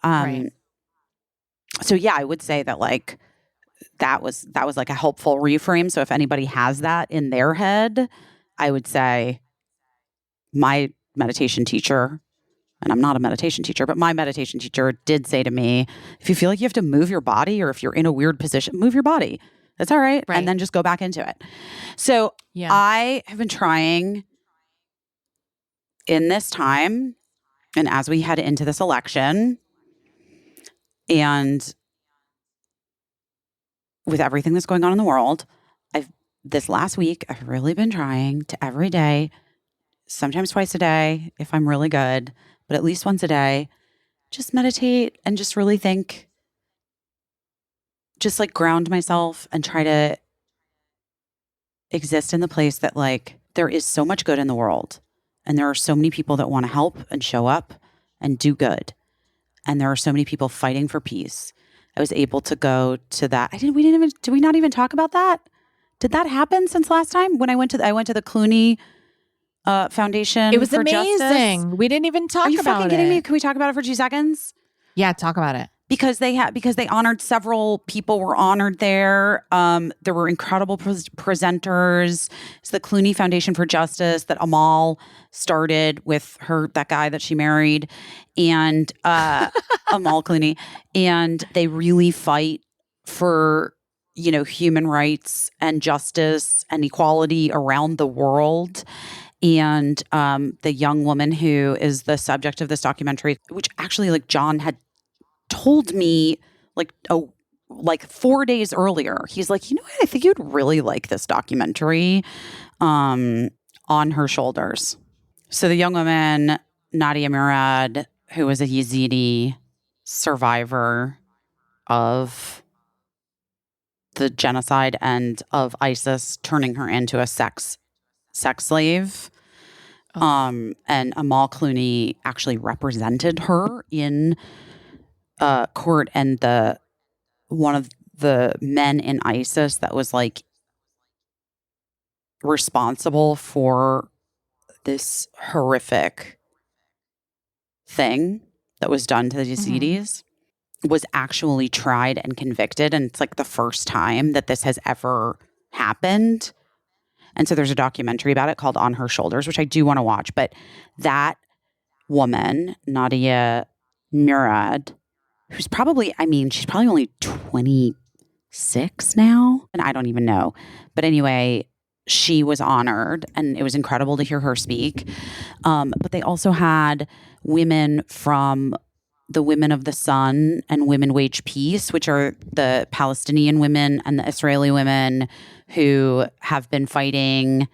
so yeah, I would say that like that was like a helpful reframe. So if anybody has that in their head, I would say my meditation teacher, and I'm not a meditation teacher, but my meditation teacher did say to me, if you feel like you have to move your body or if you're in a weird position, move your body. That's all right. And then just go back into it. So I have been trying in this time, and as we head into this election, and with everything that's going on in the world, this last week, I've really been trying to every day, sometimes twice a day if I'm really good, but at least once a day, just meditate and just really think, just like ground myself and try to exist in the place that like there is so much good in the world and there are so many people that want to help and show up and do good. And there are so many people fighting for peace. I was able to go to that. Did we not even talk about that? Did that happen since last time when I went to the Clooney Foundation? It was for amazing. Justice? We didn't even talk about it. Are you fucking kidding me? Can we talk about it for 2 seconds? Yeah, talk about it. Because they honored several people were honored there. There were incredible presenters. It's the Clooney Foundation for Justice that Amal started with that guy that she married, and Amal Clooney, and they really fight for human rights and justice and equality around the world. And the young woman who is the subject of this documentary, which actually like John had told me like 4 days earlier, he's like, what? I think you'd really like this documentary, On Her Shoulders. So the young woman, Nadia Murad, who was a Yazidi survivor of the genocide and of ISIS turning her into a sex slave. And Amal Clooney actually represented her in court, and one of the men in ISIS that was like responsible for this horrific thing that was done to the Yazidis was actually tried and convicted. And it's like the first time that this has ever happened. And so there's a documentary about it called On Her Shoulders, which I do want to watch. But that woman, Nadia Murad, who's probably, she's probably only 26 now. And I don't even know. But anyway, she was honored and it was incredible to hear her speak. But they also had women from the Women of the Sun and Women Wage Peace, which are the Palestinian women and the Israeli women who have been fighting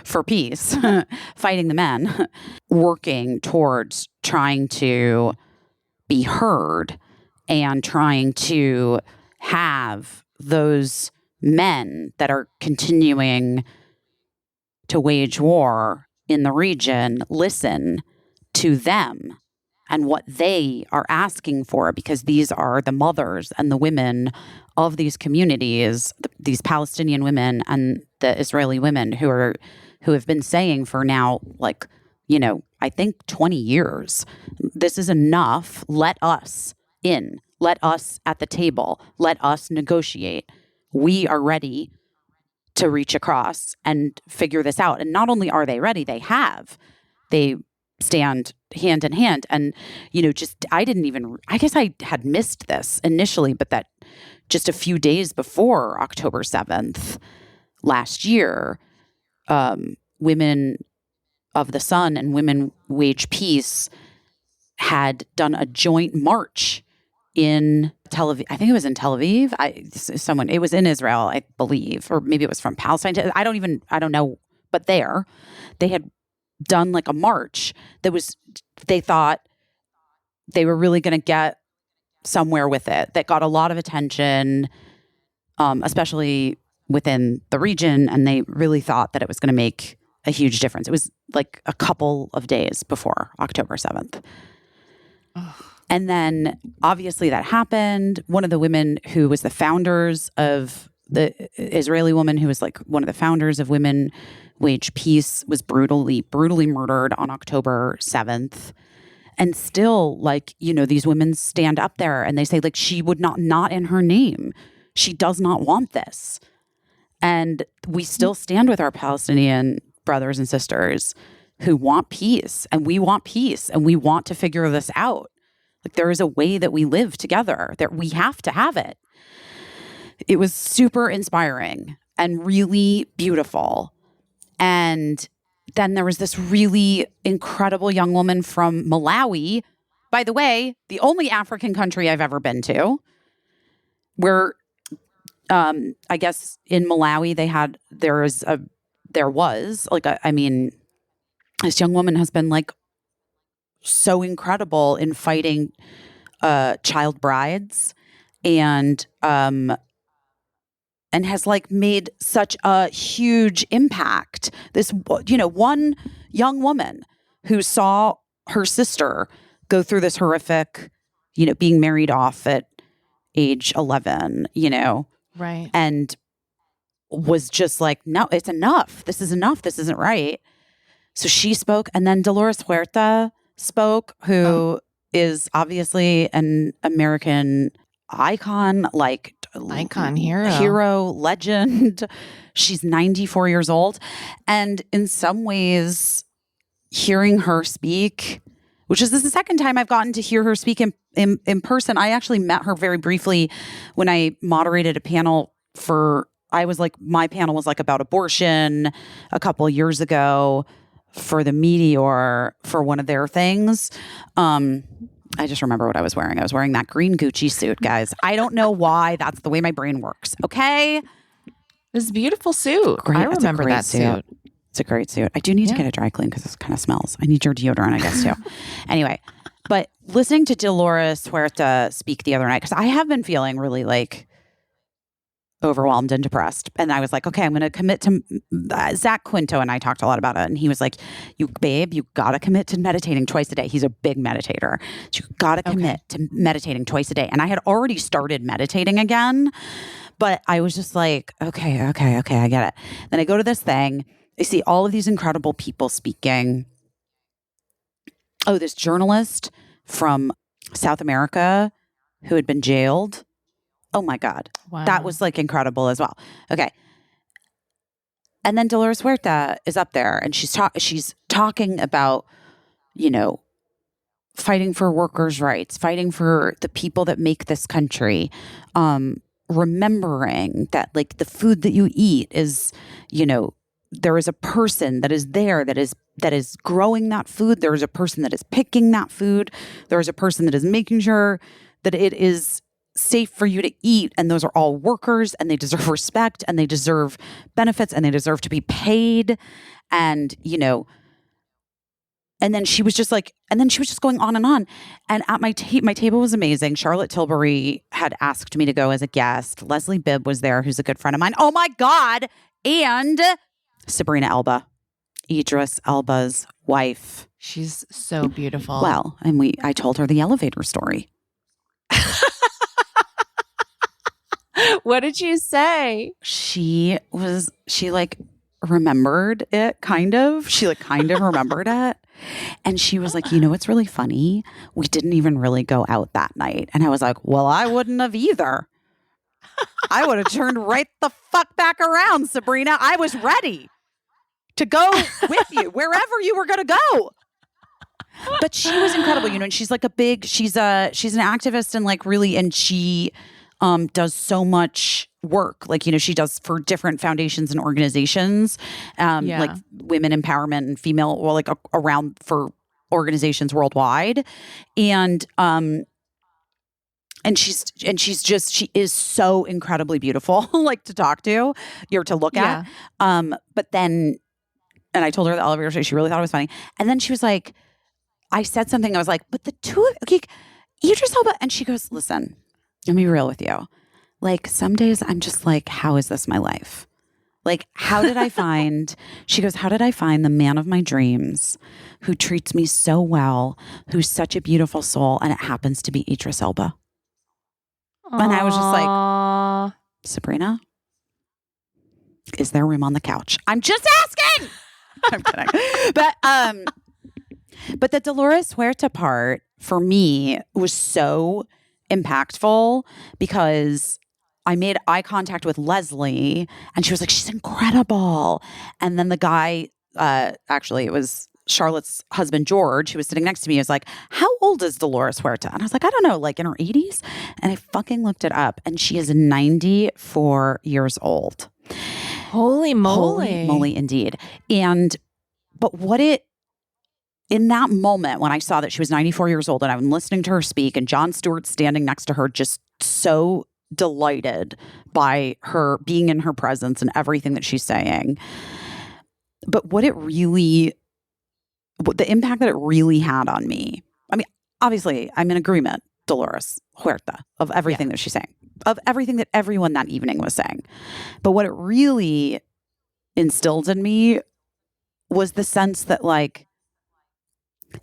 for peace, fighting the men, working towards trying to be heard and trying to have those men that are continuing to wage war in the region listen to them and what they are asking for, because these are the mothers and the women of these communities, these Palestinian women and the Israeli women who have been saying for now, like, you know, I think 20 years, this is enough. Let us in. Let us at the table. Let us negotiate. We are ready to reach across and figure this out. And not only are they ready, they have. They stand hand in hand. And, you know, I guess I had missed this initially, but that just a few days before October 7th last year, Women of the Sun and Women Wage Peace had done a joint march in Tel Aviv. I think it was in Tel Aviv. It was in Israel, I believe, or maybe it was from Palestine. I don't know. But they had done like a march they thought they were really going to get somewhere with it, that got a lot of attention, especially within the region. And they really thought that it was going to make a huge difference. It was like a couple of days before October 7th. And then obviously that happened. One of the women who was the founders of the Israeli woman who was like one of the founders of Women Wage Peace was brutally murdered on October 7th. And still, like, you know, these women stand up there and they say, like, she would not in her name. She does not want this. And we still stand with our Palestinian brothers and sisters who want peace, and we want peace, and we want to figure this out. Like, there is a way that we live together, that we have to have it. It was super inspiring and really beautiful. And then there was this really incredible young woman from Malawi. By the way, the only African country I've ever been to, where I guess in Malawi this young woman has been like so incredible in fighting child brides and has like made such a huge impact. This, you know, one young woman who saw her sister go through this horrific, you know, being married off at age 11, you know, right. And was just like, no, it's enough. This is enough. This isn't right. So she spoke. And then Dolores Huerta spoke, who is obviously an American icon, like hero, legend. She's 94 years old. And in some ways, hearing her speak, which is the second time I've gotten to hear her speak in person. I actually met her very briefly when I moderated a panel my panel was like about abortion a couple of years ago for the Meteor, for one of their things. I just remember what I was wearing. I was wearing that green Gucci suit, guys. I don't know why. That's the way my brain works. Okay. This beautiful suit. Great. I remember that suit. It's a great suit. I do need to get it dry clean because it kind of smells. I need your deodorant, I guess, too. Anyway, but listening to Dolores Huerta speak the other night, because I have been feeling really like overwhelmed and depressed. And I was like, okay, I'm going to commit to Zach Quinto, and I talked a lot about it. And he was like, you got to commit to meditating twice a day. He's a big meditator. So you got to commit to meditating twice a day. And I had already started meditating again, but I was just like, okay, I get it. Then I go to this thing. I see all of these incredible people speaking. Oh, this journalist from South America who had been jailed. Oh my God. Wow. That was like incredible as well. Okay. And then Dolores Huerta is up there and she's talking about, you know, fighting for workers' rights, fighting for the people that make this country, remembering that like the food that you eat is, you know, there is a person that is there that is growing that food. There is a person that is picking that food. There is a person that is making sure that it is safe for you to eat. And those are all workers, and they deserve respect, and they deserve benefits, and they deserve to be paid. And, you know, and then she was just going on and on. And at my table was amazing. Charlotte Tilbury had asked me to go as a guest. Leslie Bibb was there, who's a good friend of mine. Oh my God. And Sabrina Elba, Idris Elba's wife. She's so beautiful. Well, and I told her the elevator story. What did you say? She like remembered it, kind of. She like kind of remembered it. And she was like, you know, what's really funny? We didn't even really go out that night. And I was like, well, I wouldn't have either. I would have turned right the fuck back around, Sabrina. I was ready to go with you wherever you were going to go. But she was incredible, you know, and she's like she's an activist and like really, and she does so much work. Like, you know, she does for different foundations and organizations, like women empowerment and female, or like around for organizations worldwide. And she is so incredibly beautiful, like to talk to, or to look at. But then, and I told her the elevator story, she really thought it was funny. And then she was like, I said something, I was like, but the two of, okay, Idris Elba, and she goes, listen, let me be real with you. Like, some days I'm just like, how is this my life? Like, how did I find, she goes, how did I find the man of my dreams who treats me so well, who's such a beautiful soul, and it happens to be Idris Elba? Aww. And I was just like, Sabrina, is there room on the couch? I'm just asking. I'm kidding. But the Dolores Huerta part for me was so impactful because I made eye contact with Leslie and she was like, she's incredible. And then the guy, actually it was Charlotte's husband, George, who was sitting next to me, was like, how old is Dolores Huerta? And I was like, I don't know, like in her 80s. And I fucking looked it up and she is 94 years old. Holy moly. Holy moly indeed. But in that moment when I saw that she was 94 years old and I'm listening to her speak and Jon Stewart standing next to her, just so delighted by her being in her presence and everything that she's saying. But the impact that it really had on me. I mean, obviously I'm in agreement, Dolores Huerta, of everything that she's saying, of everything that everyone that evening was saying. But what it really instilled in me was the sense that, like,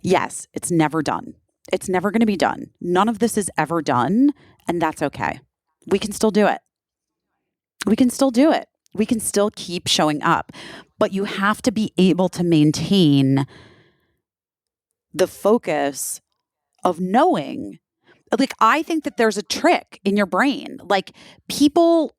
yes, it's never done. It's never going to be done. None of this is ever done. And that's okay. We can still do it. We can still do it. We can still keep showing up. But you have to be able to maintain the focus of knowing. Like, I think that there's a trick in your brain. Like, people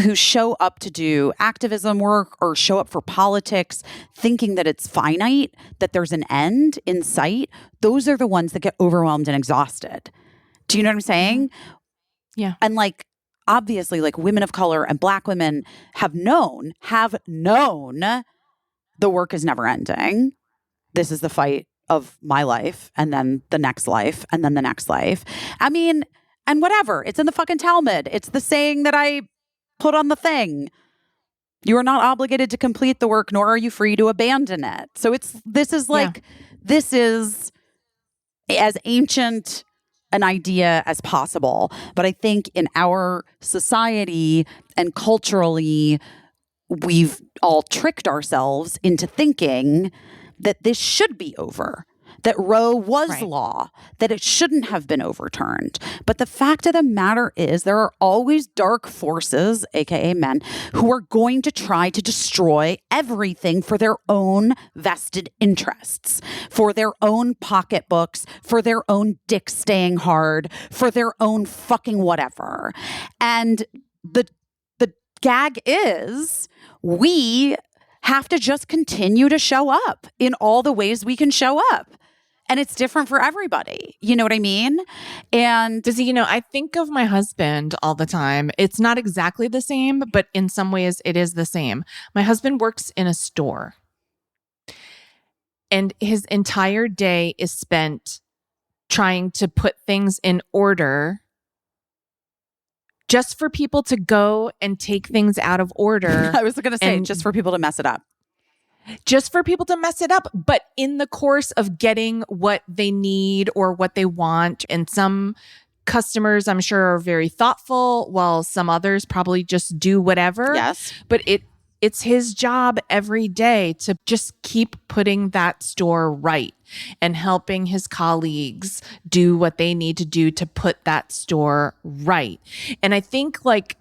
who show up to do activism work or show up for politics thinking that it's finite, that there's an end in sight, those are the ones that get overwhelmed and exhausted. Do you know what I'm saying? Yeah. And like, obviously, like women of color and Black women have known the work is never ending. This is the fight of my life, and then the next life, and then the next life. I mean, and whatever. It's in the fucking Talmud. It's the saying that I put on the thing. You are not obligated to complete the work, nor are you free to abandon it. So this is as ancient an idea as possible. But I think in our society and culturally, we've all tricked ourselves into thinking that this should be over, that Roe was law, that it shouldn't have been overturned. But the fact of the matter is there are always dark forces, aka men, who are going to try to destroy everything for their own vested interests, for their own pocketbooks, for their own dick staying hard, for their own fucking whatever. And the gag is we have to just continue to show up in all the ways we can show up. And it's different for everybody. You know what I mean? And Busy, I think of my husband all the time. It's not exactly the same, but in some ways it is the same. My husband works in a store, and his entire day is spent trying to put things in order just for people to go and take things out of order. I was going to say, and just for people to mess it up. just for people to mess it up, but in the course of getting what they need or what they want. And some customers, I'm sure, are very thoughtful, while some others probably just do whatever. Yes. But it's his job every day to just keep putting that store right and helping his colleagues do what they need to do to put that store right. And I think, like,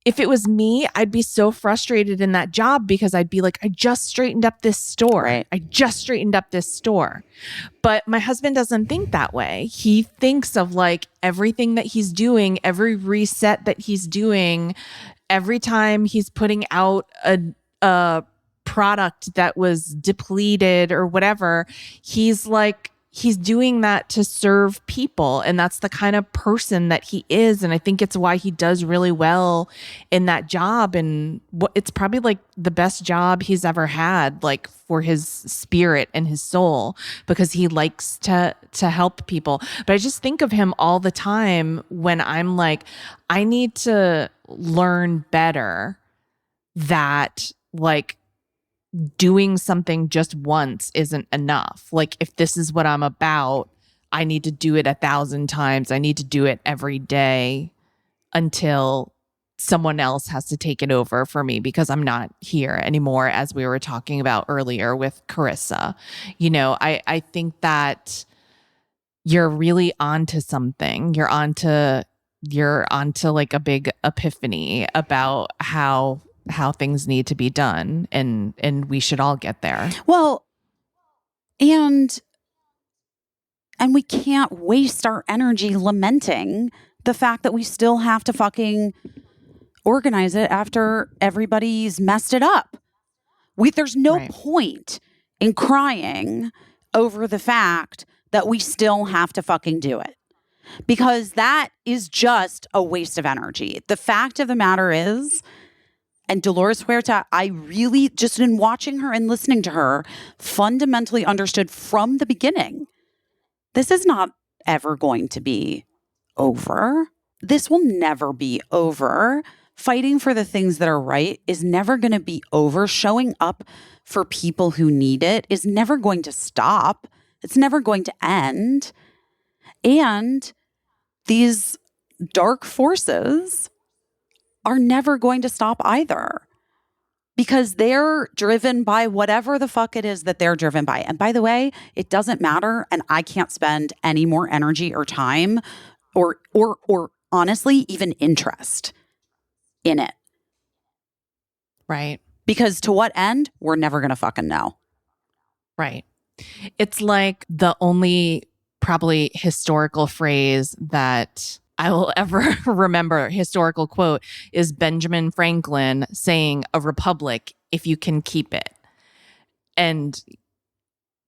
if it was me, I'd be so frustrated in that job because I'd be like, I just straightened up this store. Right. I just straightened up this store. But my husband doesn't think that way. He thinks of like everything that he's doing, every reset that he's doing, every time he's putting out a product that was depleted or whatever. He's doing that to serve people. And that's the kind of person that he is. And I think it's why he does really well in that job. And it's probably like the best job he's ever had, like for his spirit and his soul, because he likes to help people. But I just think of him all the time when I'm like, I need to learn better that, like, doing something just once isn't enough. Like, if this is what I'm about, I need to do it 1,000 times. I need to do it every day until someone else has to take it over for me because I'm not here anymore, as we were talking about earlier with Karissa. I think that you're really onto something. You're onto like a big epiphany about how things need to be done, and we should all get there. Well, and we can't waste our energy lamenting the fact that we still have to fucking organize it after everybody's messed it up. There's no Right. point in crying over the fact that we still have to fucking do it, because that is just a waste of energy. The fact of the matter is, and Dolores Huerta, I really, just in watching her and listening to her, fundamentally understood from the beginning, this is not ever going to be over. This will never be over. Fighting for the things that are right is never going to be over. Showing up for people who need it is never going to stop. It's never going to end. And these dark forces are never going to stop either, because they're driven by whatever the fuck it is that they're driven by. And by the way, it doesn't matter. And I can't spend any more energy or time or honestly, even interest in it. Right. Because to what end? We're never going to fucking know. Right. It's like the only probably historical phrase that I will ever remember, historical quote, is Benjamin Franklin saying, "A republic if you can keep it." And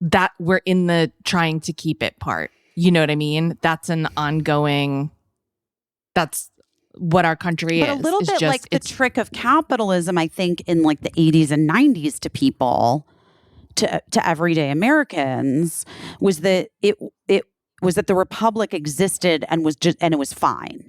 that we're in the trying to keep it part. You know what I mean? That's an ongoing, that's what our country is. But a little is bit just, like the trick of capitalism, I think, in like the 80s and 90s to people, to everyday Americans, was that it was that the republic existed and it was fine.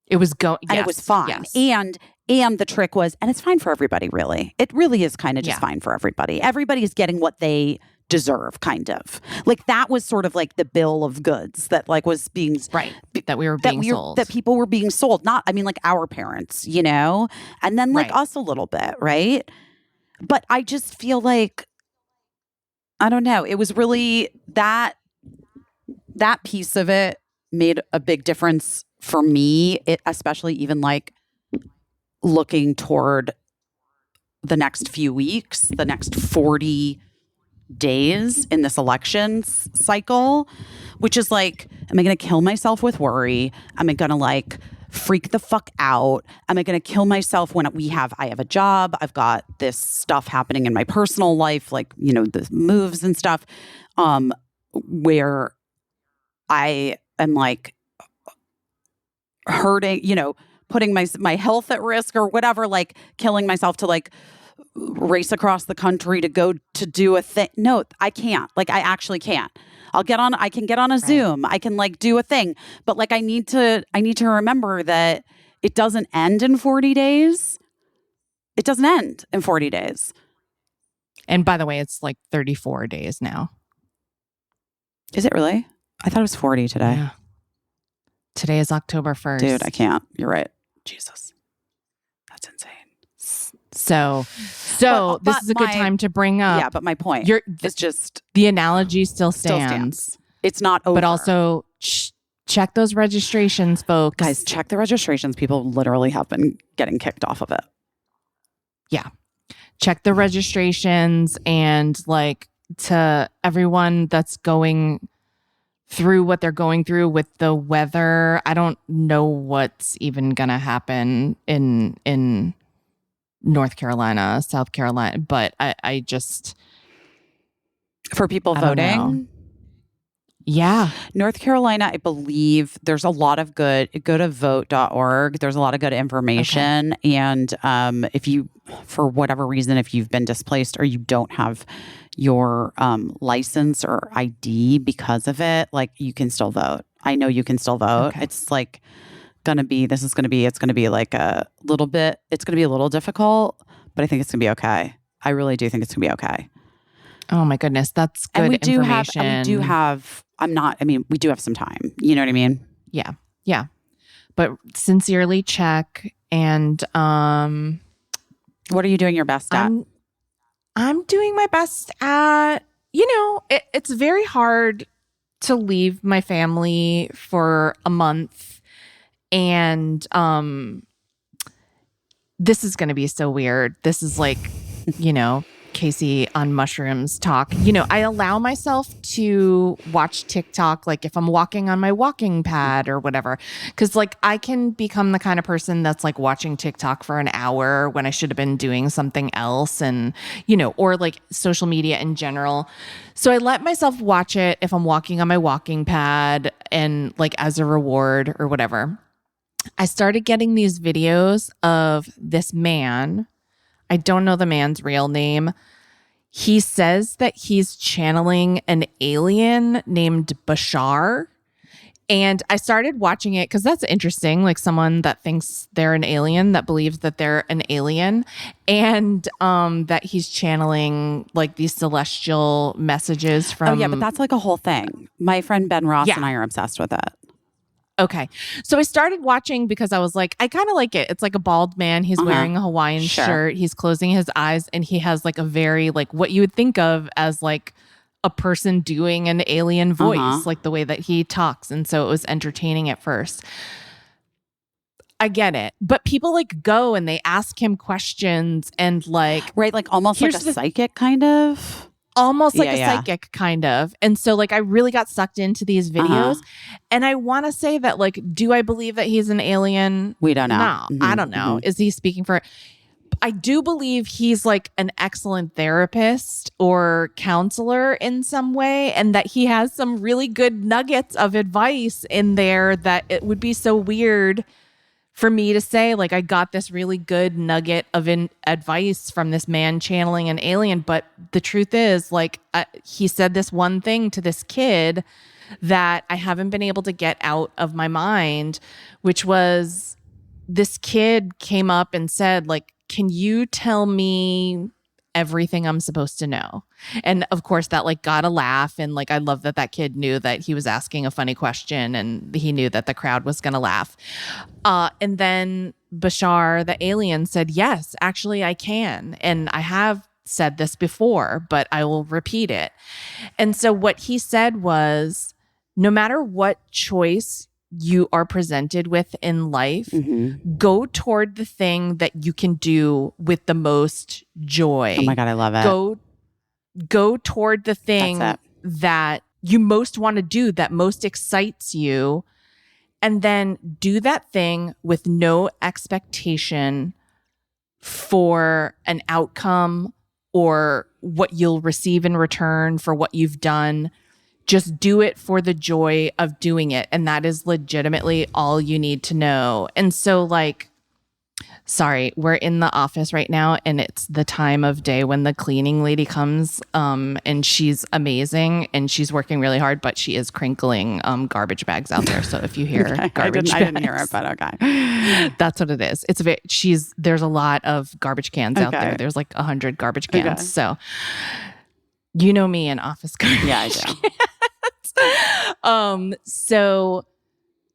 It was going, And it was fine. Yes. And the trick was, and it's fine for everybody, really. It really is kind of just Yeah. fine for everybody. Everybody is getting what they deserve, kind of. Like, that was sort of like the bill of goods that like was being Right. That we were being sold. that people were being sold. Not, I mean, like our parents, and then like Right. us a little bit, right? But I just feel like, I don't know. It was really that piece of it made a big difference for me, especially even like looking toward the next few weeks, the next 40 days in this election cycle, which is like, am I going to kill myself with worry? Am I going to like freak the fuck out? Am I going to kill myself when I have a job? I've got this stuff happening in my personal life, like, the moves and stuff. where I am like hurting, putting my health at risk or whatever, like killing myself to like race across the country to go to do a thing. No, I can't. Like, I actually can't. I can get on a Zoom. I can like do a thing, but like I need to remember that it doesn't end in 40 days. It doesn't end in 40 days. And by the way, it's like 34 days now. Is it really? I thought it was 40 today. Yeah. Today is October 1st. Dude, I can't. You're right. Jesus. That's insane. So But this is a good time to bring up. Yeah, but my point is just the analogy still stands. It's not over. But also check those registrations, folks. Guys, check the registrations. People literally have been getting kicked off of it. Yeah. Check the registrations, and like, to everyone that's going through what they're going through with the weather, I don't know what's even gonna happen in North Carolina, South Carolina, but I just, for people voting. Yeah. North Carolina, I believe there's a lot of good, go to vote.org. There's a lot of good information. Okay. And if you, for whatever reason, if you've been displaced or you don't have your license or ID because of it, like, you can still vote. I know you can still vote. Okay. It's like it's going to be like a little bit, it's going to be a little difficult, but I think it's going to be okay. I really do think it's going to be okay. Oh my goodness. That's good information. We do have some time. You know what I mean? Yeah. Yeah. But sincerely check. And what are you doing your best at? I'm doing my best at, it's very hard to leave my family for a month. And this is going to be so weird. This is like, Caissie on mushrooms talk. I allow myself to watch TikTok, like if I'm walking on my walking pad or whatever, because like I can become the kind of person that's like watching TikTok for an hour when I should have been doing something else, and or like social media in general. So I let myself watch it if I'm walking on my walking pad and like as a reward or whatever. I started getting these videos of this man. I don't know the man's real name. He says that he's channeling an alien named Bashar. And I started watching it because that's interesting. Like, someone that thinks they're an alien, that believes that they're an alien, and that he's channeling like these celestial messages from. Oh yeah, but that's like a whole thing. My friend Ben Ross and I are obsessed with it. Okay. So I started watching because I was like, I kind of like it. It's like a bald man. He's wearing a Hawaiian shirt. He's closing his eyes, and he has like a very like what you would think of as like a person doing an alien voice, like the way that he talks. And so it was entertaining at first. I get it. But people like go and they ask him questions and like. Right. Like almost like a psychic kind of. Almost like a psychic kind of. And so like I really got sucked into these videos. And I want to say that like, do I believe that he's an alien? We don't know. No, I don't know. Is he speaking for... I do believe he's like an excellent therapist or counselor in some way, and that he has some really good nuggets of advice in there that it would be so weird for me to say, like, I got this really good nugget of advice from this man channeling an alien. But the truth is, like, he said this one thing to this kid that I haven't been able to get out of my mind, which was this kid came up and said, like, can you tell me everything I'm supposed to know? And of course that like got a laugh. And like, I love that that kid knew that he was asking a funny question and he knew that the crowd was going to laugh. And then Bashar, the alien, said, yes, actually I can. And I have said this before, but I will repeat it. And so what he said was, no matter what choice you are presented with in life, go toward the thing that you can do with the most joy. Oh my God, I love it. Go toward the thing that you most want to do, that most excites you, and then do that thing with no expectation for an outcome or what you'll receive in return for what you've done. Just do it for the joy of doing it. And that is legitimately all you need to know. And so like, sorry, we're in the office right now and it's the time of day when the cleaning lady comes and she's amazing and she's working really hard, but she is crinkling garbage bags out there. So if you hear Okay. garbage bags, I didn't hear it, but okay. that's what it is. There's a lot of garbage cans out there. There's like 100 garbage cans. Okay. So you know me in office garbage. Yeah, I do. So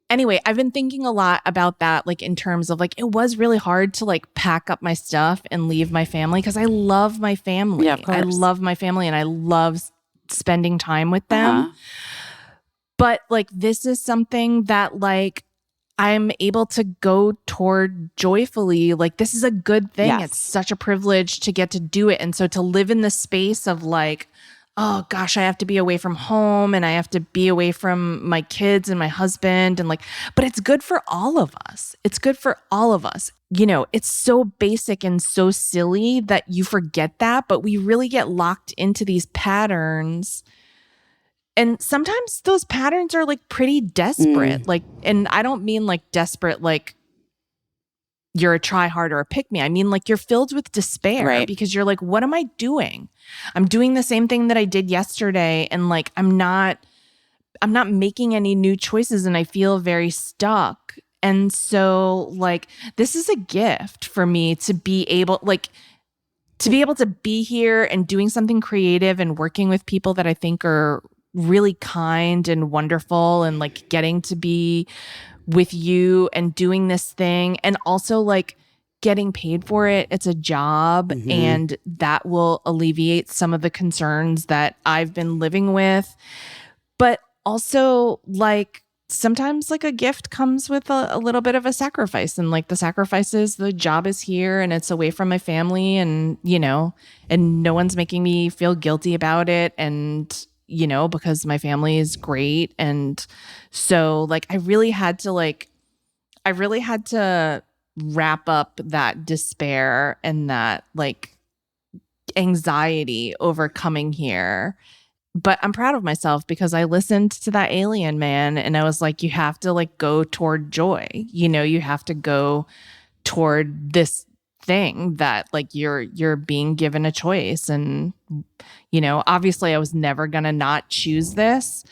anyway, I've been thinking a lot about that, like in terms of like, it was really hard to like pack up my stuff and leave my family because I love my family. Yeah, of course. I love my family and I love spending time with them. But like, this is something that like I'm able to go toward joyfully. Like, this is a good thing. Yes. It's such a privilege to get to do it. And so to live in the space of like, oh gosh, I have to be away from home and I have to be away from my kids and my husband and like, but it's good for all of us. It's good for all of us. You know, it's so basic and so silly that you forget that, but we really get locked into these patterns. And sometimes those patterns are like pretty desperate. Like, and I don't mean like desperate, like you're a try hard or a pick me. I mean, like you're filled with despair because you're like, what am I doing? I'm doing the same thing that I did yesterday. And like, I'm not making any new choices and I feel very stuck. And so like, this is a gift for me to be able to be here and doing something creative and working with people that I think are really kind and wonderful and like getting to be with you and doing this thing and also like getting paid for it. It's a job and that will alleviate some of the concerns that I've been living with. But also like sometimes like a gift comes with a little bit of a sacrifice and like the sacrifice is the job is here and it's away from my family and, you know, and no one's making me feel guilty about it. And you know, because my family is great. And so like, I really had to wrap up that despair and that like anxiety over coming here. But I'm proud of myself because I listened to that alien man and I was like, you have to like go toward joy. You know, you have to go toward this thing that like you're being given a choice. And you know, obviously I was never gonna not choose this,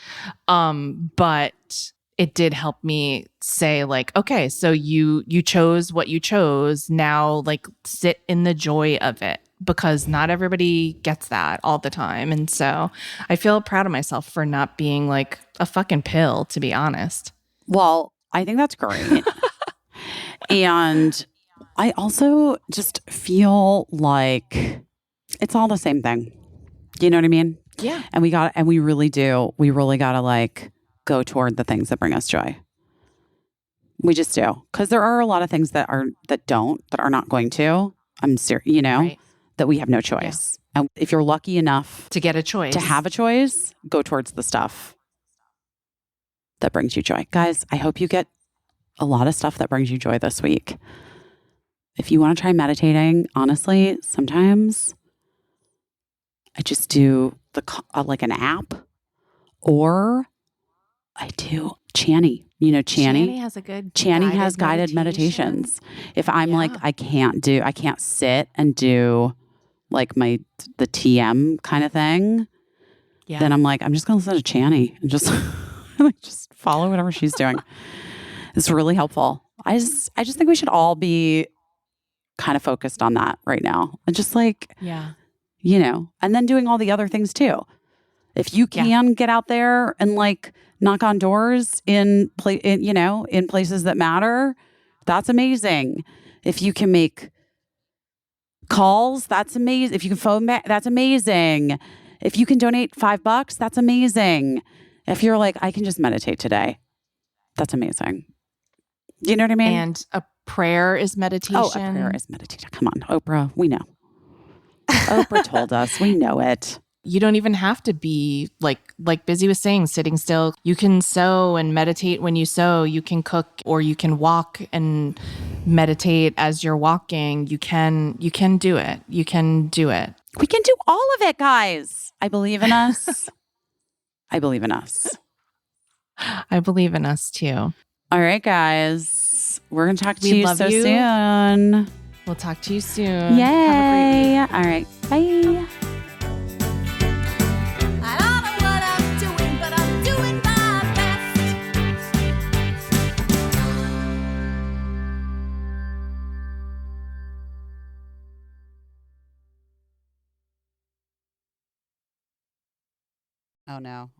but it did help me say like, okay, so you chose what you chose. Now like sit in the joy of it because not everybody gets that all the time. And so I feel proud of myself for not being like a fucking pill, to be honest. Well, I think that's great. And I also just feel like it's all the same thing. You know what I mean? Yeah. And we really got to like go toward the things that bring us joy. We just do. Because there are a lot of things that are not going to. I'm serious, you know, that we have no choice. Yeah. And if you're lucky enough to get a choice, to have a choice, go towards the stuff that brings you joy. Guys, I hope you get a lot of stuff that brings you joy this week. If you want to try meditating, honestly, sometimes I just do like an app, or I do Channy. You know, Channy has guided meditations. If I'm like, I can't sit and do like the TM kind of thing, then I'm like, I'm just going to listen to Channy and just like just follow whatever she's doing. It's really helpful. I just think we should all be kind of focused on that right now. And just like, you know, and then doing all the other things too. If you can get out there and like knock on doors in places that matter, that's amazing. If you can make calls, that's amazing. If you can phone back, that's amazing. If you can donate $5, that's amazing. If you're like, I can just meditate today, that's amazing. You know what I mean? And a prayer is meditation. Oh, a prayer is meditation. Come on, Oprah, we know. Oprah told us, we know it. You don't even have to be like Busy was saying, sitting still. You can sew and meditate when you sew. You can cook, or you can walk and meditate as you're walking. You can do it. You can do it. We can do all of it, guys. I believe in us. I believe in us. I believe in us too. All right, guys. We're going to talk to We you love so you. soon. We'll talk to you soon. Yay. Have a great week. All right. Bye. I don't know what I'm doing, but I'm doing my best. Oh, no.